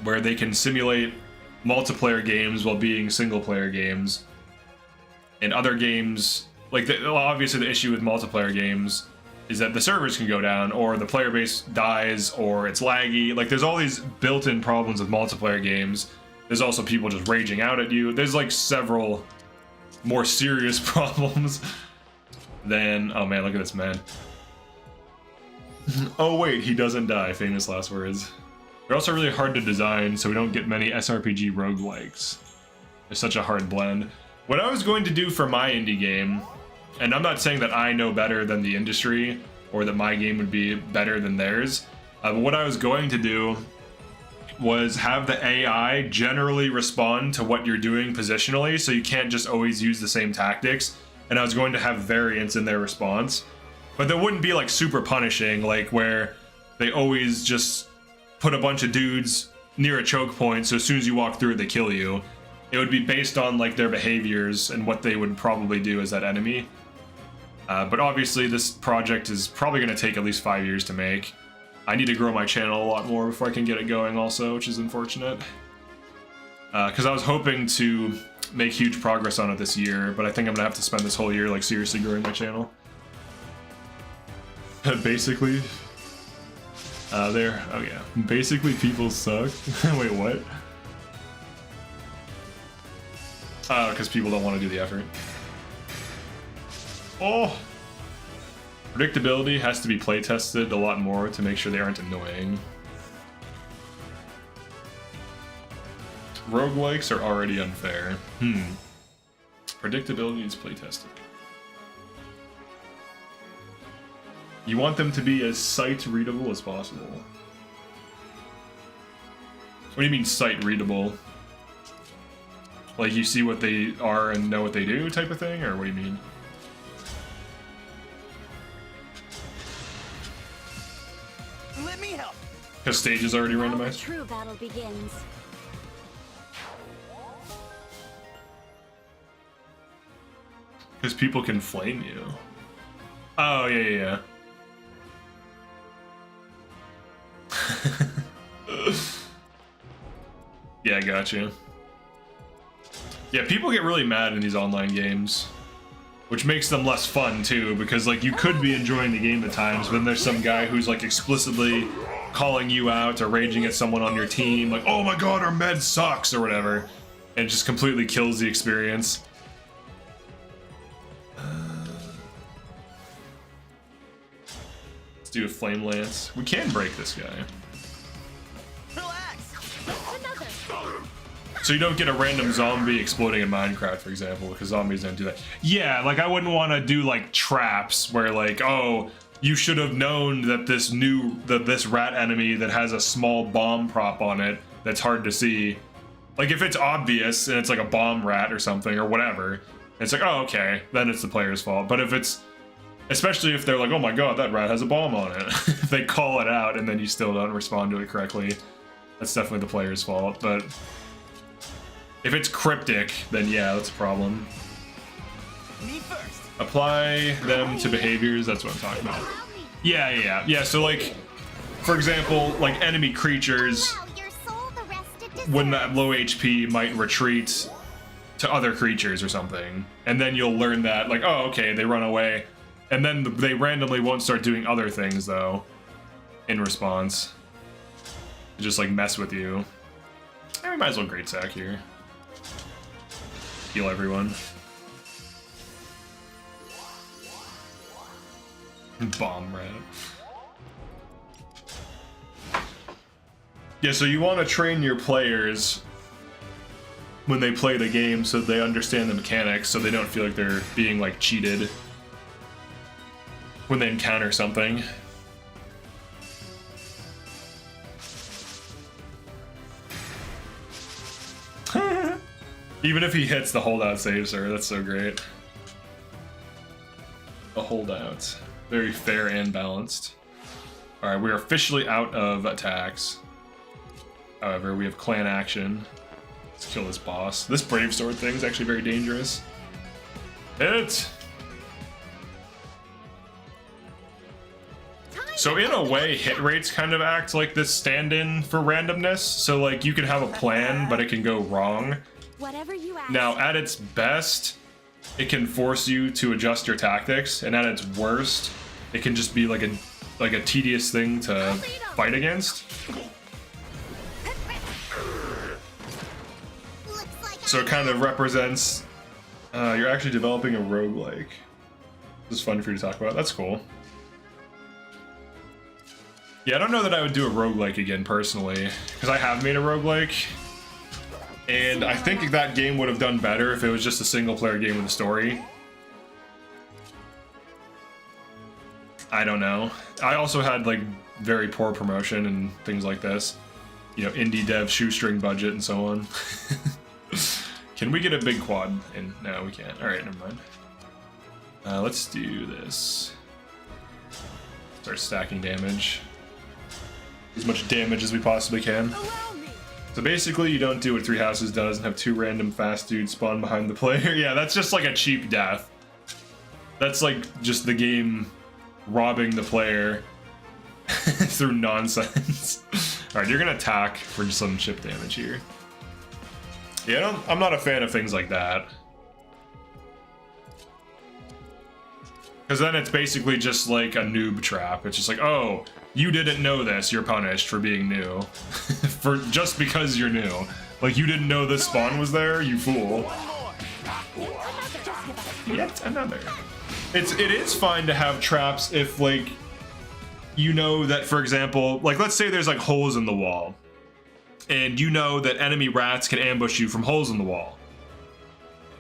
where they can simulate multiplayer games while being single player games. And other games, like obviously the issue with multiplayer games is that the servers can go down, or the player base dies, or it's laggy. Like there's all these built-in problems with multiplayer games. There's also people just raging out at you. There's like several more serious problems than... Oh man, look at this man. Oh wait, he doesn't die. Famous last words. They're also really hard to design, so we don't get many SRPG roguelikes. It's such a hard blend. What I was going to do for my indie game, and I'm not saying that I know better than the industry, or that my game would be better than theirs, but what I was going to do was have the AI generally respond to what you're doing positionally, so you can't just always use the same tactics, and I was going to have variance in their response. But they wouldn't be like super punishing, like where they always just put a bunch of dudes near a choke point, so as soon as you walk through it, they kill you. It would be based on like their behaviors and what they would probably do as that enemy. But obviously this project is probably going to take at least 5 years to make. I need to grow my channel a lot more before I can get it going also, which is unfortunate. Because I was hoping to make huge progress on it this year, but I think I'm going to have to spend this whole year like seriously growing my channel. Basically, oh yeah. Basically, people suck. Wait, what? Oh, because people don't want to do the effort. Oh! Predictability has to be play tested a lot more to make sure they aren't annoying. Roguelikes are already unfair. Predictability is play tested. You want them to be as sight readable as possible. What do you mean sight readable? Like you see what they are and know what they do type of thing, or what do you mean? Let me help. Because stage is already Now the randomized? true battle begins. Because people can flame you. Oh, yeah. Yeah, I got you. Yeah, people get really mad in these online games, which makes them less fun too, because like you could be enjoying the game at times, but then there's some guy who's like explicitly calling you out or raging at someone on your team, like, oh my god, our med sucks or whatever, and it just completely kills the experience. Let's do a flame lance. We can break this guy. Relax. Another. So you don't get a random zombie exploding in Minecraft, for example, because zombies don't do that. Yeah, like I wouldn't want to do like traps where like, oh, you should have known that this rat enemy that has a small bomb prop on it that's hard to see. Like if it's obvious and it's like a bomb rat or something or whatever, it's like, oh, okay, then it's the player's fault. But if it's, especially if they're like, oh my god, that rat has a bomb on it. If they call it out and then you still don't respond to it correctly, that's definitely the player's fault. But if it's cryptic, then yeah, that's a problem. Me first. Apply them to behaviors, that's what I'm talking about. Yeah, so like, for example, like enemy creatures, when that low HP might retreat to other creatures or something, and then you'll learn that, like, oh, okay, they run away, and then they randomly won't start doing other things, though, in response. Just, like, mess with you. And we might as well Great Sack here. Heal everyone. Bomb rat. Yeah, so you want to train your players when they play the game so they understand the mechanics, so they don't feel like they're being like cheated when they encounter something. Even if he hits, the holdout saves her. That's so great. A holdout. Very fair and balanced. Alright, we are officially out of attacks. However, we have clan action. Let's kill this boss. This brave sword thing is actually very dangerous. Hit! So in a way, hit rates kind of act like this stand-in for randomness. So like you can have a plan, but it can go wrong. Whatever you ask. Now, at its best, it can force you to adjust your tactics, and at its worst, it can just be like a tedious thing to fight against. So it kind of represents you're actually developing a roguelike. This is fun for you to talk about. That's cool. Yeah, I don't know that I would do a roguelike again personally, because I have made a roguelike. And I think that game would have done better if it was just a single player game with a story. I don't know. I also had like very poor promotion and things like this. You know, indie dev shoestring budget and so on. Can we get a big quad in? No, we can't. Alright, never mind. Let's do this. Start stacking damage. As much damage as we possibly can. So basically, you don't do what Three Houses does and have two random fast dudes spawn behind the player. Yeah, that's just like a cheap death. That's like just the game robbing the player through nonsense. Alright, you're gonna attack for some chip damage here. Yeah, I'm not a fan of things like that. Because then it's basically just like a noob trap. It's just like, oh, you didn't know this, you're punished for being new. Just because you're new. Like, you didn't know this spawn was there, you fool. Yet another. It is fine to have traps if, like, you know that, for example, like, let's say there's, like, holes in the wall. And you know that enemy rats can ambush you from holes in the wall.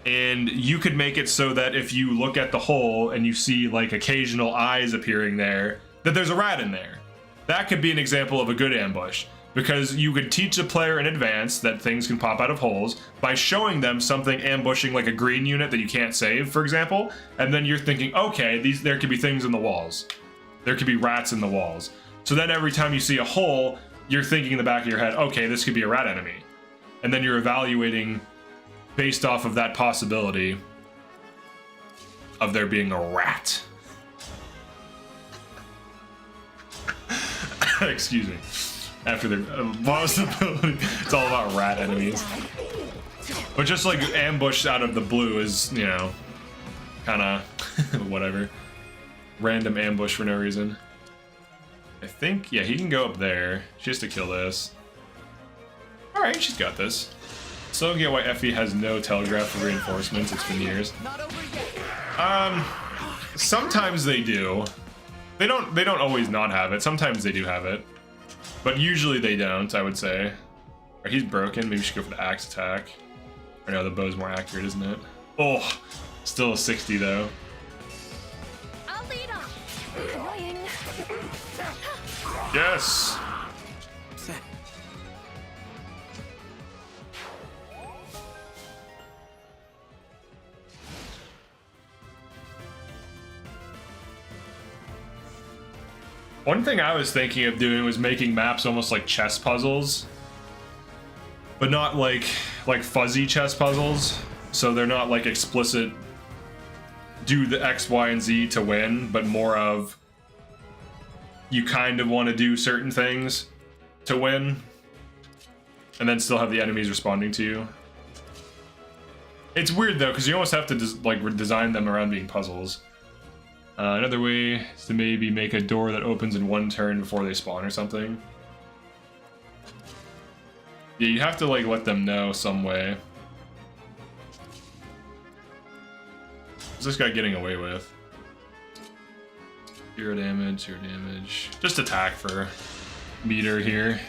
And you could make it so that if you look at the hole and you see, like, occasional eyes appearing there, that there's a rat in there. That could be an example of a good ambush, because you could teach a player in advance that things can pop out of holes by showing them something ambushing like a green unit that you can't save, for example, and then you're thinking, okay, there could be things in the walls. There could be rats in the walls. So then every time you see a hole, you're thinking in the back of your head, okay, this could be a rat enemy. And then you're evaluating based off of that possibility of there being a rat. Excuse me. After the possibility, it's all about rat enemies. But just like ambush out of the blue is, you know, kind of whatever. Random ambush for no reason. I think, yeah, he can go up there. She has to kill this. Alright, she's got this. Still don't get why Effie has no telegraph for reinforcements. It's been years. Sometimes they do. They don't always not have it. Sometimes they do have it. But usually they don't, I would say. Right, he's broken. Maybe we should go for the axe attack. Or no, the bow's more accurate, isn't it? Oh, still a 60 though. I'll lead off. Annoying. Yes. One thing I was thinking of doing was making maps almost like chess puzzles, but not like fuzzy chess puzzles. So they're not like explicit do the X, Y, and Z to win, but more of you kind of want to do certain things to win and then still have the enemies responding to you. It's weird though, because you almost have to design them around being puzzles. Another way is to maybe make a door that opens in one turn before they spawn or something. Yeah, you have to like let them know some way. What's this guy getting away with? 0 damage, 0 damage. Just attack for meter here.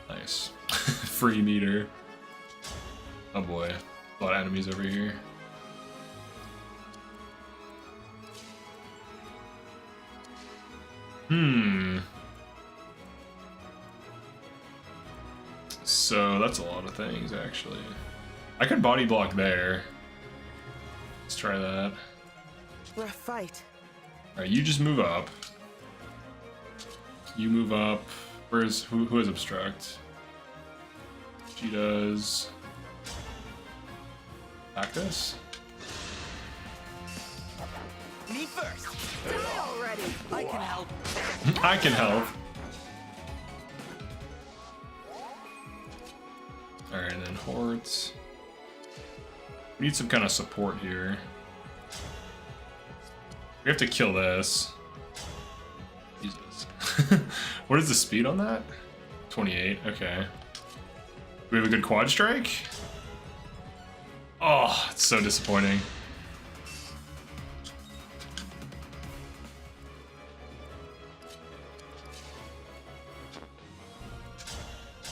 Nice. Free meter. Oh boy. A lot of enemies over here. So that's a lot of things, actually. I could body block there. Let's try that. Rough fight. All right, you just move up. You move up. Where's who has obstruct? She does. Cactus. Me first. Die already. I can help. I can help. Alright, and then Hort. We need some kind of support here. We have to kill this. Jesus. What is the speed on that? 28, okay. Do we have a good quad strike? Oh, it's so disappointing.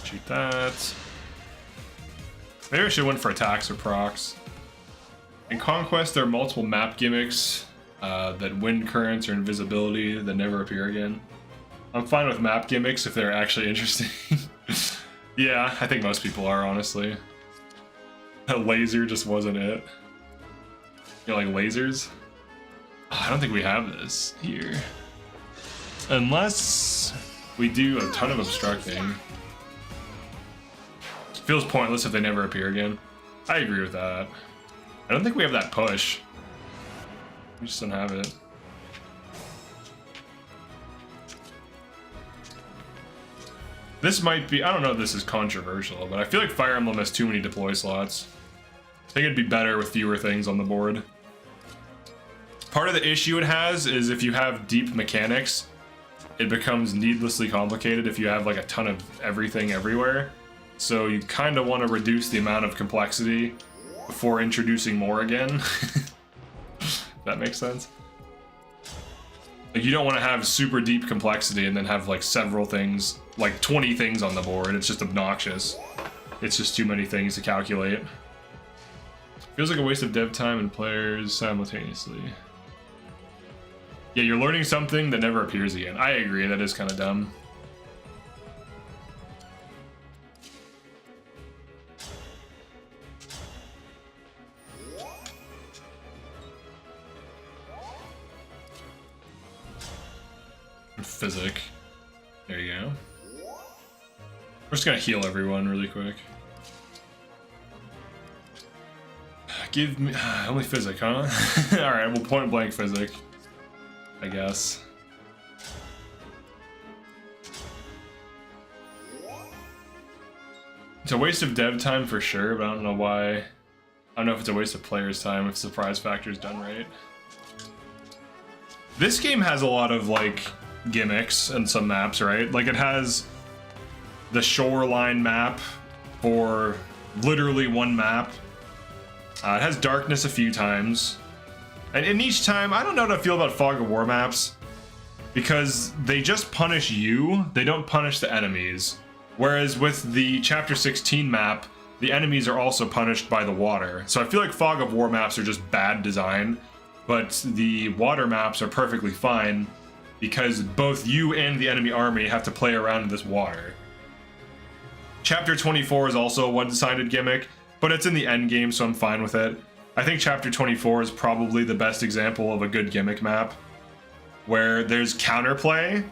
Shoot that. Maybe I should have went for attacks or procs. In Conquest, there are multiple map gimmicks that wind currents or invisibility that never appear again. I'm fine with map gimmicks if they're actually interesting. Yeah, I think most people are, honestly. A laser just wasn't it. You know, like lasers? Oh, I don't think we have this here. Unless we do a ton of obstructing. Feels pointless if they never appear again. I agree with that. I don't think we have that push. We just don't have it. This might be, I don't know if this is controversial, but I feel like Fire Emblem has too many deploy slots. I think it'd be better with fewer things on the board. Part of the issue it has is if you have deep mechanics, it becomes needlessly complicated if you have like a ton of everything everywhere. So you kind of want to reduce the amount of complexity before introducing more again. That makes sense. Like you don't want to have super deep complexity and then have like several things, like 20 things on the board. It's just obnoxious. It's just too many things to calculate. Feels like a waste of dev time and players simultaneously. Yeah, you're learning something that never appears again. I agree, that is kind of dumb. Physic. There you go. We're just gonna heal everyone really quick. Give me only physic, huh? Alright, we'll point blank physic, I guess. It's a waste of dev time for sure, but I don't know why. I don't know if it's a waste of players' time if surprise factor is done right. This game has a lot of like gimmicks and some maps, right? Like it has the shoreline map for literally one map. It has darkness a few times, and in each time, I don't know how to feel about Fog of War maps. because they just punish you, they don't punish the enemies. Whereas with the Chapter 16 map, the enemies are also punished by the water. So I feel like Fog of War maps are just bad design, but the water maps are perfectly fine because both you and the enemy army have to play around in this water. Chapter 24 is also a one-sided gimmick, but it's in the end game, so I'm fine with it. I think Chapter 24 is probably the best example of a good gimmick map, where there's counterplay.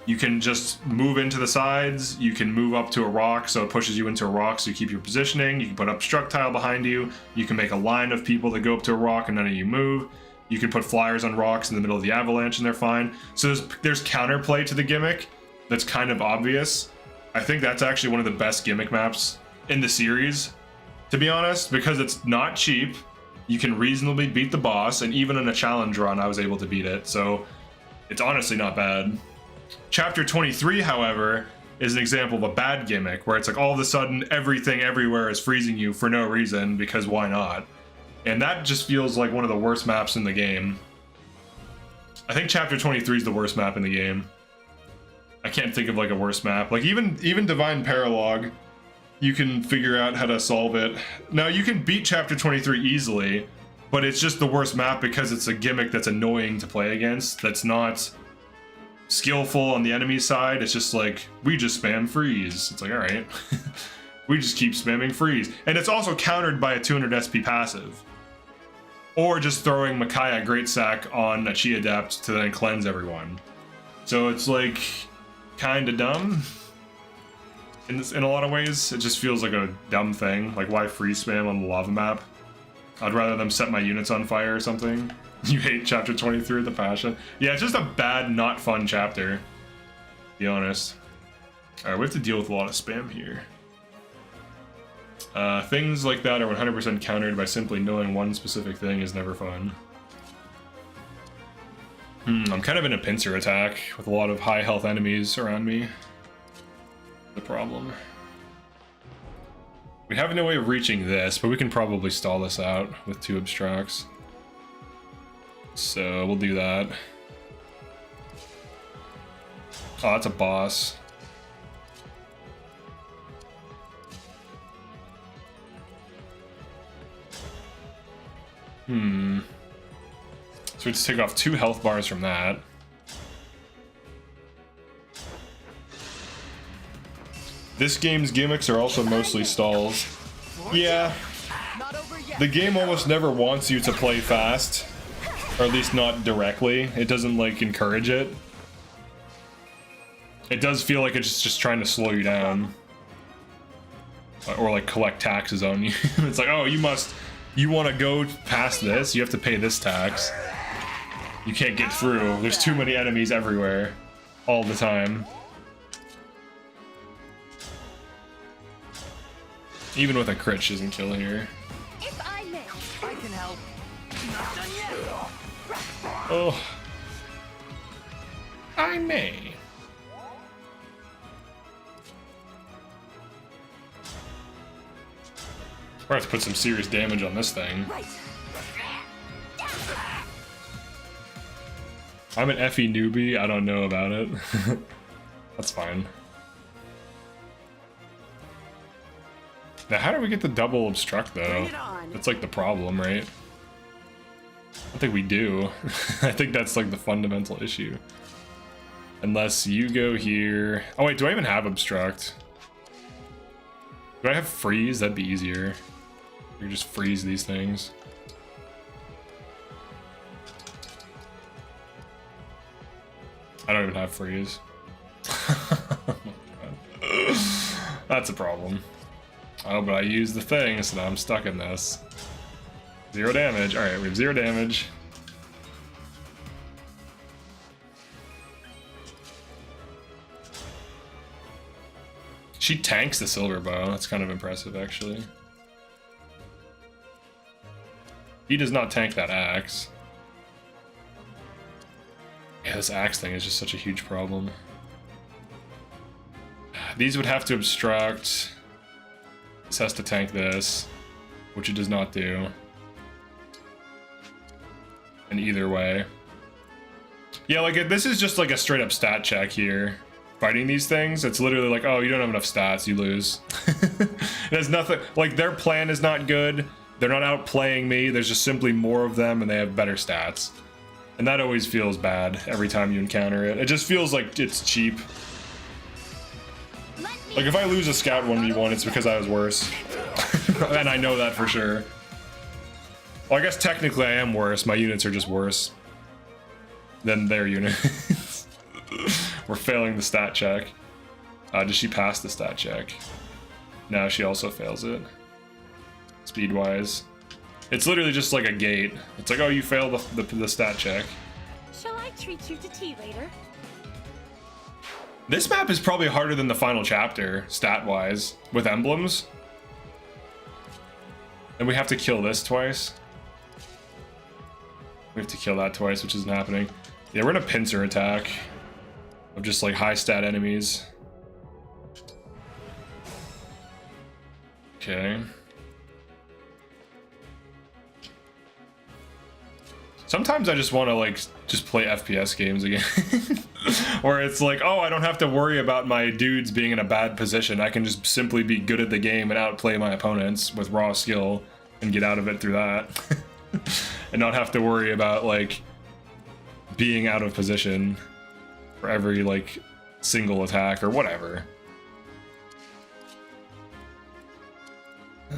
You can just move into the sides, you can move up to a rock so it pushes you into a rock so you keep your positioning, you can put obstruct tile behind you, you can make a line of people that go up to a rock and none of you move, you can put flyers on rocks in the middle of the avalanche and they're fine. So there's counterplay to the gimmick that's kind of obvious. I think that's actually one of the best gimmick maps in the series, to be honest, because it's not cheap, you can reasonably beat the boss, and even in a challenge run I was able to beat it, so it's honestly not bad. Chapter 23, however, is an example of a bad gimmick, where it's like all of a sudden everything everywhere is freezing you for no reason, because why not? And that just feels like one of the worst maps in the game. I think Chapter 23 is the worst map in the game. I can't think of like a worse map. Like even Divine Paralog, you can figure out how to solve it. Now you can beat Chapter 23 easily, but it's just the worst map because it's a gimmick that's annoying to play against, that's not skillful on the enemy side. It's just like, we just spam freeze. It's like, all right. We just keep spamming freeze. And it's also countered by a 200 SP passive. Or just throwing Micaiah Great Sack on a Chi Adept to then cleanse everyone. So it's like, kinda dumb. In a lot of ways, it just feels like a dumb thing. Like, why freeze spam on the lava map? I'd rather them set my units on fire or something. You hate Chapter 23 with a passion. Yeah, it's just a bad, not fun chapter, to be honest. Alright, we have to deal with a lot of spam here. Things like that are 100% countered by simply knowing one specific thing is never fun. I'm kind of in a pincer attack with a lot of high health enemies around me. The problem. We have no way of reaching this, but we can probably stall this out with 2 abstracts. So we'll do that. Oh, that's a boss. So we just take off 2 health bars from that. This game's gimmicks are also mostly stalls. Yeah, the game almost never wants you to play fast, or at least not directly. It doesn't like encourage it. It does feel like it's just trying to slow you down, or like collect taxes on you. It's like, oh, you want to go past this, you have to pay this tax. You can't get through. There's too many enemies everywhere, all the time. Even with a crit, she doesn't kill here. If I may. I can help. Not done yet. Oh. I may. We're gonna have to put some serious damage on this thing. Right. I'm an FE newbie, I don't know about it. That's fine. Now, how do we get the double obstruct, though? Bring it on. That's like the problem, right? I don't think we do. I think that's like the fundamental issue. Unless you go here... Oh wait, do I even have obstruct? Do I have freeze? That'd be easier. We can just freeze these things. I don't even have freeze. Oh my God. That's a problem. Oh, but I used the thing, so now I'm stuck in this. 0 damage. Alright, we have 0 damage. She tanks the silver bow. That's kind of impressive, actually. He does not tank that axe. Yeah, this axe thing is just such a huge problem. These would have to obstruct. This has to tank this, which it does not do. And either way. Yeah, like this is just like a straight up stat check here. Fighting these things, it's literally like, oh, you don't have enough stats, you lose. There's nothing, like their plan is not good. They're not outplaying me. There's just simply more of them and they have better stats. And that always feels bad every time you encounter it. It just feels like it's cheap. Like if I lose a scout 1v1, it's because I was worse. And I know that for sure. Well, I guess technically I am worse. My units are just worse than their units. We're failing the stat check. Does she pass the stat check? No, she also fails it. Speed-wise. It's literally just like a gate. It's like, oh, you failed the stat check. Shall I treat you to tea later? This map is probably harder than the final chapter, stat-wise, with emblems. And we have to kill this twice. We have to kill that twice, which isn't happening. Yeah, we're in a pincer attack of just like high stat enemies. Okay. Sometimes I just want to like just play FPS games again. Where it's like, oh, I don't have to worry about my dudes being in a bad position. I can just simply be good at the game and outplay my opponents with raw skill and get out of it through that. And not have to worry about like being out of position for every like single attack or whatever.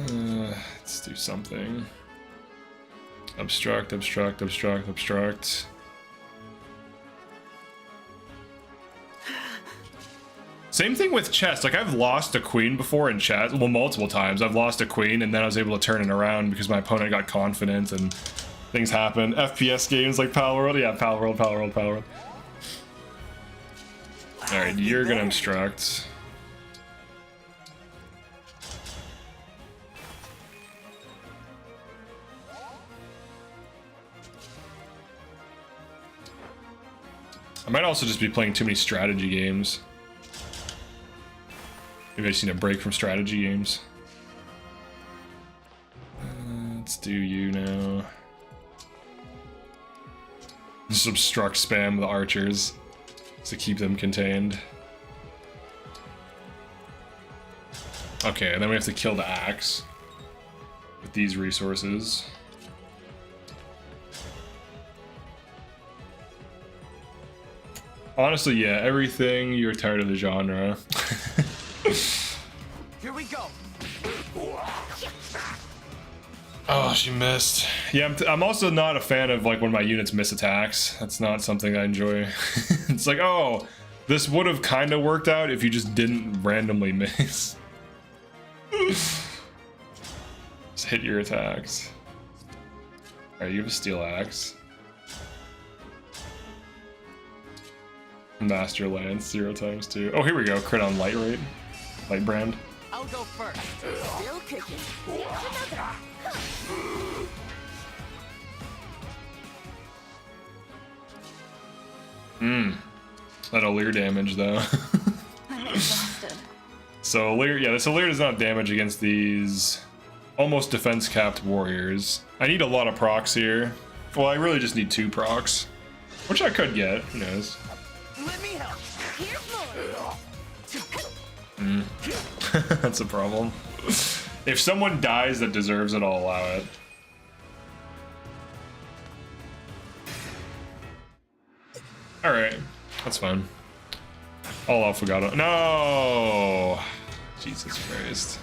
Let's do something. Obstruct, obstruct, obstruct, obstruct. Same thing with chess. Like I've lost a queen before in chess. Well, multiple times. I've lost a queen and then I was able to turn it around because my opponent got confident and things happen. FPS games like Pal World. Yeah, Pal World, Pal World, Pal World. Alright, you're gonna obstruct. I might also just be playing too many strategy games. Maybe I just need a break from strategy games. Let's do you now. Just obstruct spam the archers to keep them contained. Okay, and then we have to kill the axe with these resources. Honestly, yeah, everything. You're tired of the genre. Here we go. Oh, she missed. Yeah, I'm also not a fan of like when my units miss attacks. That's not something I enjoy. It's like, oh, this would have kind of worked out if you just didn't randomly miss. Just hit your attacks. Alright, you have a steel axe. Master Lance, 0 times 2. Oh, here we go. Crit on light rate. Light brand. I'll go first. Still kicking. That Alear damage though. I'm exhausted. So Alear, yeah, this Alear does not damage against these almost defense capped warriors. I need a lot of procs here. Well, I really just need 2 procs, which I could get. Who knows? Let me help. Here's more. That's a problem. If someone dies that deserves it, I'll allow it. Alright, that's fine. I'll allow FOGADO. No! Jesus Christ.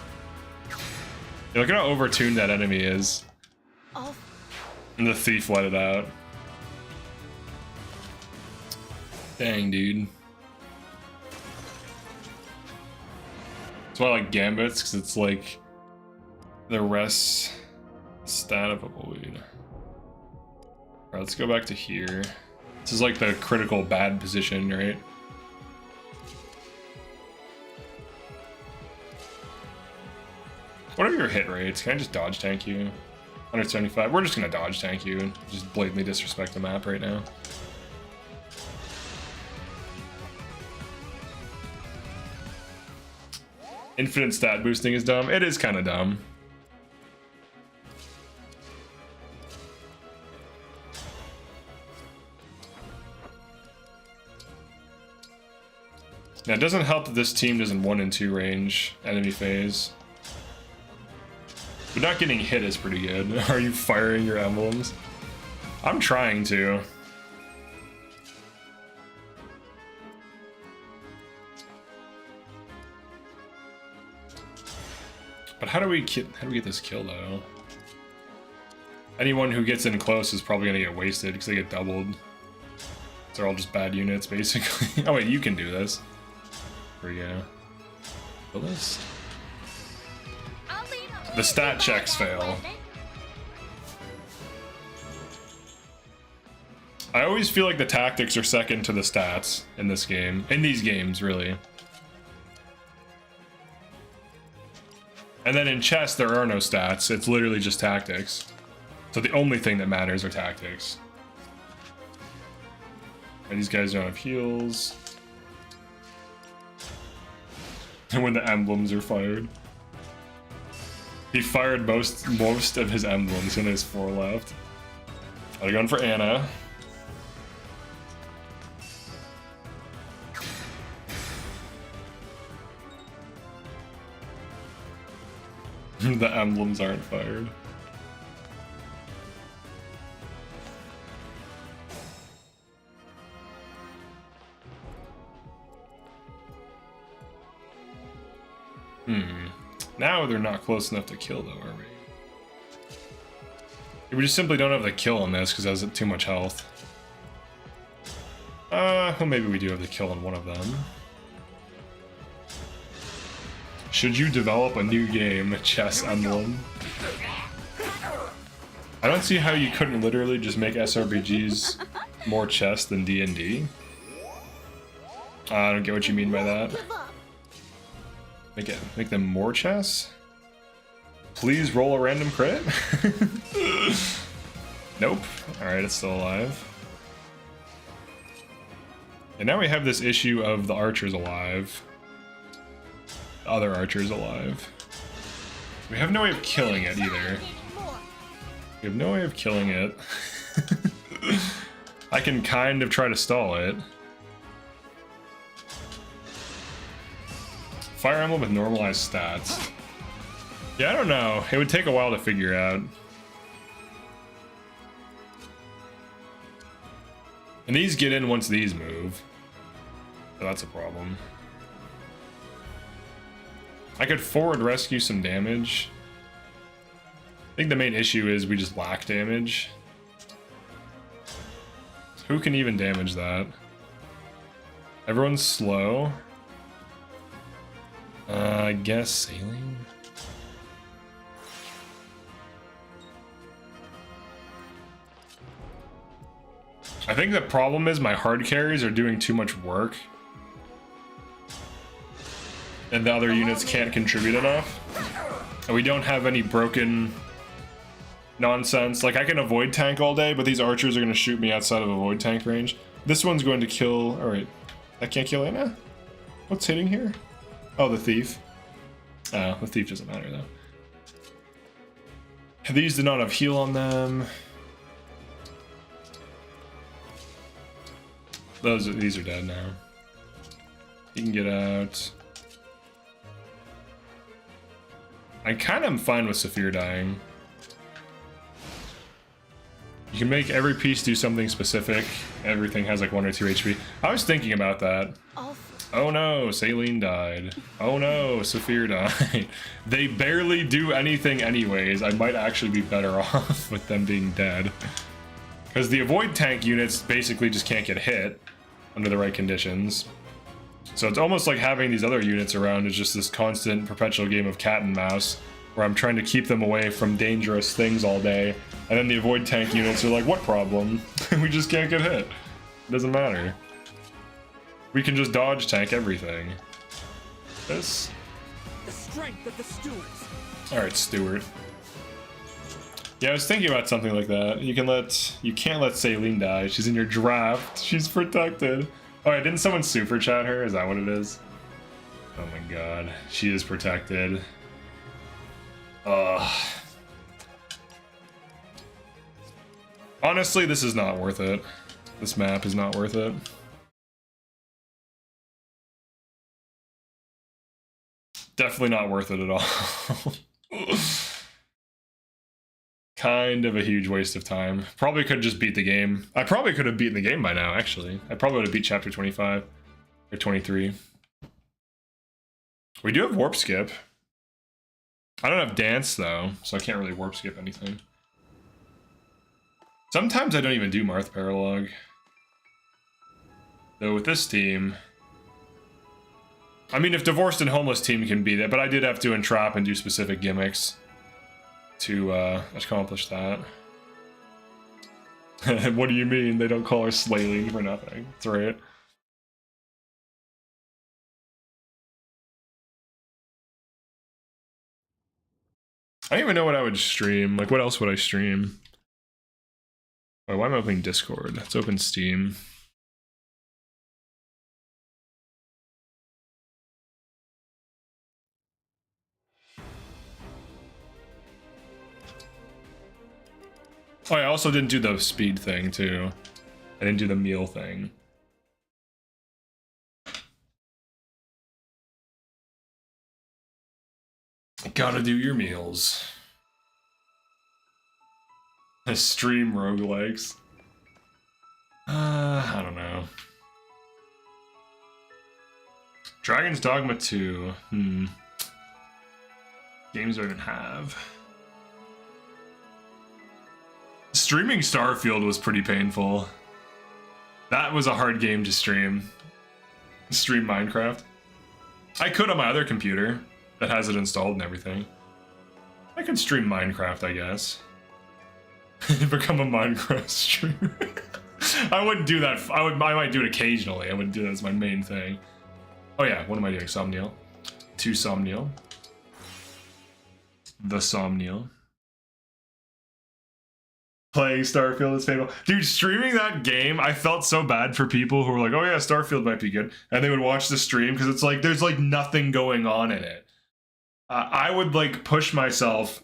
Yeah, look at how overtuned that enemy is. Oh, And the thief let it out. Dang, dude. That's why I like gambits, because it's like the rest stat of a bleed. Alright, let's go back to here. This is like the critical bad position, right? What are your hit rates? Can I just dodge tank you? 175. We're just gonna dodge tank you and just blatantly disrespect the map right now. Infinite stat boosting is dumb. It is kind of dumb. Now, it doesn't help that this team doesn't 1 and 2 range enemy phase. But not getting hit is pretty good. Are you firing your emblems? I'm trying to. But how do we get this kill though? Anyone who gets in close is probably gonna get wasted because they get doubled. They're all just bad units basically. Oh wait, you can do this. Here we go. Kill this. The stat checks fail. I always feel like the tactics are second to the stats in this game. In these games, really. And then in chess, there are no stats. It's literally just tactics. So the only thing that matters are tactics. And these guys don't have heals. And when the emblems are fired. He fired most of his emblems and there's 4 left. I'm going for Anna. The emblems aren't fired. Now they're not close enough to kill though, are we? We just simply don't have the kill on this because it has too much health. Well, maybe we do have the kill on one of them. Should you develop a new game, chess emblem? I don't see how you couldn't literally just make SRPGs more chess than D&D. I don't get what you mean by that. Make them more chess? Please roll a random crit? Nope. Alright, it's still alive. And now we have this issue of the archers alive. The other archers alive. We have no way of killing it either. We have no way of killing it. I can kind of try to stall it. Fire Emblem with normalized stats. Yeah, I don't know. It would take a while to figure out. And these get in once these move. So that's a problem. I could forward rescue some damage. I think the main issue is we just lack damage. Who can even damage that? Everyone's slow. I guess Celine? I think the problem is my hard carries are doing too much work. And the other units can't contribute enough. And we don't have any broken nonsense. Like, I can avoid tank all day, but these archers are going to shoot me outside of avoid tank range. This one's going to kill... Alright. That can't kill Anna? What's hitting here? Oh, the thief. Oh, the thief doesn't matter, though. These do not have heal on them. These are dead now. He can get out. I kind of am fine with Saphir dying. You can make every piece do something specific. Everything has like 1 or 2 HP. I was thinking about that. Oh no, Celine died. Oh no, Saphir died. They barely do anything anyways. I might actually be better off with them being dead. Because the avoid tank units basically just can't get hit under the right conditions. So it's almost like having these other units around is just this constant perpetual game of cat and mouse where I'm trying to keep them away from dangerous things all day. And then the avoid tank units are like, what problem? We just can't get hit. It doesn't matter. We can just dodge tank everything. This. The strength of the stewards. Alright, Stewart. Yeah, I was thinking about something like that. You can't let Celine die. She's in your draft. She's protected. Alright, didn't someone super chat her? Is that what it is? Oh my god. She is protected. Ugh. Honestly, this is not worth it. This map is not worth it. Definitely not worth it at all. Kind of a huge waste of time. Probably could just beat the game. I probably could have beaten the game by now, actually. I probably would have beat chapter 25 or 23. We do have warp skip. I don't have dance though, so I can't really warp skip anything. Sometimes I don't even do Marth Paralog. Though with this team, I mean, if Divorced and Homeless team can beat it, but I did have to entrap and do specific gimmicks to accomplish that. What do you mean? They don't call her Celine for nothing. That's right. I don't even know what I would stream. Like, what else would I stream? Wait, why am I opening Discord? Let's open Steam. Oh, I also didn't do the speed thing, too. I didn't do the meal thing. Gotta do your meals. Stream roguelikes. I don't know. Dragon's Dogma 2. Games I didn't have. Streaming Starfield was pretty painful. That was a hard game to stream. Stream Minecraft. I could on my other computer that has it installed and everything. I could stream Minecraft, I guess. Become a Minecraft streamer. I wouldn't do that. I might do it occasionally. I wouldn't do that as my main thing. Oh yeah, what am I doing? Somniel. 2 Somniel. The Somniel. Playing Starfield is painful. Dude, streaming that game, I felt so bad for people who were like, oh yeah, Starfield might be good. And they would watch the stream because it's like, there's like nothing going on in it. I would like push myself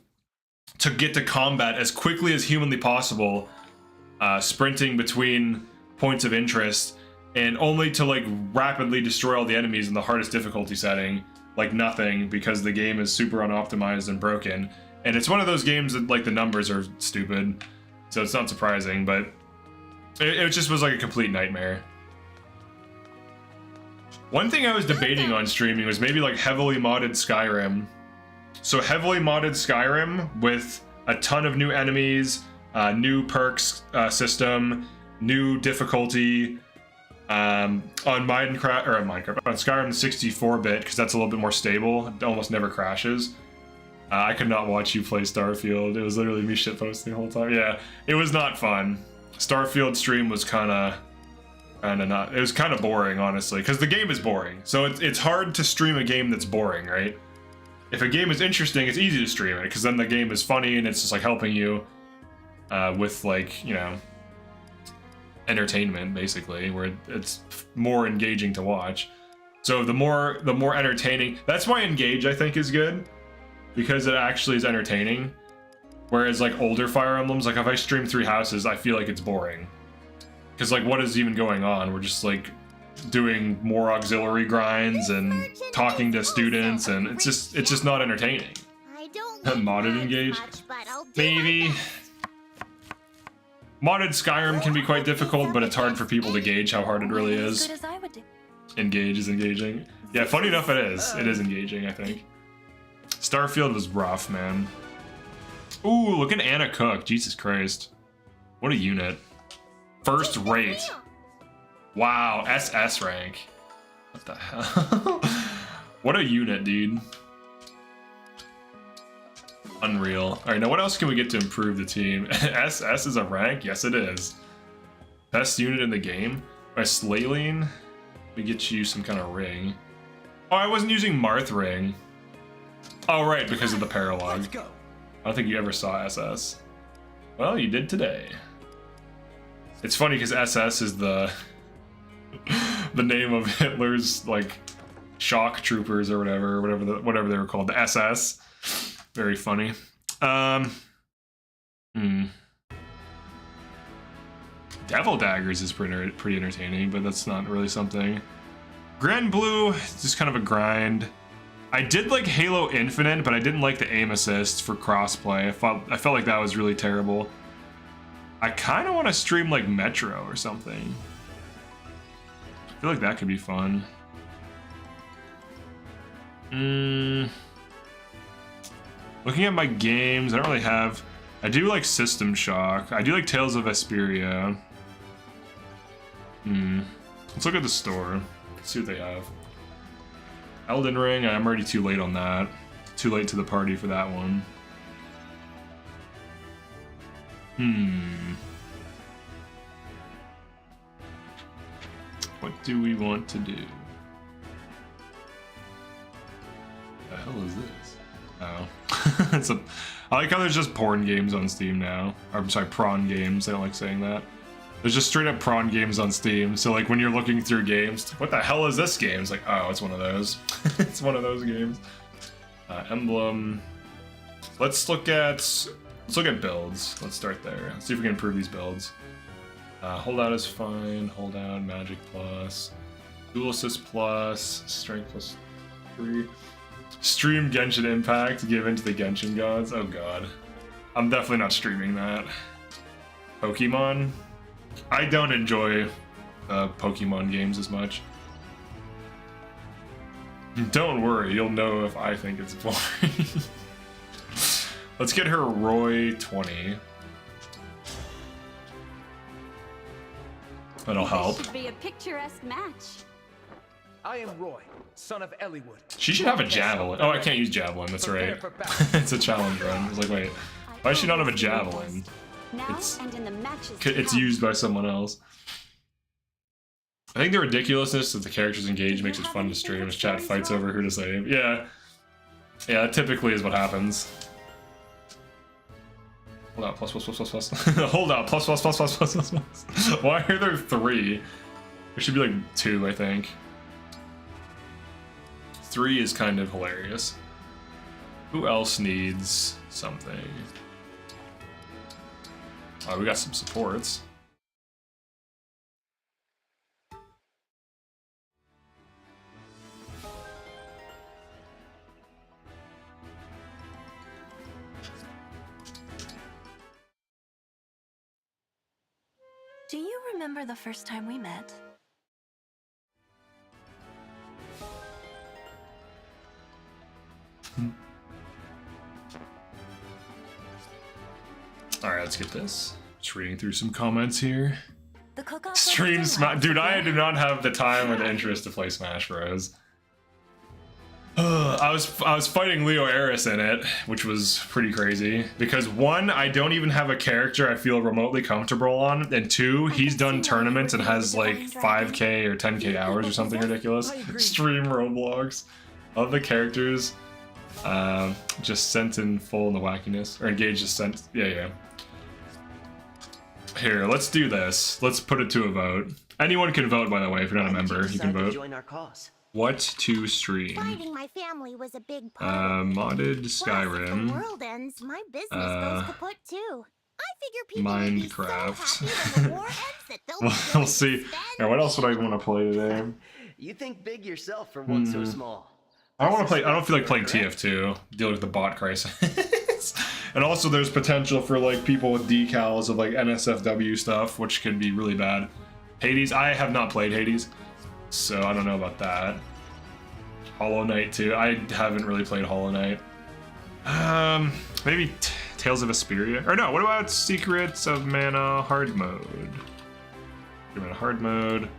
to get to combat as quickly as humanly possible, sprinting between points of interest, and only to like rapidly destroy all the enemies in the hardest difficulty setting, like nothing, because the game is super unoptimized and broken. And it's one of those games that like the numbers are stupid, so it's not surprising, but it just was like a complete nightmare. One thing I was debating on streaming was maybe like heavily modded Skyrim. So heavily modded Skyrim with a ton of new enemies, new perks system, new difficulty on Minecraft, or on Skyrim 64-bit, because that's a little bit more stable. It almost never crashes. I could not watch you play Starfield. It was literally me shitposting the whole time. Yeah, it was not fun. Starfield stream was kind of not. It was kind of boring, honestly, because the game is boring. So it's hard to stream a game that's boring, right? If a game is interesting, it's easy to stream it, because then the game is funny and it's just like helping you with like, you know, entertainment, basically, where it's more engaging to watch. So the more entertaining, that's why Engage, I think, is good, because it actually is entertaining. Whereas like older Fire Emblems, like if I stream 3 houses, I feel like it's boring, because like what is even going on? We're just like doing more auxiliary grinds and talking to students, and it's just not entertaining. I don't Modded Engage, maybe. Modded Skyrim can be quite difficult, but it's hard for people to gauge how hard it really is. Engage is engaging. Yeah, funny enough, it is. It is engaging, I think. Starfield was rough, man. Ooh, look at Anna Cook. Jesus Christ. What a unit. First rate. Wow, SS rank. What the hell? What a unit, dude. Unreal. Alright, now what else can we get to improve the team? SS is a rank? Yes, it is. Best unit in the game? By Celine? Let me get you some kind of ring. Oh, I wasn't using Marth ring. Oh, right, because of the paralog. Let's go. I don't think you ever saw SS. Well, you did today. It's funny because SS is the name of Hitler's like shock troopers or whatever they were called, the SS. Very funny. Devil Daggers is pretty entertaining, but that's not really something. Grand Blue is just kind of a grind. I did like Halo Infinite, but I didn't like the aim assist for crossplay. I felt like that was really terrible. I kind of want to stream like Metro or something. I feel like that could be fun. Looking at my games, I don't really have... I do like System Shock. I do like Tales of Vesperia. Let's look at the store. Let's see what they have. Elden Ring, I'm already too late on that. Too late to the party for that one. What do we want to do? The hell is this? Oh. It's a... I like how there's just porn games on Steam now. Or, I'm sorry, prawn games. I don't like saying that. There's just straight up prawn games on Steam. So like when you're looking through games, what the hell is this game? It's like, oh, it's one of those. It's one of those games. Emblem. Let's look at builds. Let's start there. Let's see if we can improve these builds. Holdout is fine. Holdout, magic plus, dual assist plus, strength plus 3. Stream Genshin Impact, give in to the Genshin gods. Oh god. I'm definitely not streaming that. Pokemon? I don't enjoy Pokemon games as much. Don't worry, you'll know if I think it's boring. Let's get her Roy 20. That'll help. This should be a picturesque match. I am Roy, son of Eliwood. She should have a javelin. Oh, I can't use javelin. That's right. It's a challenge run. I was like, wait, why does she not have a javelin? It's used by someone else. I think the ridiculousness of the characters engaged makes it fun to stream as chat fights over who to save. Yeah. Yeah, that typically is what happens. Hold out, plus. Hold out, plus. Why are there 3? There should be like 2, I think. 3 is kind of hilarious. Who else needs something? Oh, we got some supports. Do you remember the first time we met? Alright, let's get this. Just reading through some comments here. The cook-off Stream Smash. Dude, I do not have the time or the interest to play Smash Bros. I was fighting Leo Eris in it, which was pretty crazy. Because 1, I don't even have a character I feel remotely comfortable on, and 2, he's done tournaments and has like 5k or 10k hours or something ridiculous. Stream Roblox. Of the characters, just sent in full in the wackiness, or engaged just sent. Yeah. Here, let's do this. Let's put it to a vote. Anyone can vote, by the way. If you're not a member, you can vote. Join our cause? What to stream? Finding my family was a big part. Modded Plus, if Skyrim. the world ends, my business goes kaput too. I figure people will be so happy when the war ends that they'll be We'll see. Now, what else would I want to play today? You think big yourself for one so small. I don't want to play. I don't feel like playing TF2. Dealing with the bot crisis. And also, there's potential for like people with decals of like NSFW stuff, which could be really bad. Hades. I have not played Hades, so I don't know about that. Hollow Knight too. I haven't really played Hollow Knight. Maybe Tales of Vesperia. Or no, what about Secrets of Mana hard mode? Mana hard mode.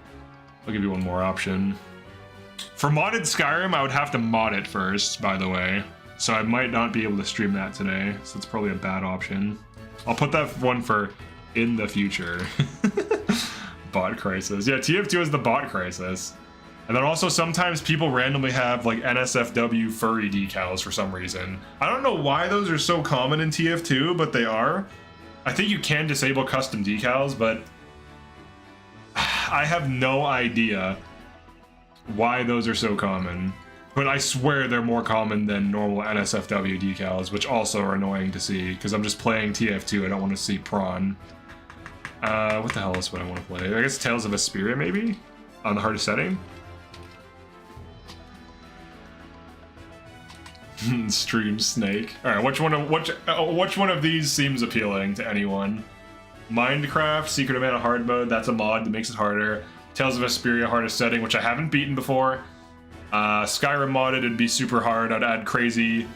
I'll give you one more option. For modded Skyrim, I would have to mod it first, by the way. So I might not be able to stream that today. So it's probably a bad option. I'll put that one for in the future. Bot crisis. Yeah, TF2 is the bot crisis. And then also sometimes people randomly have like NSFW furry decals for some reason. I don't know why those are so common in TF2, but they are. I think you can disable custom decals, but I have no idea why those are so common. But I swear they're more common than normal NSFW decals, which also are annoying to see, because I'm just playing TF2, I don't want to see prawn. What the hell is what I want to play? I guess Tales of Vesperia, maybe? On the hardest setting? Stream snake. All right, which one of these seems appealing to anyone? Minecraft, Secret of Mana hard mode. That's a mod that makes it harder. Tales of Vesperia hardest setting, which I haven't beaten before. Skyrim modded, it'd be super hard. I'd add crazy.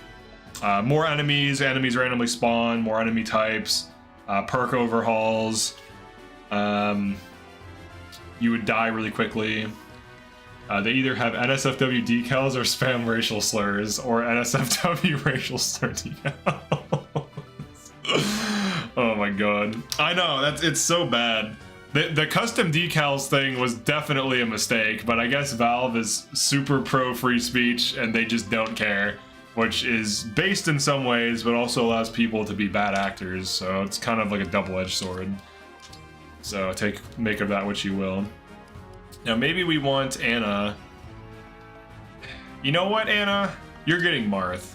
More enemies. Enemies randomly spawn. More enemy types. Perk overhauls. You would die really quickly. They either have NSFW decals or spam racial slurs, or NSFW racial slur decals. Oh my god. I know, it's so bad. The custom decals thing was definitely a mistake, but I guess Valve is super pro free speech and they just don't care, which is based in some ways, but also allows people to be bad actors, so it's kind of like a double-edged sword. So make of that what you will. Now maybe we want Anna. You know what, Anna? You're getting Marth.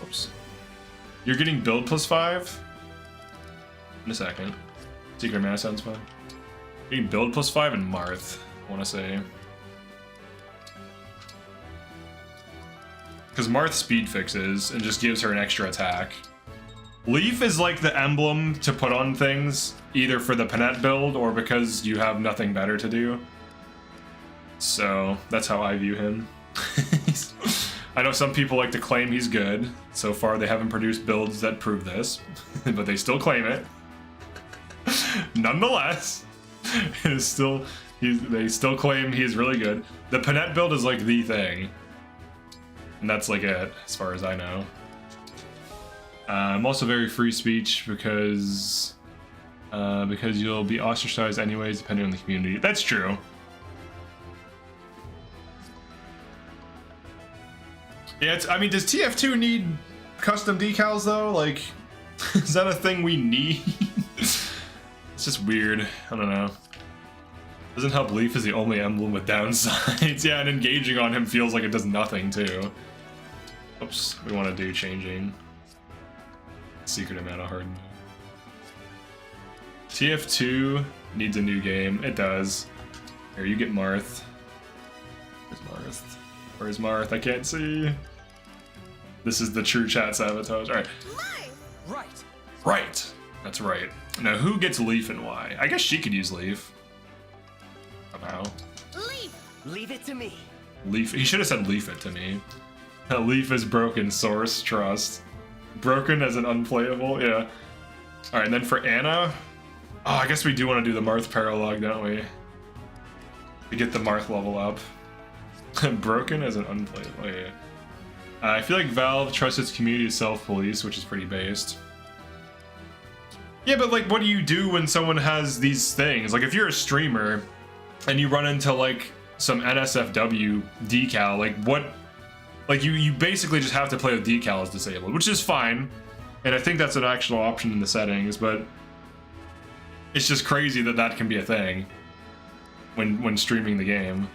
Oops. You're getting build +5? In a second. Secret Mana sounds fun. You're getting build +5 and Marth, I want to say. Because Marth speed fixes and just gives her an extra attack. Leif is like the emblem to put on things, either for the Bunet build or because you have nothing better to do. So that's how I view him. I know some people like to claim he's good. So far they haven't produced builds that prove this, but they still claim it. Nonetheless, they still claim he's really good. The Bunet build is like the thing. And that's like it, as far as I know. I'm also very free speech because you'll be ostracized anyways depending on the community. That's true. Yeah, I mean, does TF2 need custom decals though? Like, is that a thing we need? It's just weird. I don't know. Doesn't help Leif is the only emblem with downsides. Yeah, and engaging on him feels like it does nothing too. Oops, we want to do changing. Secret of Mana hard. TF2 needs a new game. It does. Here, you get Marth. Where's Marth? Where's Marth? I can't see. This is the true chat sabotage. Alright. Right. Right. That's right. Now, who gets Leif and why? I guess she could use Leif. Somehow. Leif. Leave it to me. Leif. He should have said Leif it to me. Leif is broken. Source. Trust. Broken as an unplayable. Yeah. Alright, and then for Anna. Oh, I guess we do want to do the Marth paralogue, don't we? To get the Marth level up. Broken as an unplayable. Yeah. I feel like Valve trusts its community to self-police, which is pretty based. Yeah, but like, what do you do when someone has these things? Like, if you're a streamer and you run into like some NSFW decal, like what? Like you basically just have to play with decals disabled, which is fine, and I think that's an actual option in the settings. But it's just crazy that that can be a thing when streaming the game.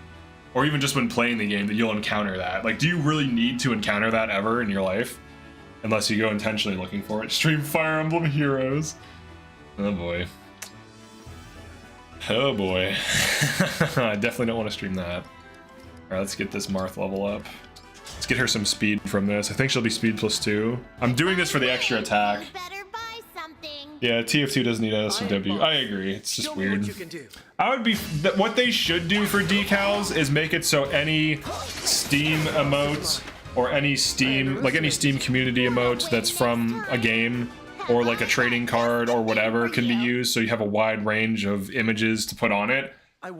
Or even just when playing the game, that you'll encounter that. Like, do you really need to encounter that ever in your life? Unless you go intentionally looking for it. Stream Fire Emblem Heroes. Oh boy. Oh boy. I definitely don't want to stream that. Alright, let's get this Marth level up. Let's get her some speed from this. I think she'll be speed +2. I'm doing this for the extra attack. You better buy something. Yeah, TF2 doesn't need NSFW. I agree. It's just Show me weird. what you can do. I would be. What they should do for decals is make it so any Steam emote or any Steam community emote that's from a game or like a trading card or whatever can be used, so you have a wide range of images to put on it.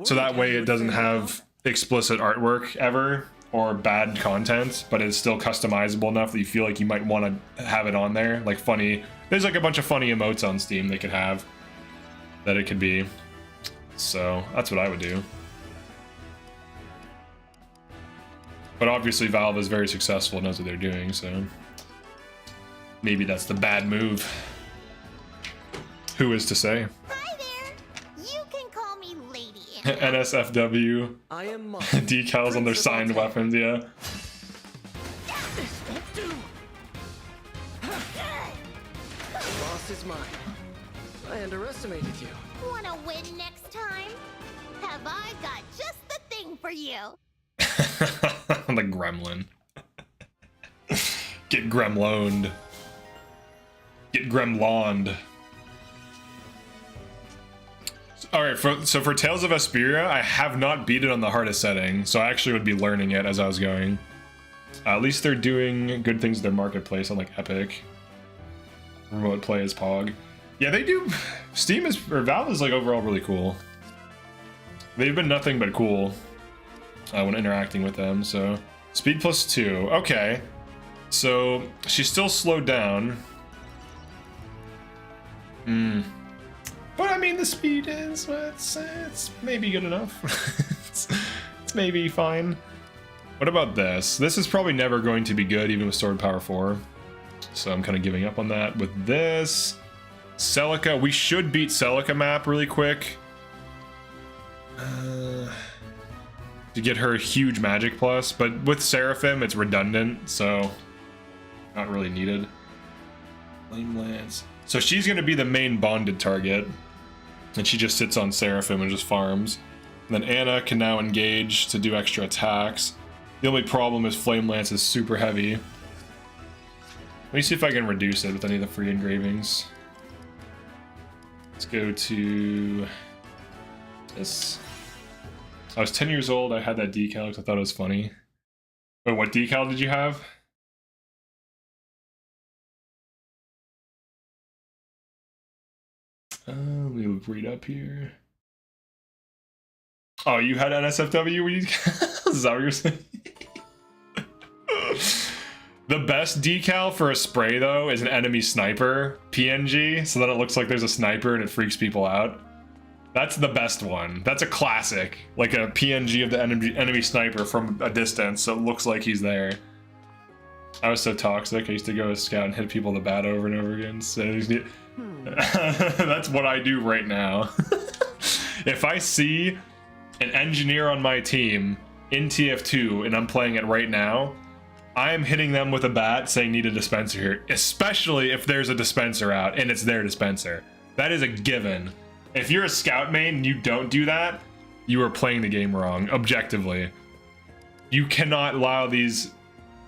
So that way it doesn't have explicit artwork ever or bad content, but it's still customizable enough that you feel like you might want to have it on there. Like funny. There's like a bunch of funny emotes on Steam they could have that it could be. So that's what I would do. But obviously Valve is very successful and knows what they're doing, so maybe that's the bad move. Who is to say? Hi there. You can call me Lady. NSFW I am Marth. decals on their signed weapons, yeah. The loss is mine. I underestimated you. Wanna win next time? Have I got just the thing for you? The gremlin. Get gremloned. Get gremloned. Alright, so for Tales of Vesperia, I have not beat it on the hardest setting, so I actually would be learning it as I was going. At least they're doing good things with their marketplace on like Epic. Remote play as Pog. Yeah, they do. Steam is, or Valve is like overall really cool. They've been nothing but cool when interacting with them, so. Speed +2, okay. So, she's still slowed down. But I mean, the speed is, it's maybe good enough. it's maybe fine. What about this? This is probably never going to be good, even with Sword Power 4. So I'm kind of giving up on that. With this, Celica, we should beat Celica map really quick. To get her huge magic plus, but with Seraphim, it's redundant, so not really needed. Flame Lance. So she's going to be the main bonded target, and she just sits on Seraphim and just farms. And then Anna can now engage to do extra attacks. The only problem is Flame Lance is super heavy. Let me see if I can reduce it with any of the free engravings. Let's go to this. I was 10 years old, I had that decal because I thought it was funny. Wait, what decal did you have? Let me read up here. Oh, you had NSFW? Were you... Is that what you're saying? The best decal for a spray, though, is an enemy sniper PNG, so that it looks like there's a sniper and it freaks people out. That's the best one. That's a classic. Like a PNG of the enemy sniper from a distance, so it looks like he's there. I was so toxic. I used to go as scout and hit people with the bat over and over again. So that's what I do right now. If I see an engineer on my team in TF2 and I'm playing it right now, I am hitting them with a bat saying need a dispenser here, especially if there's a dispenser out and it's their dispenser. That is a given. If you're a scout main and you don't do that, you are playing the game wrong, objectively. You cannot allow these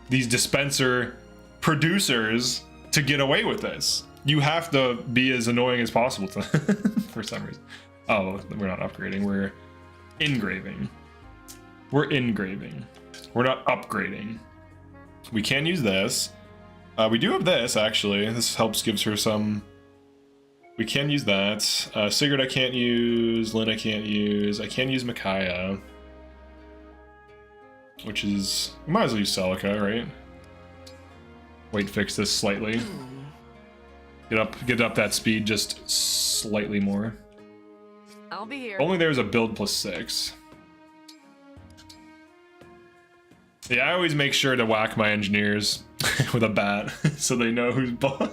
dispenser producers to get away with this. You have to be as annoying as possible to for some reason. Oh, we're not upgrading, we're engraving. We're engraving. We're not upgrading. We can use this. We do have this, actually. This helps, gives her some... We can use that. Sigurd I can't use, Lynn I can't use. I can use Micaiah. Which is... We might as well use Celica, right? Wait, fix this slightly. Get up that speed just slightly more. I'll be here. Only there's a build +6. Yeah, I always make sure to whack my engineers with a bat so they know who's boss.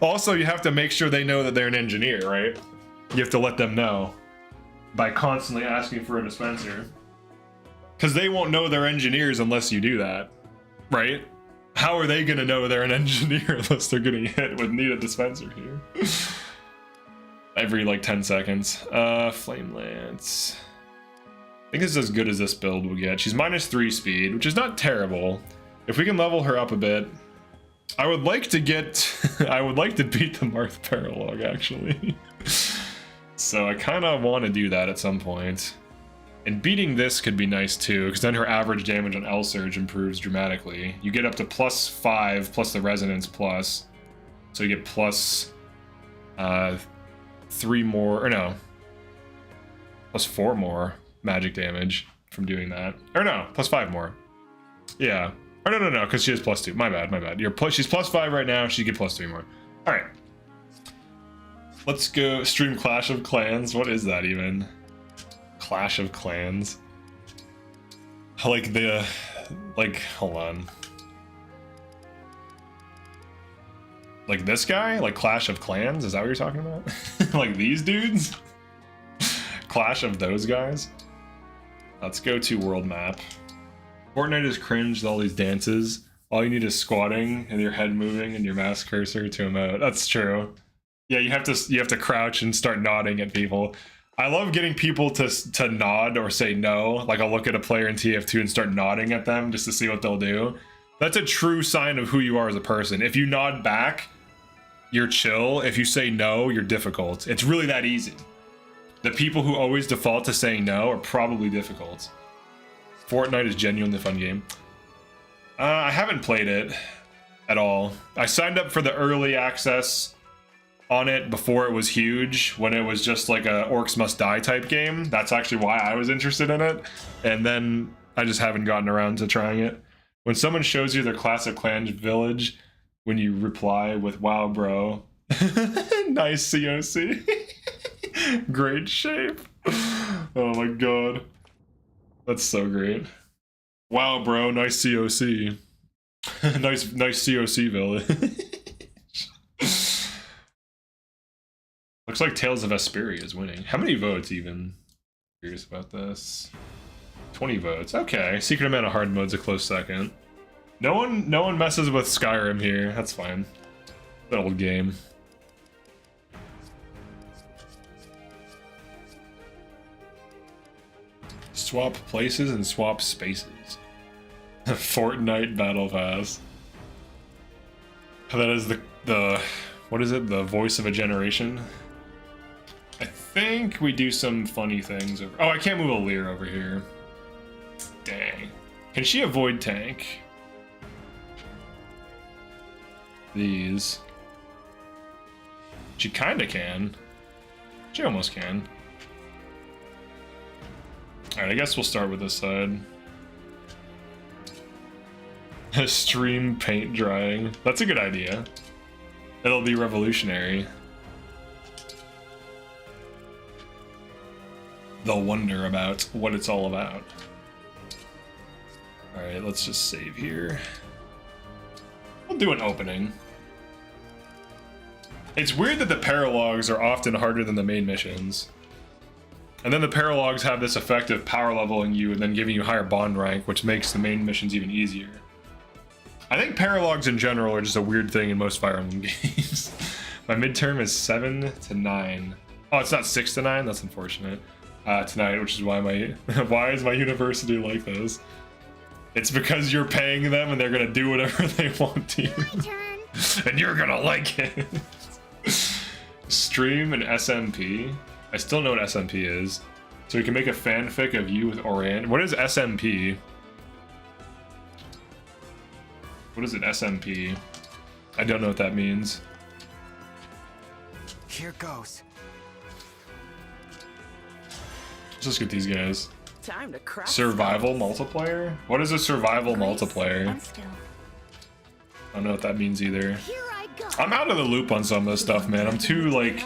Also, you have to make sure they know that they're an engineer, right? You have to let them know by constantly asking for a dispenser. Because they won't know they're engineers unless you do that, right? How are they going to know they're an engineer unless they're getting hit with need a dispenser here? Every like 10 seconds. Flame Lance. I think it's as good as this build will get. She's -3 speed, which is not terrible. If we can level her up a bit, I would like to get... I would like to beat the Marth Paralog, actually. So I kind of want to do that at some point. And beating this could be nice too, because then her average damage on L Surge improves dramatically. You get up to +5 plus the Resonance plus. So you get plus 3 more, or no, +4 more magic damage from doing that. Or no, +5 more. Yeah. Or no, because she has +2. My bad. She's +5 right now, she get +3 more. Alright. Let's go stream Clash of Clans. What is that even? Clash of Clans? Like the... Like, hold on. Like this guy? Like Clash of Clans? Is that what you're talking about? Like these dudes? Clash of those guys? Let's go to world map. Fortnite is cringe with all these dances. All you need is squatting and your head moving and your mouse cursor to emote. That's true. Yeah, you have to crouch and start nodding at people. I love getting people to nod or say no. Like I'll look at a player in TF2 and start nodding at them just to see what they'll do. That's a true sign of who you are as a person. If you nod back, you're chill. If you say no, you're difficult. It's really that easy. The people who always default to saying no are probably difficult. Fortnite is genuinely a fun game. I haven't played it at all. I signed up for the early access on it before it was huge, when it was just like a Orcs Must Die type game. That's actually why I was interested in it. And then I just haven't gotten around to trying it. When someone shows you their classic clan village, when you reply with "Wow, bro," nice COC. Great shape. Oh my god. That's so great. Wow, bro, nice COC. nice COC village. Looks like Tales of Vesperia is winning. How many votes even? Curious about this. 20 votes. Okay, Secret Amount of Hard Mode's a close second. No one messes with Skyrim here. That's fine. That old game. Swap places and swap spaces. Fortnite Battle Pass. That is the what is it? The voice of a generation. I think we do some funny things over. Oh, I can't move Alear over here. Dang. Can she avoid tank? These. She kinda can. She almost can. Alright, I guess we'll start with this side. Stream paint drying. That's a good idea. It'll be revolutionary. They'll wonder about what it's all about. Alright, let's just save here. We'll do an opening. It's weird that the paralogs are often harder than the main missions. And then the paralogs have this effect of power leveling you and then giving you higher bond rank, which makes the main missions even easier. I think paralogs in general are just a weird thing in most Fire Emblem games. My midterm is 7 to 9. Oh, it's not 6 to 9? That's unfortunate. Tonight, which is why why is my university like this? It's because you're paying them and they're gonna do whatever they want to you. And you're gonna like it. Stream and SMP. I still know what SMP is. So we can make a fanfic of you with Oran. What is SMP? What is it, SMP? I don't know what that means. Here goes. Let's just get these guys. Time to crack Survival multiplayer? What is a survival multiplayer? I don't know what that means either. Here I go. I'm out of the loop on some of this stuff, man. I'm too, like...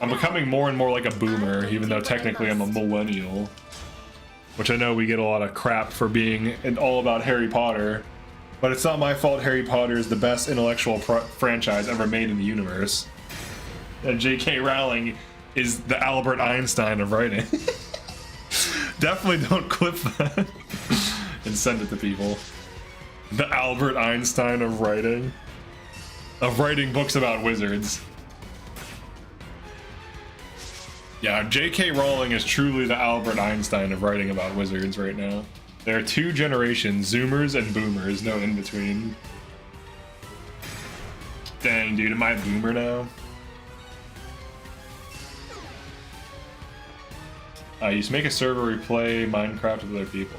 I'm becoming more and more like a boomer, even though technically I'm a millennial. Which I know we get a lot of crap for being all about Harry Potter. But it's not my fault Harry Potter is the best intellectual franchise ever made in the universe. And J.K. Rowling is the Albert Einstein of writing. Definitely don't clip that and send it to people. The Albert Einstein of writing. Of writing books about wizards. Yeah, J.K. Rowling is truly the Albert Einstein of writing about wizards right now. There are two generations, Zoomers and Boomers, no in between. Dang, dude, am I a boomer now? You just make a server where you play Minecraft with other people.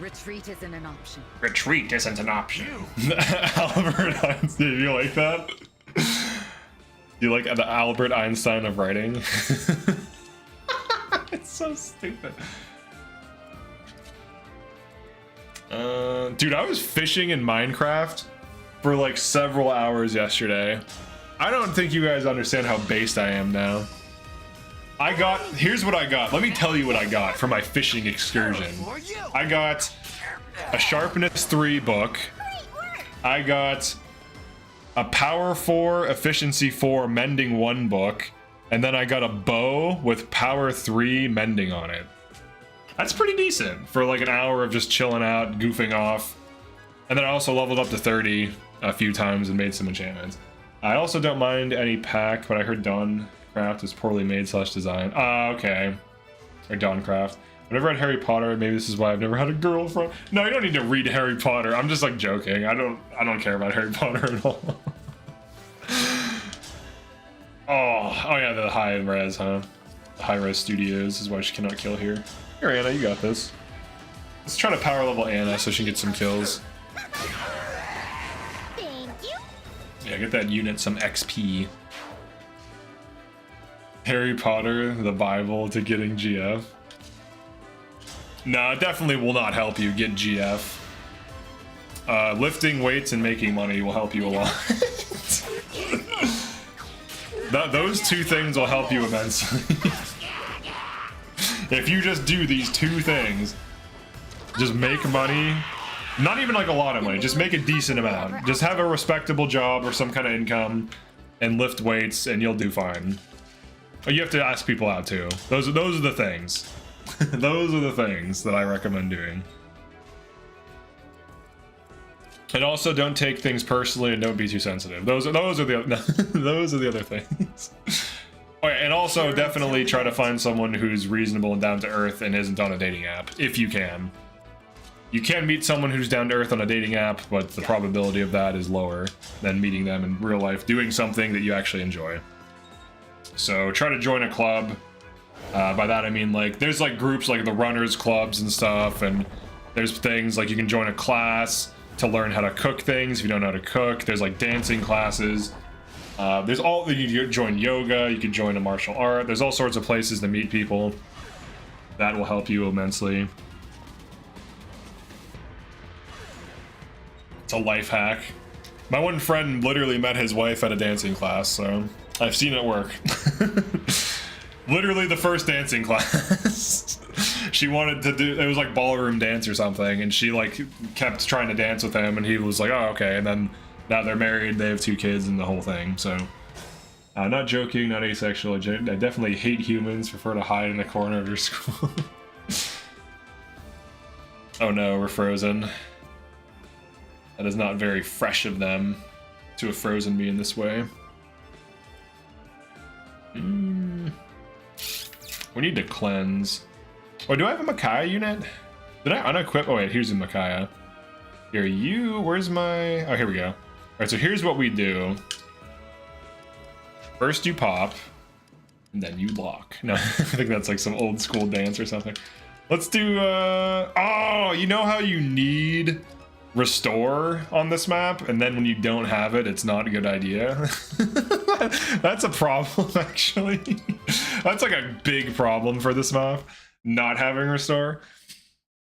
Retreat isn't an option. Retreat isn't an option. Albert Einstein, do you like that? You like the Albert Einstein of writing? It's so stupid. Dude, I was fishing in Minecraft for like several hours yesterday. I don't think you guys understand how based I am now. Here's what I got. Let me tell you what I got for my fishing excursion. I got a Sharpness 3 book. I got a Power 4, Efficiency 4, Mending 1 book. And then I got a bow with Power 3 Mending on it. That's pretty decent for like an hour of just chilling out, goofing off. And then I also leveled up to 30 a few times and made some enchantments. I also don't mind any pack, but I heard Dawncraft is poorly made / design. Okay. Or Dawncraft. I've never had Harry Potter. Maybe this is why I've never had a girlfriend. No, you don't need to read Harry Potter. I'm just like joking. I don't care about Harry Potter at all. Oh yeah, the high res, huh? The high res studios is why she cannot kill here. Here, Anna, you got this. Let's try to power level Anna so she can get some kills. Thank you. Yeah, get that unit some XP. Harry Potter, the Bible to getting GF. No, it definitely will not help you get GF. Lifting weights and making money will help you a lot. Those two things will help you immensely. If you just do these two things, just make money, not even like a lot of money, just make a decent amount. Just have a respectable job or some kind of income and lift weights and you'll do fine. You have to ask people out too. Those are the things. Those are the things that I recommend doing. And also don't take things personally and don't be too sensitive. Those are the those are the other things. Oh yeah, and also definitely try to find someone who's reasonable and down to earth and isn't on a dating app, if you can. You can meet someone who's down to earth on a dating app, but the probability of that is lower than meeting them in real life doing something that you actually enjoy. So try to join a club. By that I mean like there's like groups like the runners clubs and stuff, and there's things like you can join a class to learn how to cook things if you don't know how to cook. There's like dancing classes. There's all, you can join yoga, you can join a martial art. There's all sorts of places to meet people. That will help you immensely. It's a life hack. My one friend literally met his wife at a dancing class, so I've seen it work. Literally the first dancing class. She wanted to do, it was like ballroom dance or something, and she like kept trying to dance with him, and he was like, oh, okay, and then now they're married, they have 2 kids and the whole thing, so. Not joking, not asexual, I definitely hate humans, prefer to hide in the corner of your school. Oh no, we're frozen. That is not very fresh of them to have frozen me in this way. We need to cleanse. Oh, do I have a Micaiah unit? Did I unequip? Oh wait, here's a Micaiah. Here, you, where's my, oh, here we go. All right, so here's what we do. First you pop, and then you lock. No, I think that's like some old school dance or something. Let's do, oh, you know how you need restore on this map, and then when you don't have it, it's not a good idea? That's a problem, actually. That's like a big problem for this map, not having restore.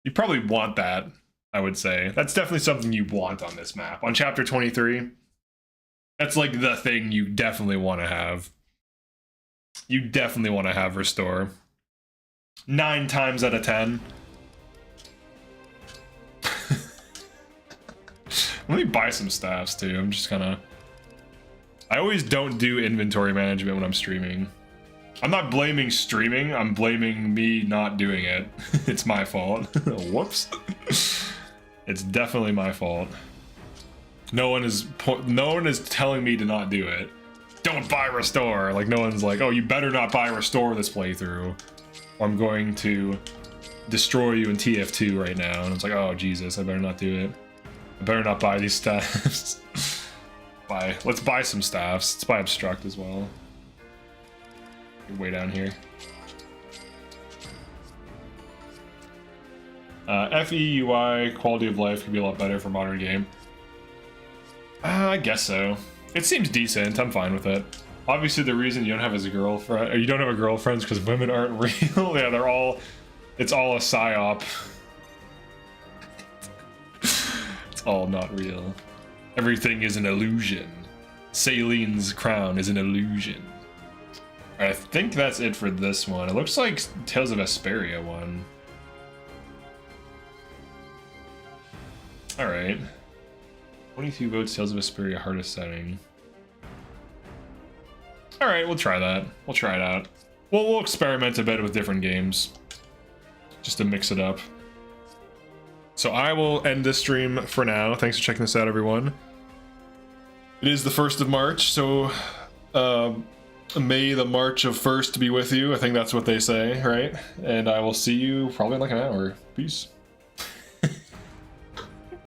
You probably want that, I would say. That's definitely something you want on this map. On chapter 23, that's like the thing you definitely want to have. You definitely want to have restore. 9 times out of 10. Let me buy some staffs too. I'm just gonna, I always don't do inventory management when I'm streaming. I'm not blaming streaming, I'm blaming me not doing it. It's my fault. Whoops. It's definitely my fault. No one is telling me to not do it. Don't buy restore. Like no one's like, oh, you better not buy restore this playthrough, or I'm going to destroy you in TF2 right now. And it's like, oh Jesus, I better not do it. I better not buy these staffs. Let's buy some staffs. Let's buy obstruct as well. You're way down here. FEUI, quality of life could be a lot better for modern game. I guess so. It seems decent. I'm fine with it. Obviously, the reason you don't have a girlfriend, or you don't have a girlfriend, is because women aren't real. Yeah, they're all. It's all a psyop. It's all not real. Everything is an illusion. Celine's crown is an illusion. I think that's it for this one. It looks like Tales of Vesperia won. All right. 22 votes, Tales of Vesperia, hardest setting. All right, we'll try that. We'll try it out. We'll experiment a bit with different games, just to mix it up. So I will end this stream for now. Thanks for checking this out, everyone. It is the 1st of March, so May the March of First be with you. I think that's what they say, right? And I will see you probably in like an hour. Peace.